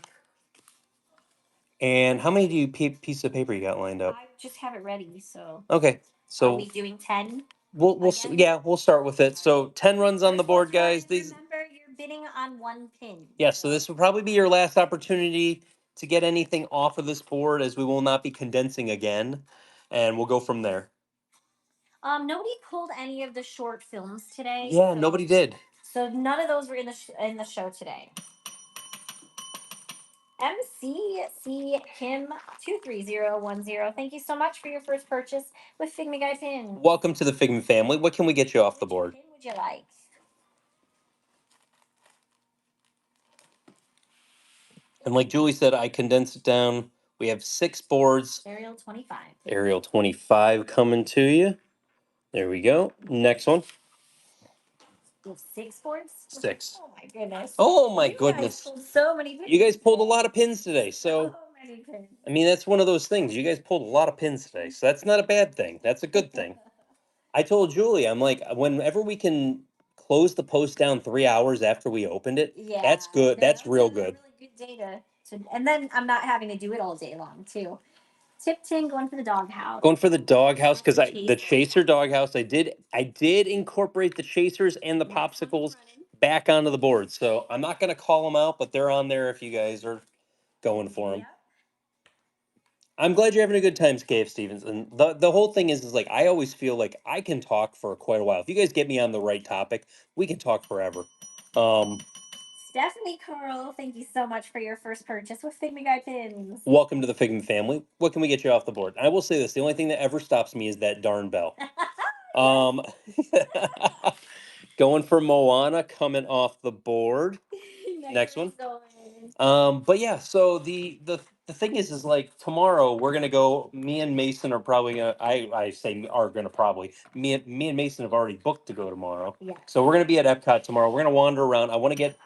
And how many do you piece of paper you got lined up? I just have it ready, so. Okay, so Are we doing 10? We'll start with it. So 10 runs on the board, guys. These. Remember, you're bidding on one pin. Yeah, so this will probably be your last opportunity to get anything off of this board, as we will not be condensing again, and we'll go from there. Nobody pulled any of the short films today. Yeah, nobody did. So none of those were in the show today. MCC Kim 23010. Thank you so much for your first purchase with Figment Guy pins. Welcome to the Figment family. What can we get you off the board? Which pin would you like? And like Julie said, I condensed it down. We have 6 boards. Ariel 25. Ariel 25 coming to you. There we go. Next one. You have 6 boards? 6. Oh my goodness. Oh my You goodness. guys pulled so many pins. You guys pulled a today. lot of pins today. So many pins. I mean, that's one of those things. You guys pulled a lot of pins today. So that's not a bad thing. That's a good thing. I told Julie, I'm like, whenever we can close the post down 3 hours after we opened it, Yeah, that's good. That's real good. Really good data. And then I'm not having to do it all day long too. Tip Tin going for the doghouse. Going for the doghouse because the Chaser. chaser doghouse. I did incorporate the chasers and the popsicles back onto the board. So I'm not gonna call them out, but they're on there if you guys are going for them. Yep. I'm glad you're having a good time, Cave Stevens. And the whole thing is like I always feel like I can talk for quite a while. If you guys get me on the right topic, we can talk forever. Stephanie Carl, thank you so much for your first purchase with Figment Guy pins. Welcome to the Figment family. What can we get you off the board? I will say this: the only thing that ever stops me is that darn bell. Going for Moana, coming off the board. Next one. But yeah, so the thing is like tomorrow we're gonna go. Me and Mason are probably gonna. I say are gonna probably. Me and Mason have already booked to go tomorrow. Yeah. So we're gonna be at Epcot tomorrow. We're gonna wander around. I want to get.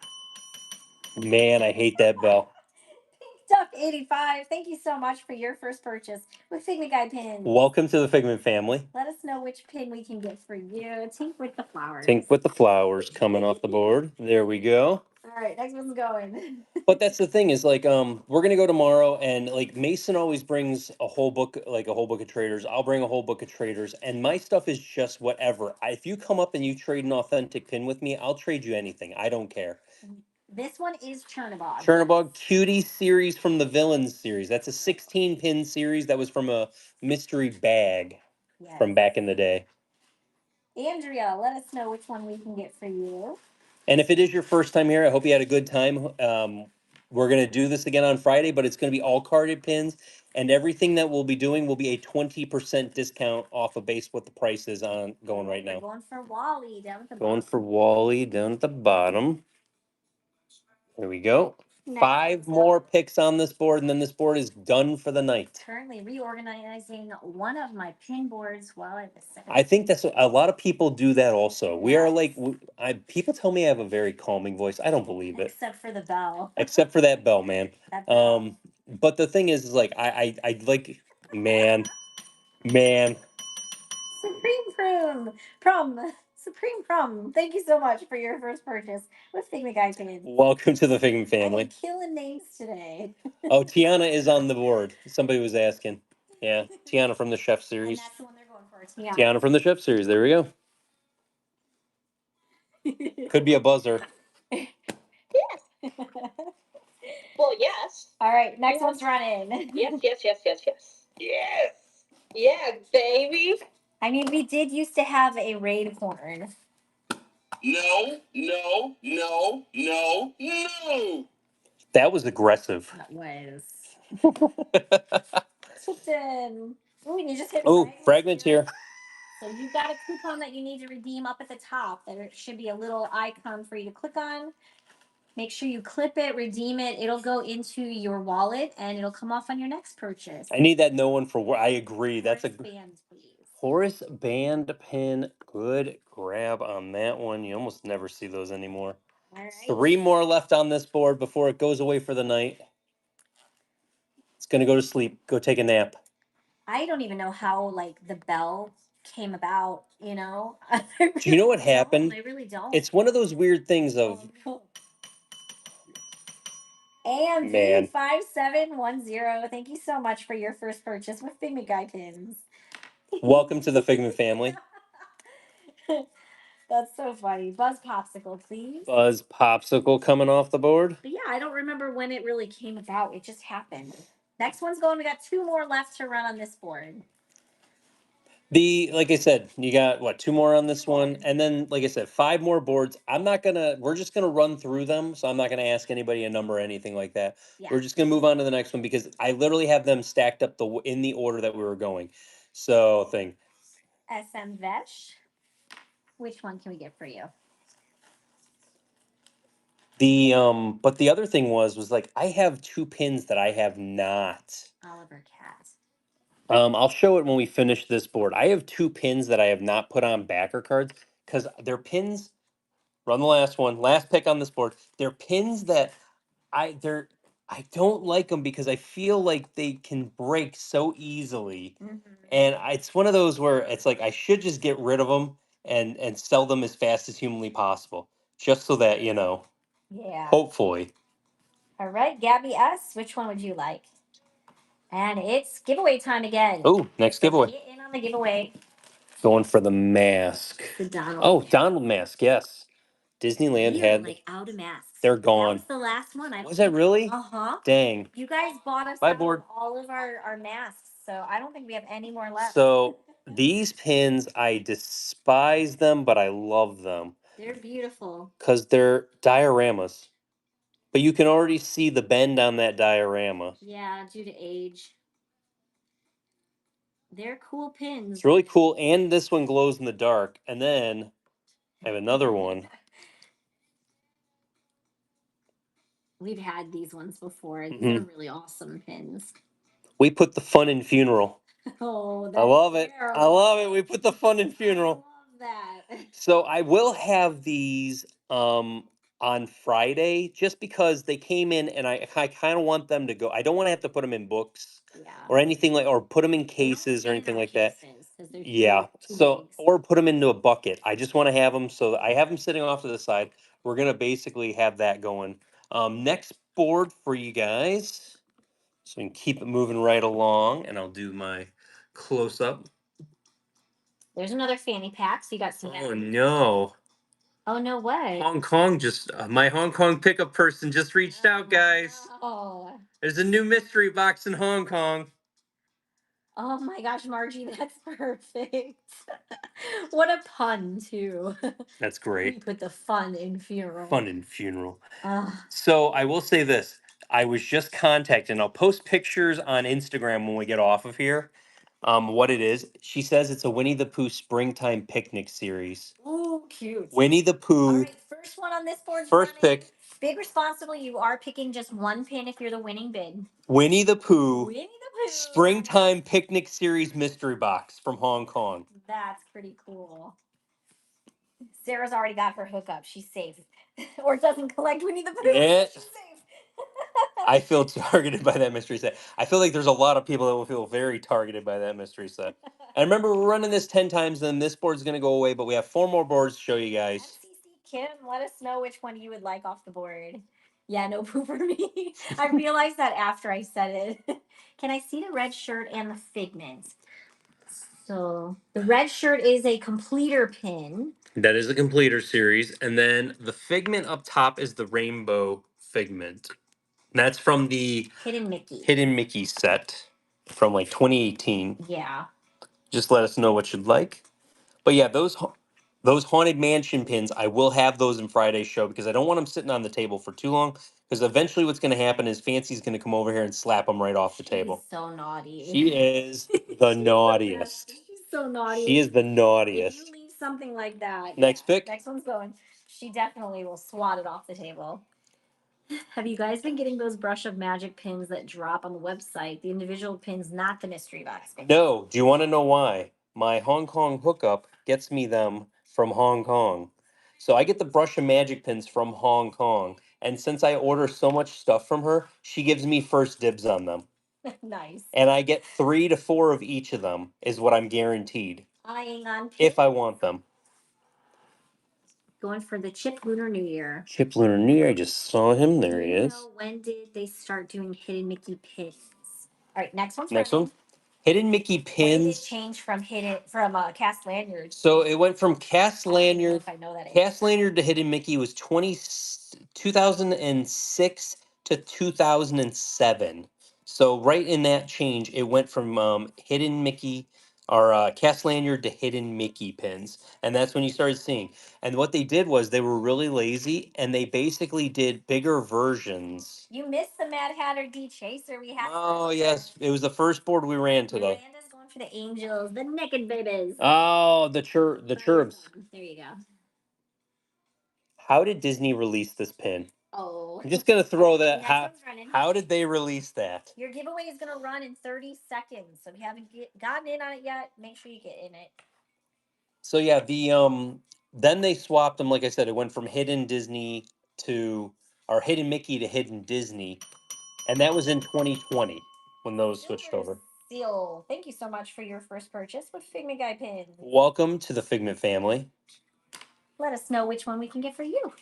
Man, I hate that bell. Duck 85, thank you so much for your first purchase with Figment Guy pins. Welcome to the Figment family. Let us know which pin we can get for you. Tink with the flowers. Tink with the flowers coming off the board. There we go. All right, next one's going. But that's the thing is like we're gonna go tomorrow, and like Mason always brings a whole book, like a whole book of traders. I'll bring a whole book of traders, and my stuff is just whatever. If you come up and you trade an authentic pin with me, I'll trade you anything. I don't care. This one is Chernabog. Chernabog Cutie series from the Villains series. That's a 16 pin series that was from a mystery bag from back in the day. Andrea, let us know which one we can get for you. And if it is your first time here, I hope you had a good time. We're going to do this again on Friday, but it's going to be all carded pins. And everything that we'll be doing will be a 20% discount off of base what the price is on going right now. Going for Wally down at the Going for Wally down at the bottom. There we go. Next. 5 more picks on this board, and then this board is done for the night. Currently reorganizing one of my pin boards while I was set. I think that's a lot of people do that also. We are like, people tell me I have a very calming voice. I don't believe it. Except for the bell. Except for that bell, man. That bell. But the thing is like, I like, man. Supreme Prom. Thank you so much for your first purchase with Figment Guy pins. Welcome to the Figment family. I'm killing names today. Oh, Tiana is on the board. Somebody was asking. Yeah, Tiana from the Chef series. And that's the one they're going for. Tiana. Tiana from the Chef series. There we go. Could be a buzzer. Yes. Well, yes. All right, next one's running. Yes. Yes. Yeah, baby. I mean, we did used to have a raid horn. No, no, no, no, no. That was aggressive. That was. Tipton. Ooh, and you just hit Oh, fragments here. So you've got a coupon that you need to redeem up at the top. There should be a little icon for you to click on. Make sure you clip it, redeem it. It'll go into your wallet and it'll come off on your next purchase. I need that no one for where I agree. That's a band, please. Horace band pin. Good grab on that one. You almost never see those anymore. All right. 3 more left on this board before it goes away for the night. It's gonna go to sleep. Go take a nap. I don't even know how like the bell came about, you know. Do you know what happened? I really don't. It's one of those weird things of AMV man. 5710. Thank you so much for your first purchase with Figment Guy pins. Welcome to the Figment family. That's so funny. Buzz Popsicle, please. Buzz Popsicle coming off the board. But yeah, I don't remember when it really came about. It just happened. Next one's going. We got 2 more left to run on this board. Like I said, you got what, 2 more on this one, and then like I said, 5 more boards. We're just gonna run through them, so I'm not gonna ask anybody a number or anything like that. Yeah. We're just gonna move on to the next one because I literally have them stacked up in the order that we were going. So SM Vesh. Which one can we get for you? But the other thing was like I have 2 pins that I have not. Oliver Cat. I'll show it when we finish this board. I have 2 pins that I have not put on backer cards because they're pins. Run the last one. Last pick on this board. They're pins that I don't like them because I feel like they can break so easily. And it's one of those where it's like I should just get rid of them and sell them as fast as humanly possible, just so that Yeah. hopefully. All right, Gabby S. Which one would you like? And it's giveaway time again. Oh, next giveaway. Get in on the giveaway. Going for the mask. The Donald. Oh, Donald mask. Yes. Disneyland We had. are like out of masks. They're gone. That was the last one. Was that really? Uh-huh. Dang. You guys bought us Bye, out board. all of our masks, so I don't think we have any more left. So these pins, I despise them, but I love them They're beautiful. because they're dioramas. But you can already see the bend on that diorama. Yeah, due to age. They're cool pins. It's really cool, and this one glows in the dark. And then I have another one. We've had these ones before. These are really awesome pins. We put the fun in funeral. Oh, that's I love it. terrible. I love it. We put the fun in funeral. I love that. So I will have these on Friday just because they came in and I kind of want them to go. I don't want to have to put them in books or anything or put them in cases or anything like that. Yeah. So or put them into a bucket. I just want to have them so I have them sitting off to the side. We're gonna basically have that going. Next board for you guys, so we can keep it moving right along, and I'll do my close up. There's another fanny pack. So you got some. Oh no. Oh no, what? Hong Kong just my Hong Kong pickup person just reached out, guys. Oh. There's a new mystery box in Hong Kong. Oh my gosh, Margie, that's perfect. What a pun, too. That's great. We put the fun in funeral. Fun in funeral. So I will say this. I was just contacted, and I'll post pictures on Instagram when we get off of here. What it is. She says it's a Winnie the Pooh springtime picnic series. Ooh, cute. Winnie the Pooh. All right, first one on this board. First pick. Big responsibility. You are picking just one pin if you're the winning bid. Winnie the Pooh. Winnie the Pooh. Springtime picnic series mystery box from Hong Kong. That's pretty cool. Sarah's already got her hookup. She's safe. Or doesn't collect Winnie the Pooh. Yeah. She's safe. I feel targeted by that mystery set. I feel like there's a lot of people that will feel very targeted by that mystery set. And remember, we're running this 10 times, then this board's going to go away, but we have 4 more boards to show you guys. FCC Kim, let us know which one you would like off the board. Yeah, no poo for me. I realized that after I said it. Can I see the red shirt and the Figment? So the red shirt is a completer pin. That is the completer series. And then the Figment up top is the rainbow Figment. That's from the Hidden Mickey. Hidden Mickey set from like 2018. Yeah. Just let us know what you'd like. But yeah, those haunted mansion pins, I will have those in Friday's show because I don't want them sitting on the table for too long. Because eventually, what's going to happen is Fancy's going to come over here and slap them right off the table. She's so naughty. She is the naughtiest. She's so naughty. She is the If naughtiest. you leave something like that, Next pick. next one's going. She definitely will swat it off the table. Have you guys been getting those brush of magic pins that drop on the website? The individual pins, not the mystery box pins. No. Do you want to know why? My Hong Kong hookup gets me them from Hong Kong. So I get the brush of magic pins from Hong Kong. And since I order so much stuff from her, she gives me first dibs on them. Nice. And I get 3 to 4 of each of them, is what I'm guaranteed. Eyeing on pins. If I want them. Going for the Chip Lunar New Year. Chip Lunar New Year, I just saw him. There he is. When did they start doing hidden Mickey pins? All right, next one's Next running. one. Hidden Mickey When did it pins. change from cast lanyards? So it went from cast I don't even know lanyard. if I know that answer. Cast lanyard to Hidden Mickey was 2006 to 2007. So right in that change, it went from Hidden Mickey or cast lanyard to Hidden Mickey pins, and that's when you started seeing. And what they did was they were really lazy, and they basically did bigger versions. You missed the Mad Hatter D Chaser we had. Oh yes, it was the first board we ran today. Miranda's going for the angels, the naked babies. Oh, the cherubs. There you go. How did Disney release this pin? Oh. I'm just gonna throw that. Next one's running. How did they release that? Your giveaway is gonna run in 30 seconds. So if you haven't gotten in on it yet, make sure you get in it. So yeah, then they swapped them. Like I said, it went from Hidden Disney to or Hidden Mickey to Hidden Disney, and that was in 2020 when those switched over. Seal. Thank you so much for your first purchase with Figment Guy pins. Welcome to the Figment family. Let us know which one we can get for you.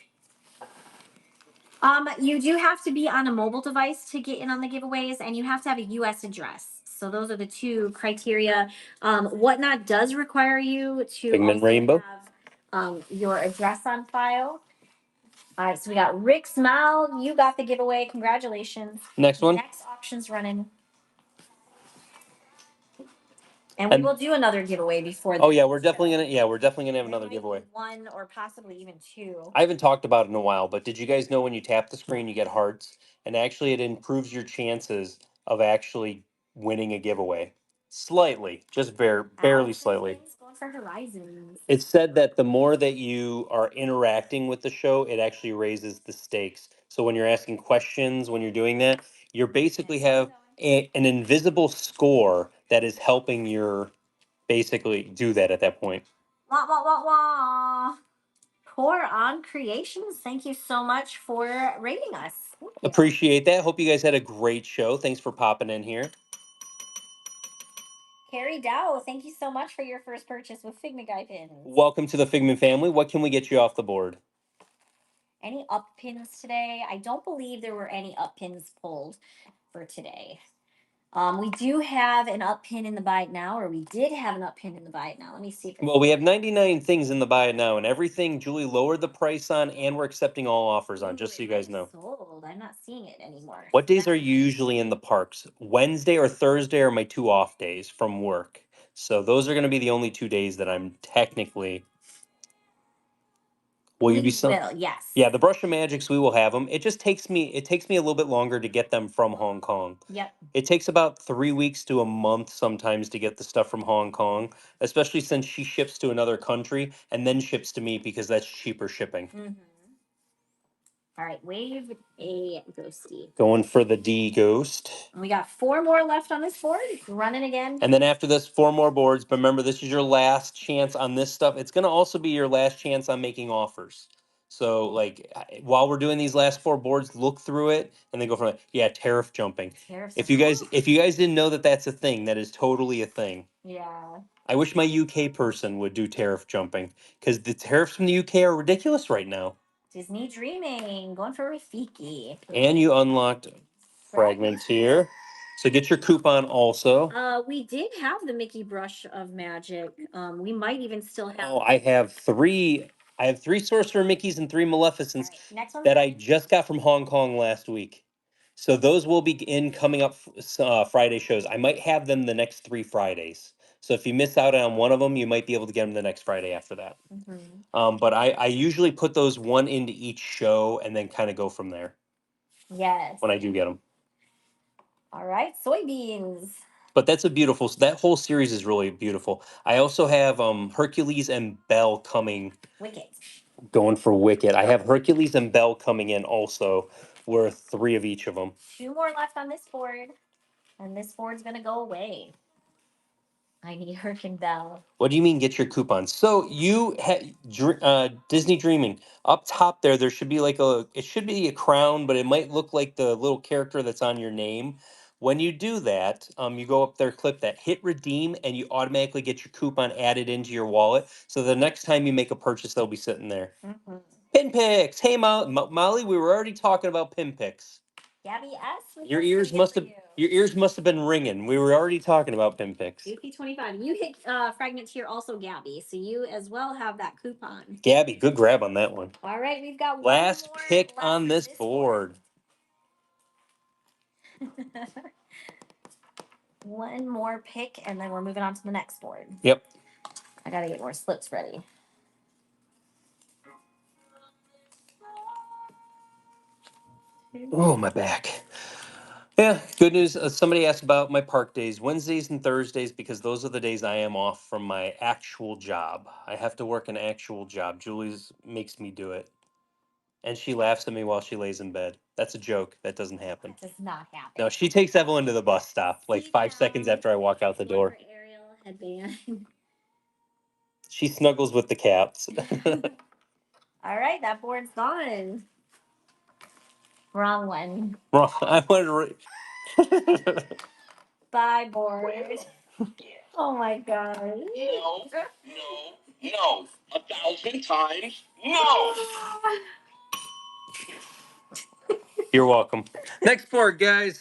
You do have to be on a mobile device to get in on the giveaways, and you have to have a U.S. address. So those are the two criteria. Whatnot does require you to Figment Rainbow. have your address on file. All right, so we got Rick Smile. You got the giveaway. Congratulations. Next one. Next auction's running. And we will do another giveaway before. Oh yeah, we're definitely gonna have another giveaway. One or possibly even two. I haven't talked about it in a while, but did you guys know when you tap the screen you get hearts, and actually it improves your chances of actually winning a giveaway slightly, just barely slightly. Going for Horizons. It's said that the more that you are interacting with the show, it actually raises the stakes. So when you're asking questions, when you're doing that, you're basically have an invisible score that is helping your basically do that at that point. Wah, wah, wah, wah. Pour on Creations, thank you so much for rating us. Appreciate that. Hope you guys had a great show. Thanks for popping in here. Carrie Dow, thank you so much for your first purchase with Figment Guy pins. Welcome to the Figment family. What can we get you off the board? Any up pins today? I don't believe there were any up pins pulled for today. We do have an up pin in the buy it now, or we did have an up pin in the buy it now. Let me see. Well, we have 99 things in the buy it now, and everything Julie lowered the price on, and we're accepting all offers on, just so you guys know. Sold. I'm not seeing it anymore. What days are you usually in the parks? Wednesday or Thursday are my 2 off days from work. So those are going to be the only 2 days that I'm technically. Will you be so? Yes. Yeah, the Brush of Magics, we will have them. It takes me a little bit longer to get them from Hong Kong. Yep. It takes about 3 weeks to a month sometimes to get the stuff from Hong Kong, especially since she ships to another country and then ships to me because that's cheaper shipping. Mm-hmm. All right, wave a ghosty. Going for the D ghost. We got 4 more left on this board. Running again. And then after this, 4 more boards. But remember, this is your last chance on this stuff. It's going to also be your last chance on making offers. So, like, while we're doing these last 4 boards, look through it and then go from yeah, tariff jumping. If you guys didn't know that that's a thing, that is totally a thing. Yeah. I wish my UK person would do tariff jumping because the tariffs from the UK are ridiculous right now. Disney Dreaming, going for Rafiki. And you unlocked fragments here. So get your coupon also. We did have the Mickey Brush of Magic. We might even still have. Oh, I have 3 Sorcerer Mickeys and 3 Maleficents that I just got from Hong Kong last week. So those will be in coming up Friday shows. I might have them the next 3 Fridays. So if you miss out on one of them, you might be able to get them the next Friday after that. Mm-hmm. But I usually put those one into each show and then kind of go from there Yes. when I do get them. All right, soybeans. But that's a beautiful. That whole series is really beautiful. I also have Hercules and Belle coming. Wicked. Going for Wicked. I have Hercules and Belle coming in also, worth 3 of each of them. 2 more left on this board, and this board's gonna go away. I need Herc and Belle. What do you mean get your coupons? So you Disney Dreaming up top there. There should be like it should be a crown, but it might look like the little character that's on your name. When you do that, you go up there, click that, hit redeem, and you automatically get your coupon added into your wallet. So the next time you make a purchase, they'll be sitting there. Mm-hmm. Pin picks. Hey, Molly, we were already talking about pin picks. Gabby S. Your ears must have been ringing. We were already talking about pin picks. Goofy 25. You hit fragments here also, Gabby. So you as well have that coupon. Gabby, good grab on that one. All right, we've got Last one more pick left on this board. One more pick, and then we're moving on to the next board. Yep. I gotta get more slips ready. Oh, my back. Yeah, good news. Somebody asked about my park days, Wednesdays and Thursdays, because those are the days I am off from my actual job. I have to work an actual job. Julie's makes me do it. And she laughs at me while she lays in bed. That's a joke. That doesn't happen. That does not happen. No, she takes Evelyn to the bus stop like 5 seconds after I walk out the door. Ariel headband. She snuggles with the cats. All right, that board's gone. Wrong one. Wrong. I wanted to. Bye, board. Oh my god. No, no, no. 1,000 times no. You're welcome. Next board, guys.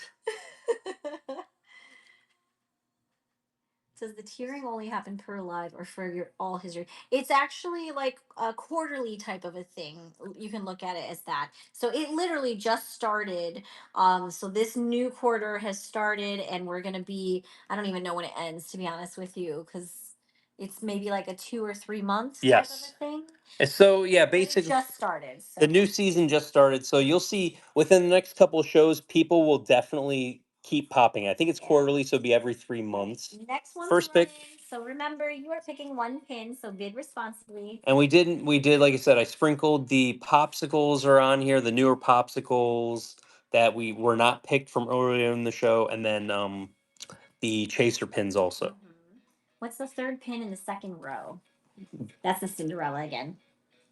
Does the tiering only happen per live or for your all history? It's actually like a quarterly type of a thing. You can look at it as that. So it literally just started. So this new quarter has started, and we're gonna be. I don't even know when it ends, to be honest with you, because it's maybe like a 2 or 3 months type of Yes. a thing. And so, yeah, But it basically, just started. So. the new season just started. So you'll see within the next couple of shows, people will definitely keep popping. I think it's quarterly, so it'll be every 3 months. Next one's First pick. running. So remember, you are picking one pin, so bid responsibly. And we did, like I said, I sprinkled the popsicles are on here, the newer popsicles that we were not picked from earlier in the show, and then the chaser pins also. Mm-hmm. What's the third pin in the second row? That's the Cinderella again.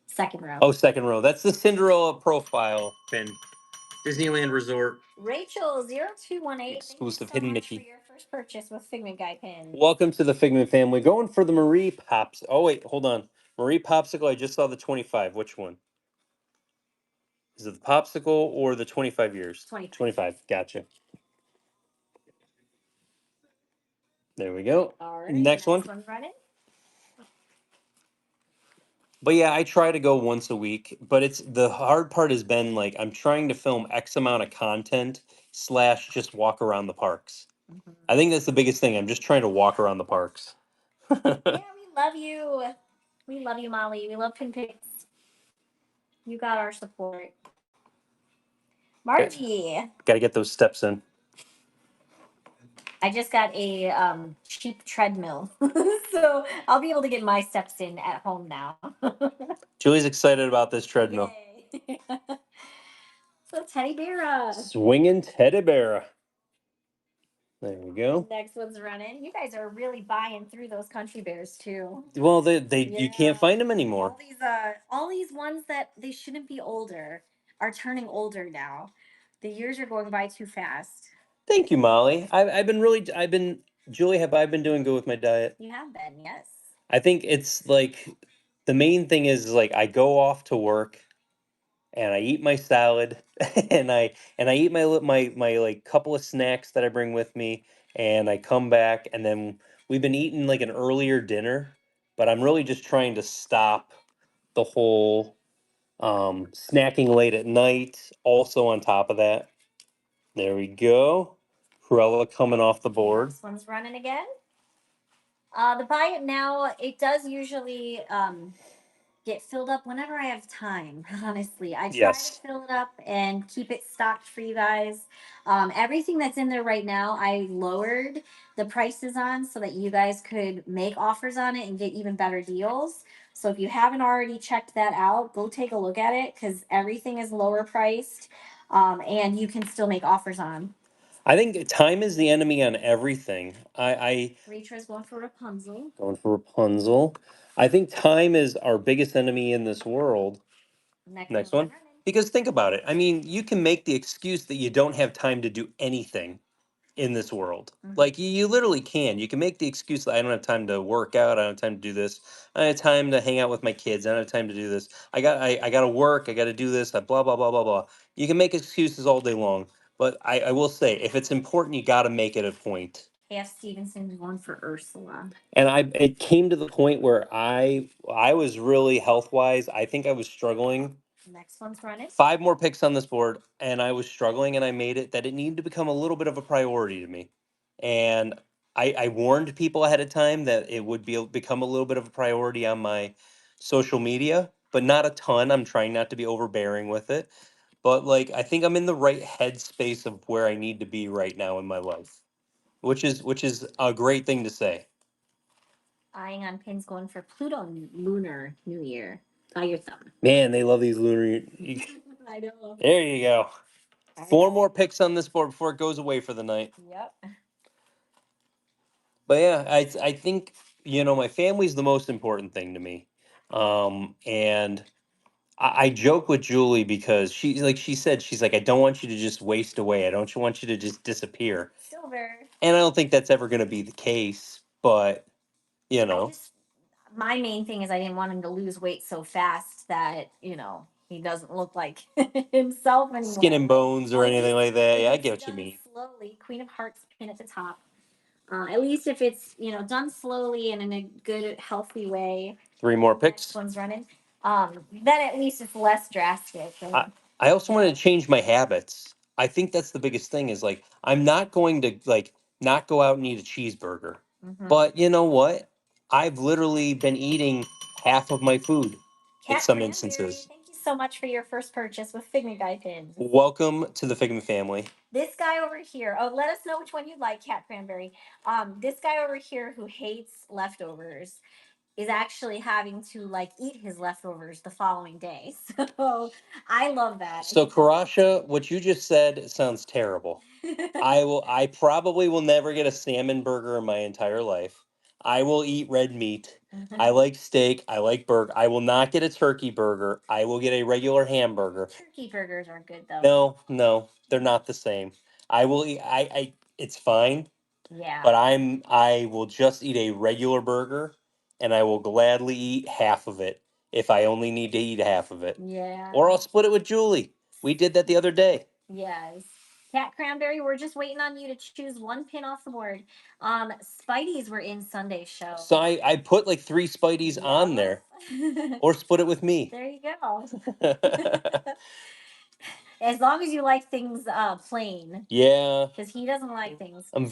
Second row. Oh, second row. That's the Cinderella profile pin. Disneyland Resort. Rachel0218. Exclusive Thank you hidden so much Mickey. for your first purchase with Figment Guy pins. Welcome to the Figment family. Going for the Marie Pops. Oh, wait, hold on. Marie Popsicle, I just saw the 25. Which one? Is it the Popsicle or the 25 years? 25. 25. Gotcha. There we go. All right. Next one. One's running. But yeah, I try to go once a week, but it's the hard part has been like I'm trying to film X amount of content slash just walk around the parks. Mm-hmm. I think that's the biggest thing. I'm just trying to walk around the parks. Yeah, we love you. We love you, Molly. We love pin picks. You got our support. Margie. Got to get those steps in. I just got a cheap treadmill, so I'll be able to get my steps in at home now. Julie's excited about this treadmill. Yay. So teddy bear. Swinging teddy bear. There we go. Next one's running. You guys are really buying through those country bears too. Well, you can't find them anymore. All these ones that they shouldn't be older are turning older now. The years are going by too fast. Thank you, Molly. Julie, have I been doing good with my diet? You have been, yes. I think it's like the main thing is like I go off to work and I eat my salad and I eat my like couple of snacks that I bring with me and I come back and then we've been eating like an earlier dinner, but I'm really just trying to stop the whole snacking late at night. Also on top of that, there we go. Cruella coming off the board. This one's running again. The buy it now, it does usually get filled up whenever I have time. Honestly, I try Yes. to fill it up and keep it stocked for you guys. Everything that's in there right now, I lowered the prices on so that you guys could make offers on it and get even better deals. So if you haven't already checked that out, go take a look at it because everything is lower priced, and you can still make offers on. I think time is the enemy on everything. Rachel's going for Rapunzel. Going for Rapunzel. I think time is our biggest enemy in this world. Next one. Because think about it. I mean, you can make the excuse that you don't have time to do anything in this world. Like you literally can. You can make the excuse that I don't have time to work out. I don't have time to do this. I don't have time to hang out with my kids. I don't have time to do this. I got to work. I got to do this. Blah blah blah blah blah. You can make excuses all day long. But I will say, if it's important, you got to make it a point. F. Stevenson's going for Ursula. And it came to the point where I was really health wise. I think I was struggling. Next one's running. 5 more picks on this board, and I was struggling, and I made it that it needed to become a little bit of a priority to me. And I warned people ahead of time that it would become a little bit of a priority on my social media, but not a ton. I'm trying not to be overbearing with it. But like I think I'm in the right headspace of where I need to be right now in my life, which is a great thing to say. Eyeing on pins going for Pluto Lunar New Year. By your thumb. Man, they love these lunar. I know. There you go. 4 more picks on this board before it goes away for the night. Yep. But yeah, I think my family's the most important thing to me. And I joke with Julie because she said she's like I don't want you to just waste away. I don't want you to just disappear. Silver. And I don't think that's ever going to be the case. But My main thing is I didn't want him to lose weight so fast that he doesn't look like himself anymore. Skin and bones or anything like that. Yeah, I get what you mean. Slowly, Queen of Hearts pin at the top. At least if it's done slowly and in a good, healthy way. 3 more picks. This one's running. Then at least it's less drastic. I also wanted to change my habits. I think that's the biggest thing is like I'm not going to not go out and eat a cheeseburger. But you know what? I've literally been eating half of my food in some instances. Thank you so much for your first purchase with Figment Guy pins. Welcome to the Figment family. This guy over here. Oh, let us know which one you like, Cat Cranberry. This guy over here who hates leftovers is actually having to eat his leftovers the following day. So I love that. So Karasha, what you just said sounds terrible. I probably will never get a salmon burger in my entire life. I will eat red meat. I like steak. I like burger. I will not get a turkey burger. I will get a regular hamburger. Turkey burgers are good though. No, they're not the same. I will eat. It's fine. Yeah. But I will just eat a regular burger, and I will gladly eat half of it if I only need to eat half of it. Yeah. Or I'll split it with Julie. We did that the other day. Yes. Cat Cranberry, we're just waiting on you to choose one pin off the board. Spidey's were in Sunday's show. So I put like 3 Spideys on there. Or split it with me. There you go. As long as you like things plain. Yeah. Because he doesn't like things. I'm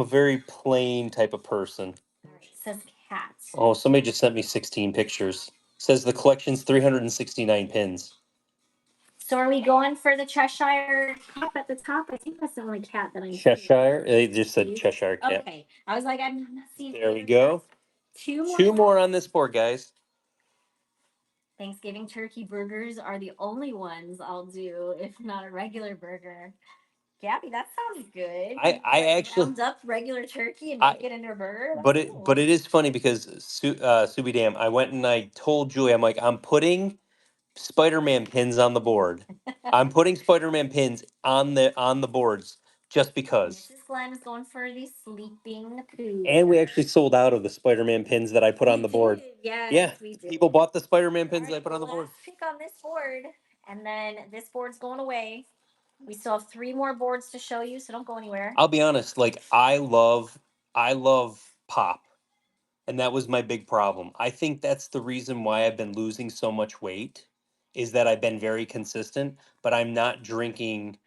a very plain type of person. All right, it says cat. Oh, somebody just sent me 16 pictures. Says the collection's 369 pins. So are we going for the Cheshire Cat at the top? I think that's the only cat that I'm Cheshire? They just said Cheshire Cat. Okay. I was like, I'm not seeing. There we go. Two more on this board, guys. Thanksgiving turkey burgers are the only ones I'll do, if not a regular burger. Gabby, that sounds good. I actually round up regular turkey and make it into a burger. But it is funny because Subi Dam, I went and I told Julie, I'm like, I'm putting Spider-Man pins on the board. I'm putting Spider-Man pins on the boards just because. Mrs. Glenn is going for the sleeping poo. And we actually sold out of the Spider-Man pins that I put on the board. Yes, yeah, we did. People bought the Spider-Man pins that I put on the board. Last pick on this board, and then this board's going away. We still have 3 more boards to show you, so don't go anywhere. I'll be honest, like I love pop. And that was my big problem. I think that's the reason why I've been losing so much weight is that I've been very consistent, but I'm not drinking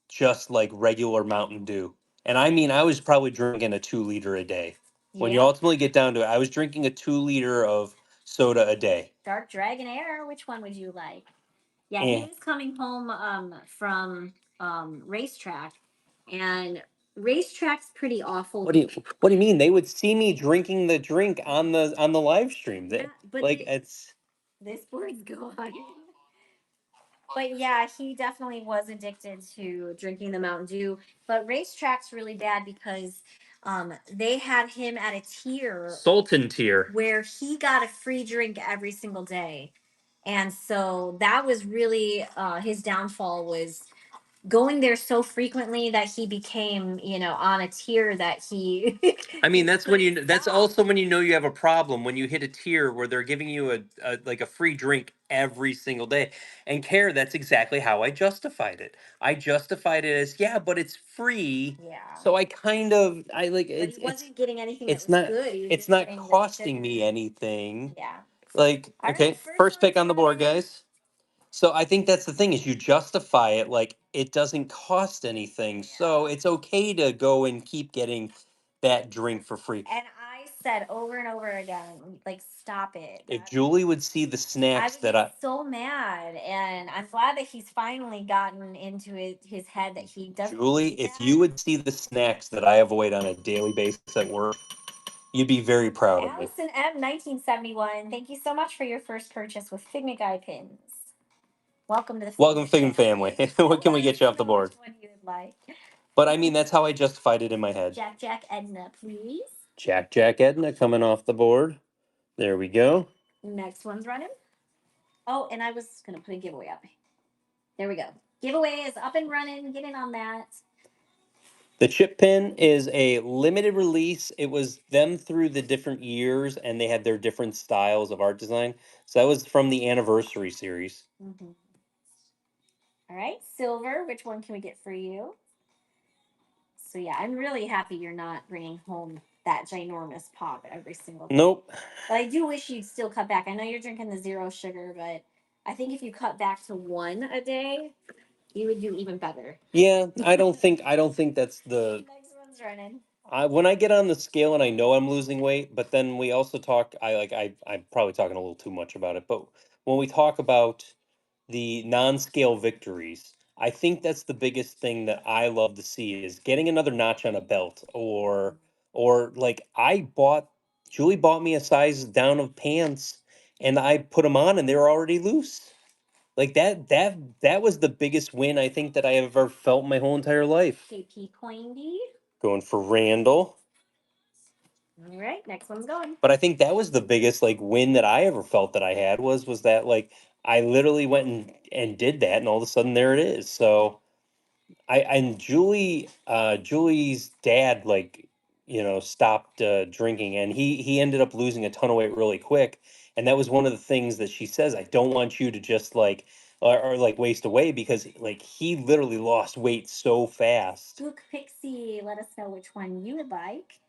just like regular Mountain Dew. And I mean, I was probably drinking a 2 liter a day. When you Yeah. ultimately get down to it, I was drinking a 2 liter of soda a day. Dark Dragon Air. Which one would you like? Yeah, Eh. he was coming home from racetrack, and racetrack's pretty awful. What do you mean? They would see me drinking the drink on the live stream. Yeah, but Like it's this board's gone. But yeah, he definitely was addicted to drinking the Mountain Dew. But racetrack's really bad because they had him at a tier Sultan tier. where he got a free drink every single day. And so that was really his downfall, was going there so frequently that he became, on a tier that he I mean, that's when couldn't that's stop. also when you know you have a problem, when you hit a tier where they're giving you a like a free drink every single day. And care, that's exactly how I justified it. I justified it as, yeah, but it's free. Yeah. So I like But it's he wasn't getting anything that it's was not good. He was it's just not getting the costing me sugar. anything. Yeah. Like, All right, okay, first pick one's on the board, running. guys. So I think that's the thing, is you justify it like it doesn't cost anything. So Yeah. it's okay to go and keep getting that drink for free. And I said over and over again, like, stop it. If Julie would see the I snacks would that get so mad, and I'm glad that he's finally gotten into his head that he doesn't Julie, need if that. you would see the snacks that I avoid on a daily basis at work, you'd be very proud of me. Allison M 1971, thank you so much for your first purchase with Figment Guy pins. Welcome to the Welcome, Figment family. What can we get you off the board? Which one you would like? But I mean, that's how I justified it in my head. Jack Edna, please. Jack Edna coming off the board. There we go. Next one's running. Oh, and I was gonna put a giveaway up. There we go. Giveaway is up and running. Get in on that. The chip pin is a limited release. It was them through the different years, and they had their different styles of art design. So that was from the anniversary series. Mm-hmm. All right, silver. Which one can we get for you? So yeah, I'm really happy you're not bringing home that ginormous pop every single day. Nope. But I do wish you'd still cut back. I know you're drinking the zero sugar, but I think if you cut back to one a day, you would do even better. Yeah, I don't think that's the. Next one's running. When I get on the scale and I know I'm losing weight, but then we also talk. I'm probably talking a little too much about it, but when we talk about the non-scale victories, I think that's the biggest thing that I love to see, is getting another notch on a belt, or like Julie bought me a size down of pants, and I put them on and they were already loose. Like that was the biggest win I think that I have ever felt in my whole entire life. KP Coindy. Going for Randall. All right, next one's going. But I think that was the biggest like win that I ever felt that I had, was that like I literally went and did that, and all of a sudden there it is. So and Julie's dad, like, stopped drinking, and he ended up losing a ton of weight really quick. And that was one of the things that she says, I don't want you to just like or like waste away, because like he literally lost weight so fast. Luke Pixie, let us know which one you would like.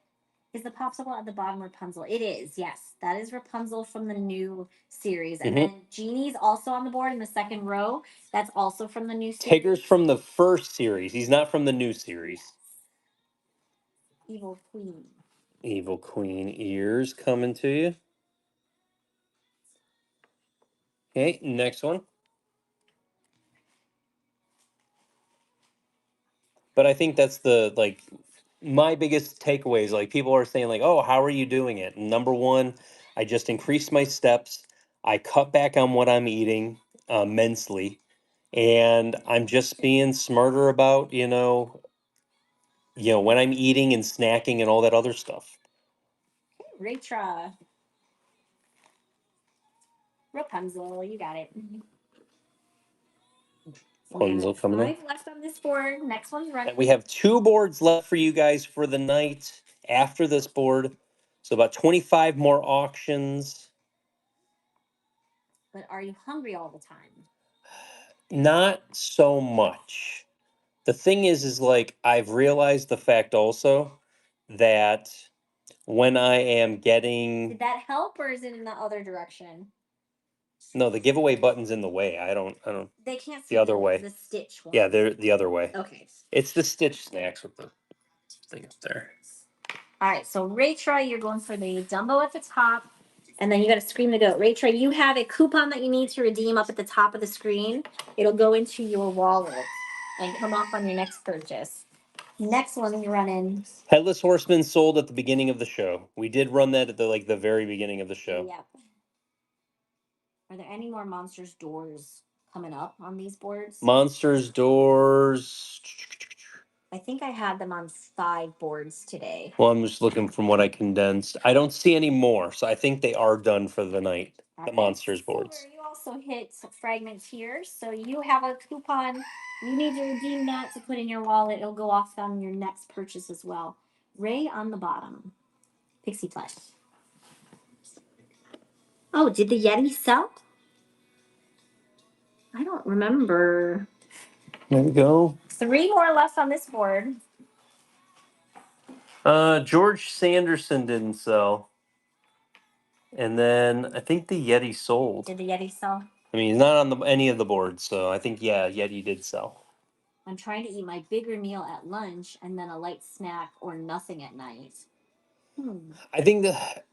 Is the popsicle at the bottom Rapunzel? It is, yes. That is Rapunzel from the new series. And then Genie's also on the board in the second row. That's also from the new series. Tigger's from the first series. He's not from the new series. Yes. Evil Queen. Evil Queen ears coming to you. Okay, next one. But I think that's the like my biggest takeaways. Like, people are saying like, "Oh, how are you doing it?" Number one, I just increased my steps. I cut back on what I'm eating immensely, and I'm just being smarter about when I'm eating and snacking and all that other stuff. Rachra. Rapunzel, you got it. Rapunzel coming in. 5 left on this board. Next one's running. And we have 2 boards left for you guys for the night after this board. So about 25 more auctions. But are you hungry all the time? Not so much. The thing is like, I've realized the fact also that when I am getting. Did that help, or is it in the other direction? No, the giveaway button's in the way. I don't. They can't see the other way. The stitch one. Yeah, they're the other way. Okay. It's the stitch snacks with the thing up there. All right, so Rachel, you're going for the Dumbo at the top, and then you got to Scream the Goat. Rachel, you have a coupon that you need to redeem up at the top of the screen. It'll go into your wallet and come off on your next purchase. Next one you're running. Headless Horseman sold at the beginning of the show. We did run that at the very beginning of the show. Yep. Are there any more Monsters doors coming up on these boards? Monsters doors. I think I had them on 5 boards today. Well, I'm just looking from what I condensed. I don't see any more, so I think they are done for the night. The Monsters boards. Silver, you also hit fragments here, so you have a coupon. You need to redeem that to put in your wallet. It'll go off on your next purchase as well. Ray on the bottom. Pixie plush. Oh, did the Yeti sell? I don't remember. There we go. 3 more left on this board. George Sanderson didn't sell. And then I think the Yeti sold. Did the Yeti sell? I mean, he's not on any of the boards, so I think, yeah, Yeti did sell. I'm trying to eat my bigger meal at lunch and then a light snack or nothing at night. I think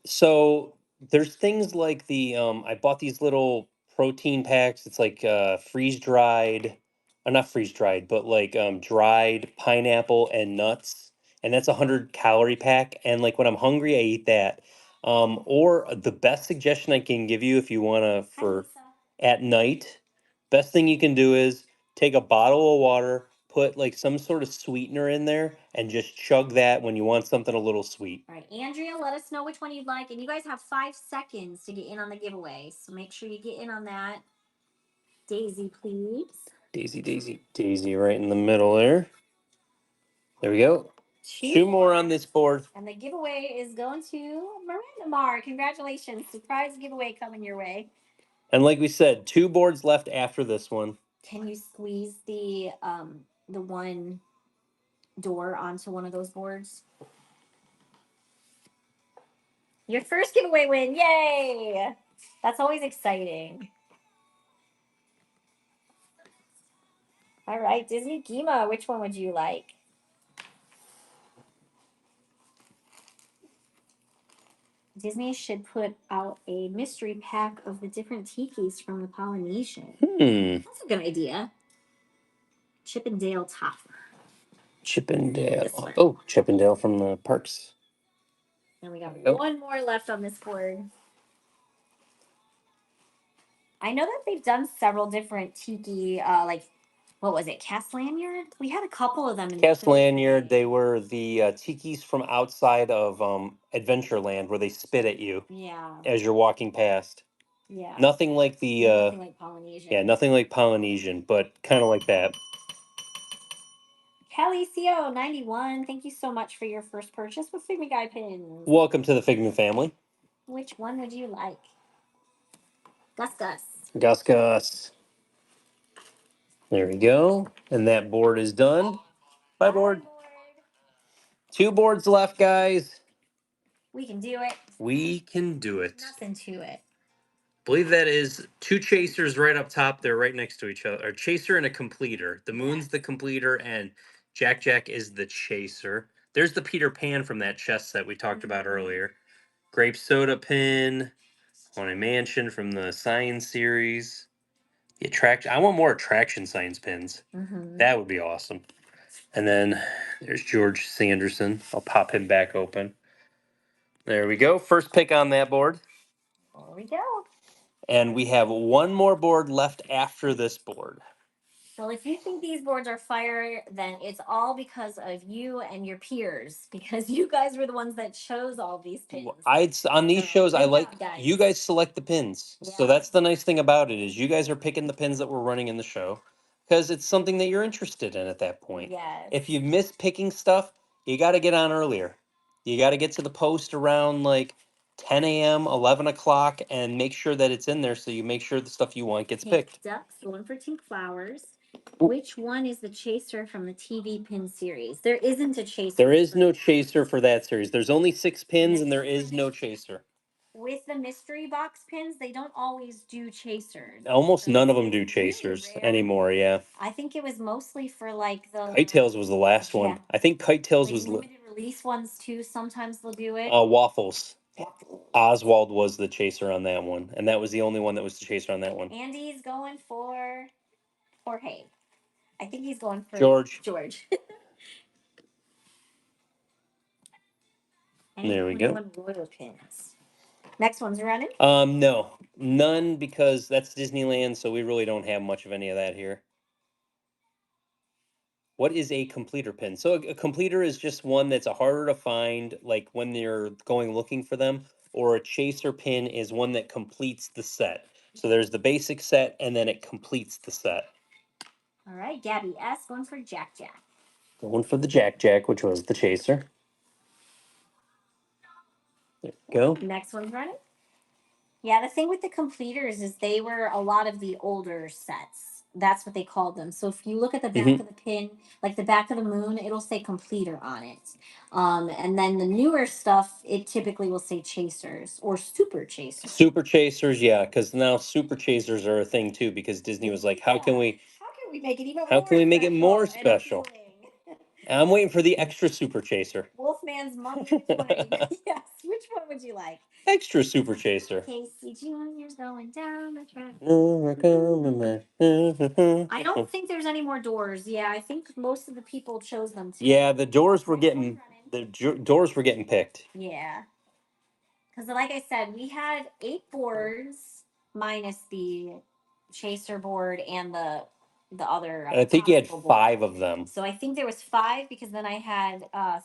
so there's things like I bought these little protein packs. It's like freeze dried, not freeze dried, but like dried pineapple and nuts. And that's 100-calorie pack. And like when I'm hungry, I eat that. Or the best suggestion I can give you if you want to for at night, best thing you can do is take a bottle of water, put like some sort of sweetener in there, and just chug that when you want something a little sweet. All right, Andrea, let us know which one you'd like. And you guys have 5 seconds to get in on the giveaway. So make sure you get in on that. Daisy, please. Daisy right in the middle there. There we go. 2 more on this board. And the giveaway is going to Miranda Mar. Congratulations. Surprise giveaway coming your way. And like we said, 2 boards left after this one. Can you squeeze the one door onto one of those boards? Your first giveaway win. Yay! That's always exciting. All right, Disney Gima, which one would you like? Disney should put out a mystery pack of the different tikis from the Polynesian. That's a good idea. Chippendale top. Chippendale. Oh, Chippendale from the parks. And we got one more left on this board. I know that they've done several different tiki, like, what was it, Cast Lanyard? We had a couple of them. Cast Lanyard, they were the tikis from outside of Adventureland where they spit at you. Yeah. As you're walking past. Yeah. Nothing like the nothing like Polynesian. Yeah, nothing like Polynesian, but kind of like that. Kelly CO91, thank you so much for your first purchase with Figment Guy pins. Welcome to the Figment family. Which one would you like? Gus. Gus. There we go. And that board is done. Bye, board. 2 boards left, guys. We can do it. We can do it. Nothing to it. Believe that is 2 chasers right up top. They're right next to each other. A chaser and a completer. The moon's the completer, and Jack is the chaser. There's the Peter Pan from that chest set we talked about earlier. Grape soda pin. Haunted Mansion from the Science series. The attraction. I want more attraction science pins. That would be awesome. And then there's George Sanderson. I'll pop him back open. There we go. First pick on that board. There we go. And we have 1 more board left after this board. Well, if you think these boards are fire, then it's all because of you and your peers, because you guys were the ones that chose all these pins. On these shows, I like you guys select the pins. Yeah. So that's the nice thing about it is you guys are picking the pins that we're running in the show because it's something that you're interested in at that point. Yes. If you miss picking stuff, you got to get on earlier. You got to get to the post around like 10 a.m., 11 o'clock, and make sure that it's in there so you make sure the stuff you want gets picked. Ducks, one for Tink Flowers. Which one is the chaser from the TV pin series? There isn't a chaser. There is no chaser for that series. There's only 6 pins and there is no chaser. With the mystery box pins, they don't always do chasers. Almost none of them do chasers anymore, yeah. I think it was mostly for like the... Kite Tails was the last one. I think Kite Tails was... limited release ones too. Sometimes they'll do it. Waffles. Oswald was the chaser on that one, and that was the only one that was the chaser on that one. Andy's going for Jorge. I think he's going for George. George. There we go. Royal pins. Next one's running. No, none, because that's Disneyland, so we really don't have much of any of that here. What is a completer pin? So a completer is just one that's a harder to find, like when you're going looking for them, or a chaser pin is one that completes the set. So there's the basic set, and then it completes the set. All right, Gabby S. going for Jack Jack. Going for the Jack Jack, which was the chaser. There you go. Next one's running. Yeah, the thing with the completers is they were a lot of the older sets. That's what they called them. So if you look at the back of the pin, like the back of the moon, it'll say completer on it. And then the newer stuff, it typically will say chasers or super chasers. Super chasers, yeah, because now super chasers are a thing too, because Disney was like, how can we make it even how can we make it more special? I'm waiting for the extra super chaser. Wolfman's mom is playing. Yes. Which one would you like? Extra super chaser. Casey Jr.'s going down the track. I I don't think there's any more doors. Yeah, I think most of the people chose them too. Yeah, the doors were getting doors were getting picked. Yeah. Because, like I said, we had 8 boards minus the chaser board and the other. And I think you had possible board. 5 of them. So I think there was 5 because then I had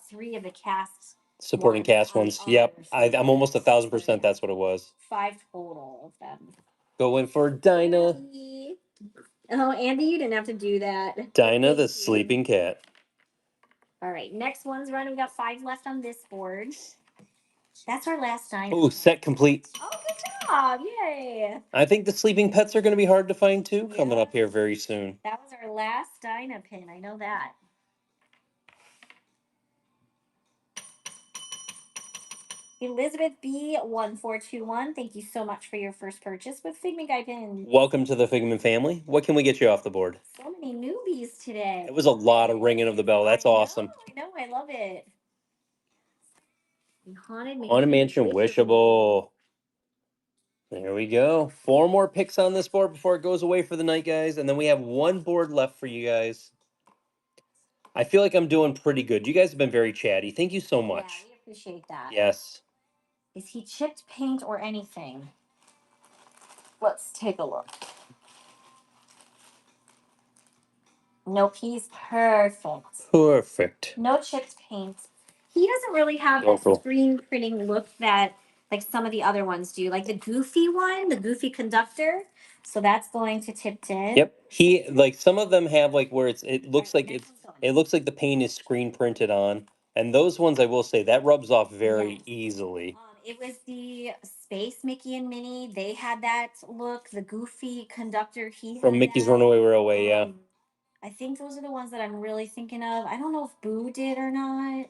3 of the cast Supporting cast ones. Yep. I'm almost 1,000% that's what it was. 5 total of them. Going for Dinah. Andy. Oh, Andy, you didn't have to do that. Dinah the sleeping cat. All right, next one's run. We got 5 left on this board. That's our last time. Oh, set complete. Oh, good job. Yay. I think the sleeping pets are going to be hard to find too, coming up here very soon. That was our last Dinah pin. I know that. Elizabeth B1421, thank you so much for your first purchase with Figment Guy pins. Welcome to the Figment family. What can we get you off the board? So many newbies today. It was a lot of ringing of the bell. That's awesome. I know, I love it. Haunted Mansion Wishable. There we go. 4 more picks on this board before it goes away for the night, guys. And then we have 1 board left for you guys. I feel like I'm doing pretty good. You guys have been very chatty. Thank you so much. Yeah, we appreciate that. Yes. Is he chipped paint or anything? Let's take a look. Nope, he's perfect. Perfect. No chipped paint. He doesn't really have that screen printing look that like some of the other ones do. Like the goofy one, the goofy conductor. So that's going to Tipton. Yep. He like some of them have like where it looks like it looks like the paint is screen printed on. And those ones I will say that rubs off very easily. It was the Space Mickey and Minnie. They had that look. The goofy conductor, he From had Mickey's that. Runaway Railway, yeah. I think those are the ones that I'm really thinking of. I don't know if Boo did or not.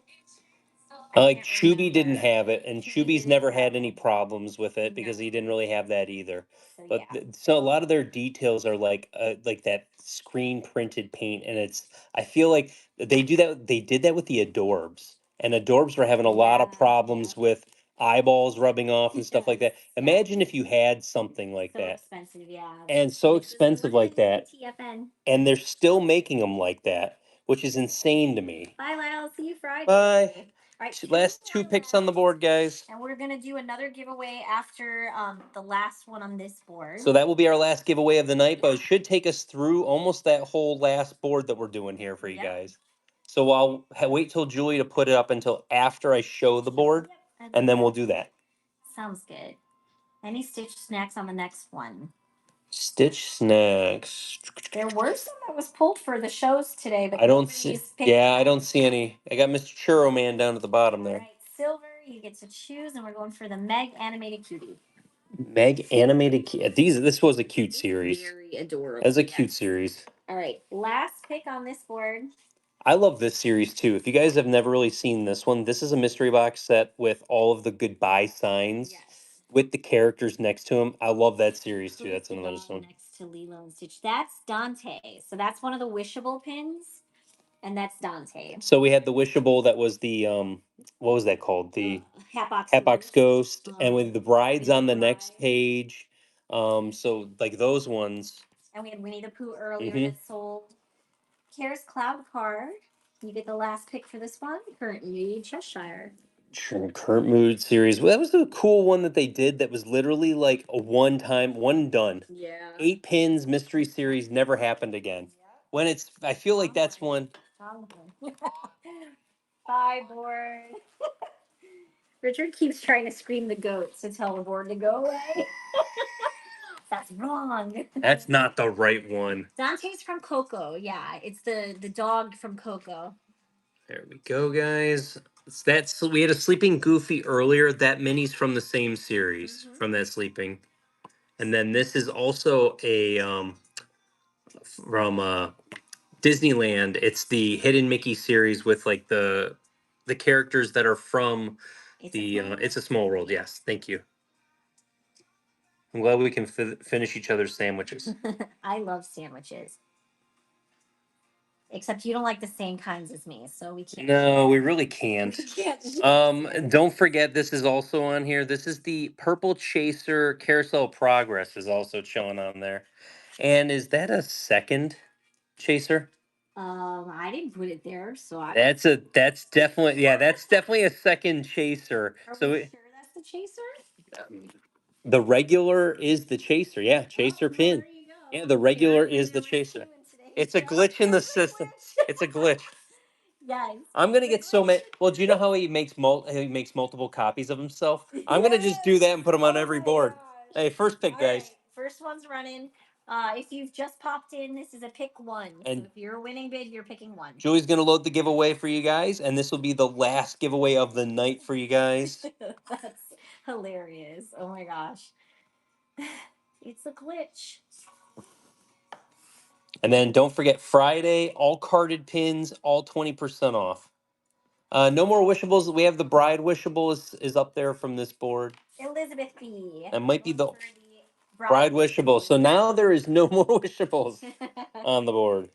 Like Chubby didn't have it, and Chubby's never had any problems with it because he didn't really have that either. But so a lot of their details are like that screen printed paint, and I feel like they do that. They did that with the Adorbs, and Adorbs were having a lot of problems with eyeballs rubbing off and stuff like that. Imagine if you had something like that. Expensive, yeah. And so expensive like that, TFN. and they're still making them like that, which is insane to me. Bye, Lyle. See you Friday. Bye. All right, Last 2 picks on the board, guys. and we're gonna do another giveaway after the last one on this board. So that will be our last giveaway of the night, but it should take us through almost that whole last board that we're doing here for you guys. So I'll wait till Julie to put it up until after I show the board, and then we'll do that. Sounds good. Any Stitch snacks on the next one? Stitch snacks. There were some that was pulled for the shows today, but I don't see. Yeah, I don't see any. I got Mr. Churro Man down at the bottom there. All right, Silver, you get to choose, and we're going for the Meg animated cutie. Meg animated. This was a cute series. Very adorable. As a cute series. All right, last pick on this board. I love this series too. If you guys have never really seen this one, this is a mystery box set with all of the goodbye signs with the characters next to them. I love that series too. That's another one. Next to Lilo and Stitch. That's Dante. So that's one of the wishable pins. And that's Dante. So we had the Wishable that was the what was that called? The Hatbox Ghost, and with the brides on the next page. So like those ones. And we had Winnie the Pooh earlier Mhm. that sold. Karis Cloud card. You get the last pick for this one. Currently Cheshire. Current Mood series. Well, that was a cool one that they did. That was literally like a one time, one done. Yeah. 8 pins mystery series never happened again. When it's, I feel like that's one. Bye, board. Richard keeps trying to scream the goats to tell the board to go away. That's wrong. That's not the right one. Dante's from Coco. Yeah, it's the dog from Coco. There we go, guys. That's we had a Sleeping Goofy earlier. That mini's from the same series, from that Sleeping, and then this is also a from Disneyland. It's the Hidden Mickey series with like the characters that are from the It's a Small World. Yes, thank you. I'm glad we can finish each other's sandwiches. I love sandwiches. Except you don't like the same kinds as me, so we can't. No, we really can't. We can't. Don't forget this is also on here. This is the Purple Chaser Carousel Progress is also showing on there. And is that a second chaser? I didn't put it there, so I. That's definitely that's definitely a second chaser. Are So we sure that's the chaser? the regular is the chaser. Yeah, chaser Oh, well, pin. there you go. Yeah, the regular Apparently is the there was chaser. two in today's It's a show. glitch in the It's a system. glitch. It's a glitch. Yes. I'm gonna it's a get so glitch. many. Well, do you know how he makes multiple copies of himself? I'm gonna just do that and put them on Oh every my board. gosh. Hey, first pick, All guys. right, first one's running. If you've just popped in, this is a pick one. And so if you're winning bid, you're picking one. Julie's gonna load the giveaway for you guys, and this will be the last giveaway of the night for you guys. That's hilarious. Oh my gosh. It's a glitch. And then don't forget Friday, all carded pins, all 20% off. No more wishables. We have the bride wishable is up there from this board. Elizabeth B. That might be the Going for the bride wishable. So now there is no more wishables on the board.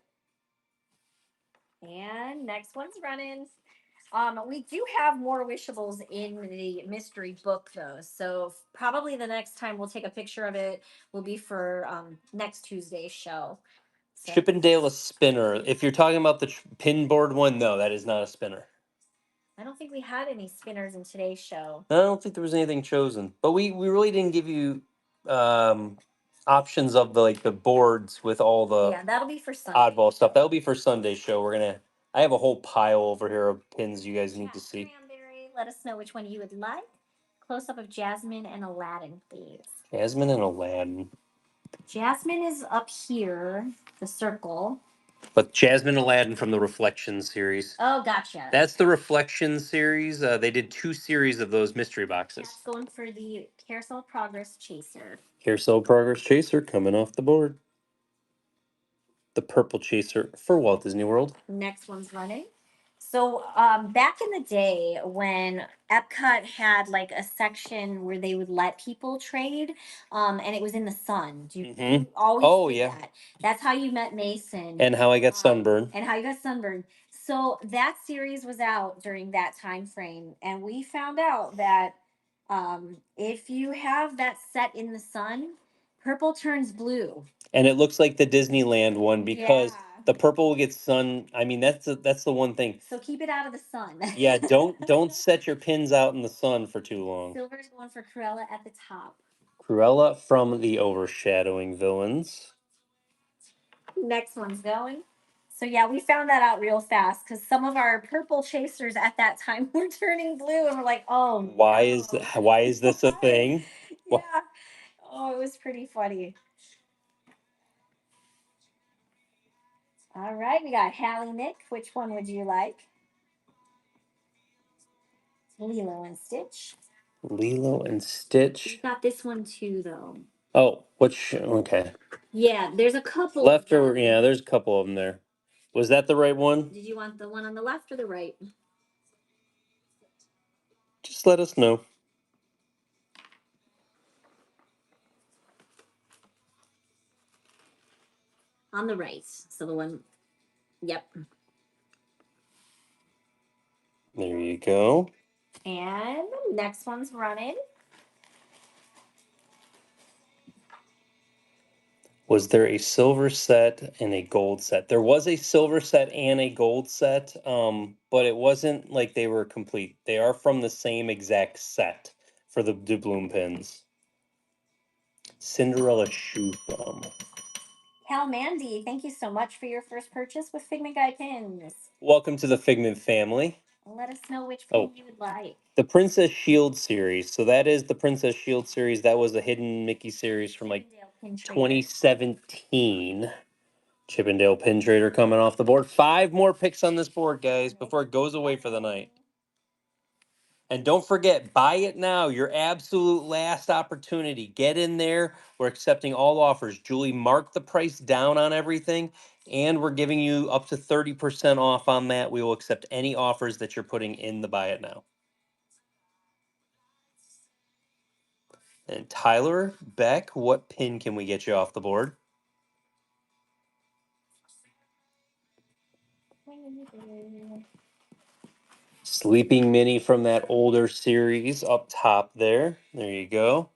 And next one's running. We do have more wishables in the mystery book though, so probably the next time we'll take a picture of it will be for next Tuesday's show. So, Chippendale a spinner. If you're talking about the pin board one, no, that is not a spinner. I don't think we had any spinners in today's show. I don't think there was anything chosen, but we really didn't give you options of the like the boards with all the Yeah, that'll be for Sunday. oddball stuff. That'll be for Sunday's show. I have a whole pile over here of pins you guys need to see. Cranberry, let us know which one you would like. Close up of Jasmine and Aladdin, please. Jasmine and Aladdin. Jasmine is up here, the circle. But Jasmine Aladdin from the Reflection series. Oh, gotcha. That's the Reflection series. They did 2 series of those mystery boxes. That's going for the Carousel Progress Chaser. Carousel Progress Chaser coming off the board. The Purple Chaser for Walt Disney World. Next one's running. So back in the day when Epcot had like a section where they would let people trade, and it was in the sun. Do you always did that? That's how you met Mason. And how I got sunburned. And how you got sunburned. So that series was out during that time frame, and we found out that if you have that set in the sun, purple turns blue. And it looks like the Disneyland one because Yeah. the purple will get sun. I mean, that's the one thing. So keep it out of the sun. Yeah, don't set your pins out in the sun for too long. Silver's going for Cruella at the top. Cruella from the Overshadowing Villains. Next one's going. So yeah, we found that out real fast because some of our purple chasers at that time were turning blue, and we're like, "Oh, Why is this a thing?" Yeah. Oh, it was pretty funny. All right, we got Hallie Nick. Which one would you like? Lilo and Stitch. Lilo and Stitch. We got this one too, though. Oh, okay. Yeah, there's a couple. Left or yeah, there's a couple of them there. Was that the right one? Did you want the one on the left or the right? Just let us know. On the right. So the one. Yep. There you go. And the next one's running. Was there a silver set and a gold set? There was a silver set and a gold set, but it wasn't like they were complete. They are from the same exact set for the doubloon pins. Cinderella shoe foam. Cal Mandy, thank you so much for your first purchase with Figment Guide pins. Welcome to the Figment family. Let us know which pin you would like. The Princess Shield series. So that is the Princess Shield series. That was the hidden Mickey series from like Chippendale Pin Trader. 2017. Chippendale Pin Trader coming off the board. 5 more picks on this board, guys, before it goes away for the night. And don't forget, buy it now. Your absolute last opportunity. Get in there. We're accepting all offers. Julie marked the price down on everything, and we're giving you up to 30% off on that. We will accept any offers that you're putting in the buy it now. And Tyler Beck, what pin can we get you off the board? Sleeping Mini from that older series up top there. There you go.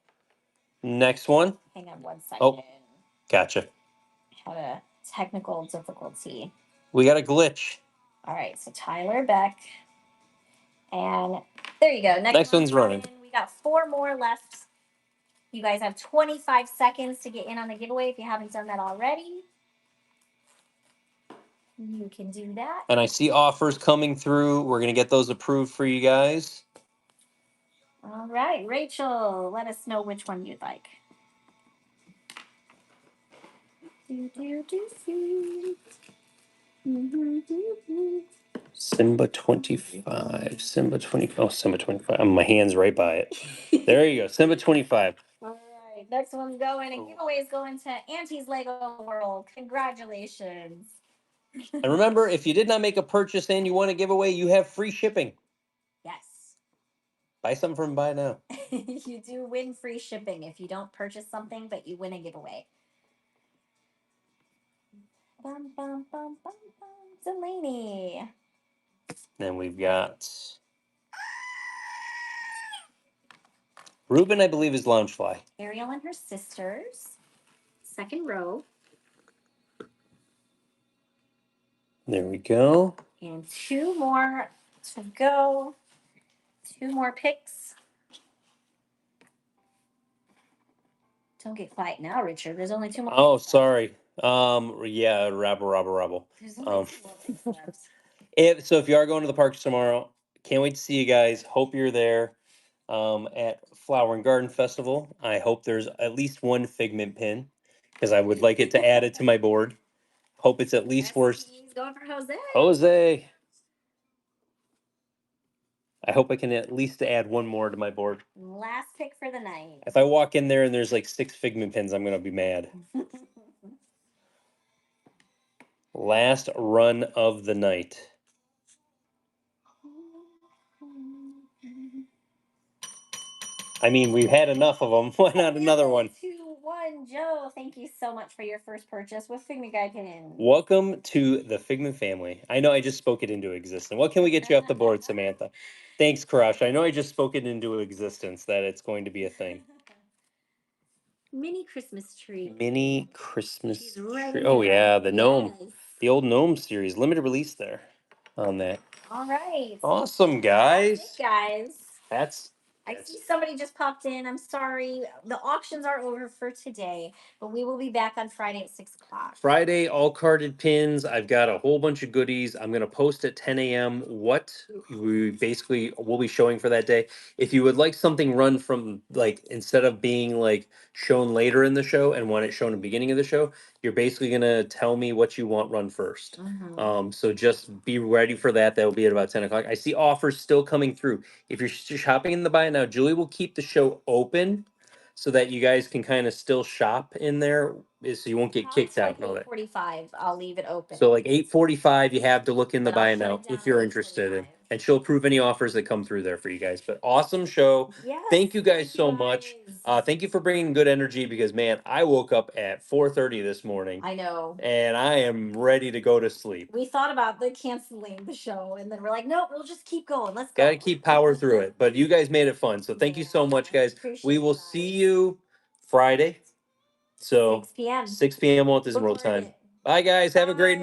Next one. Hang on 1 second. Oh, gotcha. Had a technical difficulty. We got a glitch. All right, so Tyler Beck. And there you go. Next one's running. We got 4 more left. You guys have 25 seconds to get in on the giveaway if you haven't done that already. You can do that. And I see offers coming through. We're going to get those approved for you guys. All right, Rachel, let us know which one you'd like. Simba 25. Simba 25. Oh, Simba 25. My hand's right by it. There you go. Simba 25. All right, next one's going. And giveaway's going to Auntie's Lego World. Congratulations. And remember, if you did not make a purchase and you want a giveaway, you have free shipping. Yes. Buy something from Buy Now. You do win free shipping if you don't purchase something, but you win a giveaway. Bum, bum, bum, bum, bum. Delaney. Then we've got Ruben, I believe, is Loungefly. Ariel and her sisters. Second row. There we go. And 2 more to go. 2 more picks. Don't get quiet now, Richard. There's only 2 more. Oh, sorry. Yeah, rabble. There's only 2 more picks left. So if you are going to the parks tomorrow, can't wait to see you guys. Hope you're there at Flower and Garden Festival. I hope there's at least 1 Figment pin because I would like it to add it to my board. Hope it's at least worth. He's going for Jose. Jose. I hope I can at least add 1 more to my board. Last pick for the night. If I walk in there and there's like 6 Figment pins, I'm going to be mad. Last run of the night. I mean, we've had enough of them. Why not another one? 2-1, Joe. Thank you so much for your first purchase with Figment Guide pins. Welcome to the Figment family. I know I just spoke it into existence. What can we get you off the board, Samantha? Thanks, Crush. I know I just spoke it into existence that it's going to be a thing. Mini Christmas tree. Mini Christmas She's right tree. in Oh, there. yeah, the gnome. Yes. The old gnome series. Limited release there on that. All right. Awesome, guys. That's it, guys. That's I see somebody just popped in. I'm sorry. The auctions are over for today, but we will be back on Friday at 6 o'clock. Friday, all carded pins. I've got a whole bunch of goodies. I'm going to post at 10 a.m. what we basically will be showing for that day. If you would like something run from, like, instead of being like shown later in the show and want it shown at the beginning of the show, you're basically going to tell me what you want run first. So just be ready for that. That will be at about 10 o'clock. I see offers still coming through. If you're shopping in the buy it now, Julie will keep the show open so that you guys can kind of still shop in there, so you won't get kicked out and all that. 8:45. I'll leave it open. So like 8:45, you have to look in the But I'll buy it shut now it down if you're at interested in. 8:45. and she'll approve any offers that come through there for you guys. But awesome show. Yes, Thank you guys thank so much. guys. Thank you for bringing good energy because, man, I woke up at 4:30 this morning I know. and I am ready to go to sleep. We thought about the canceling the show, and then we're like, nope, we'll just keep going. Let's go. Got to keep power through it. But you guys made it fun. So thank you so Yeah, much, guys. appreciate We will you see guys. you Friday. So 6 p.m. 6 p.m. Walt Disney Look World for time. it. Bye, guys. Have a great Bye.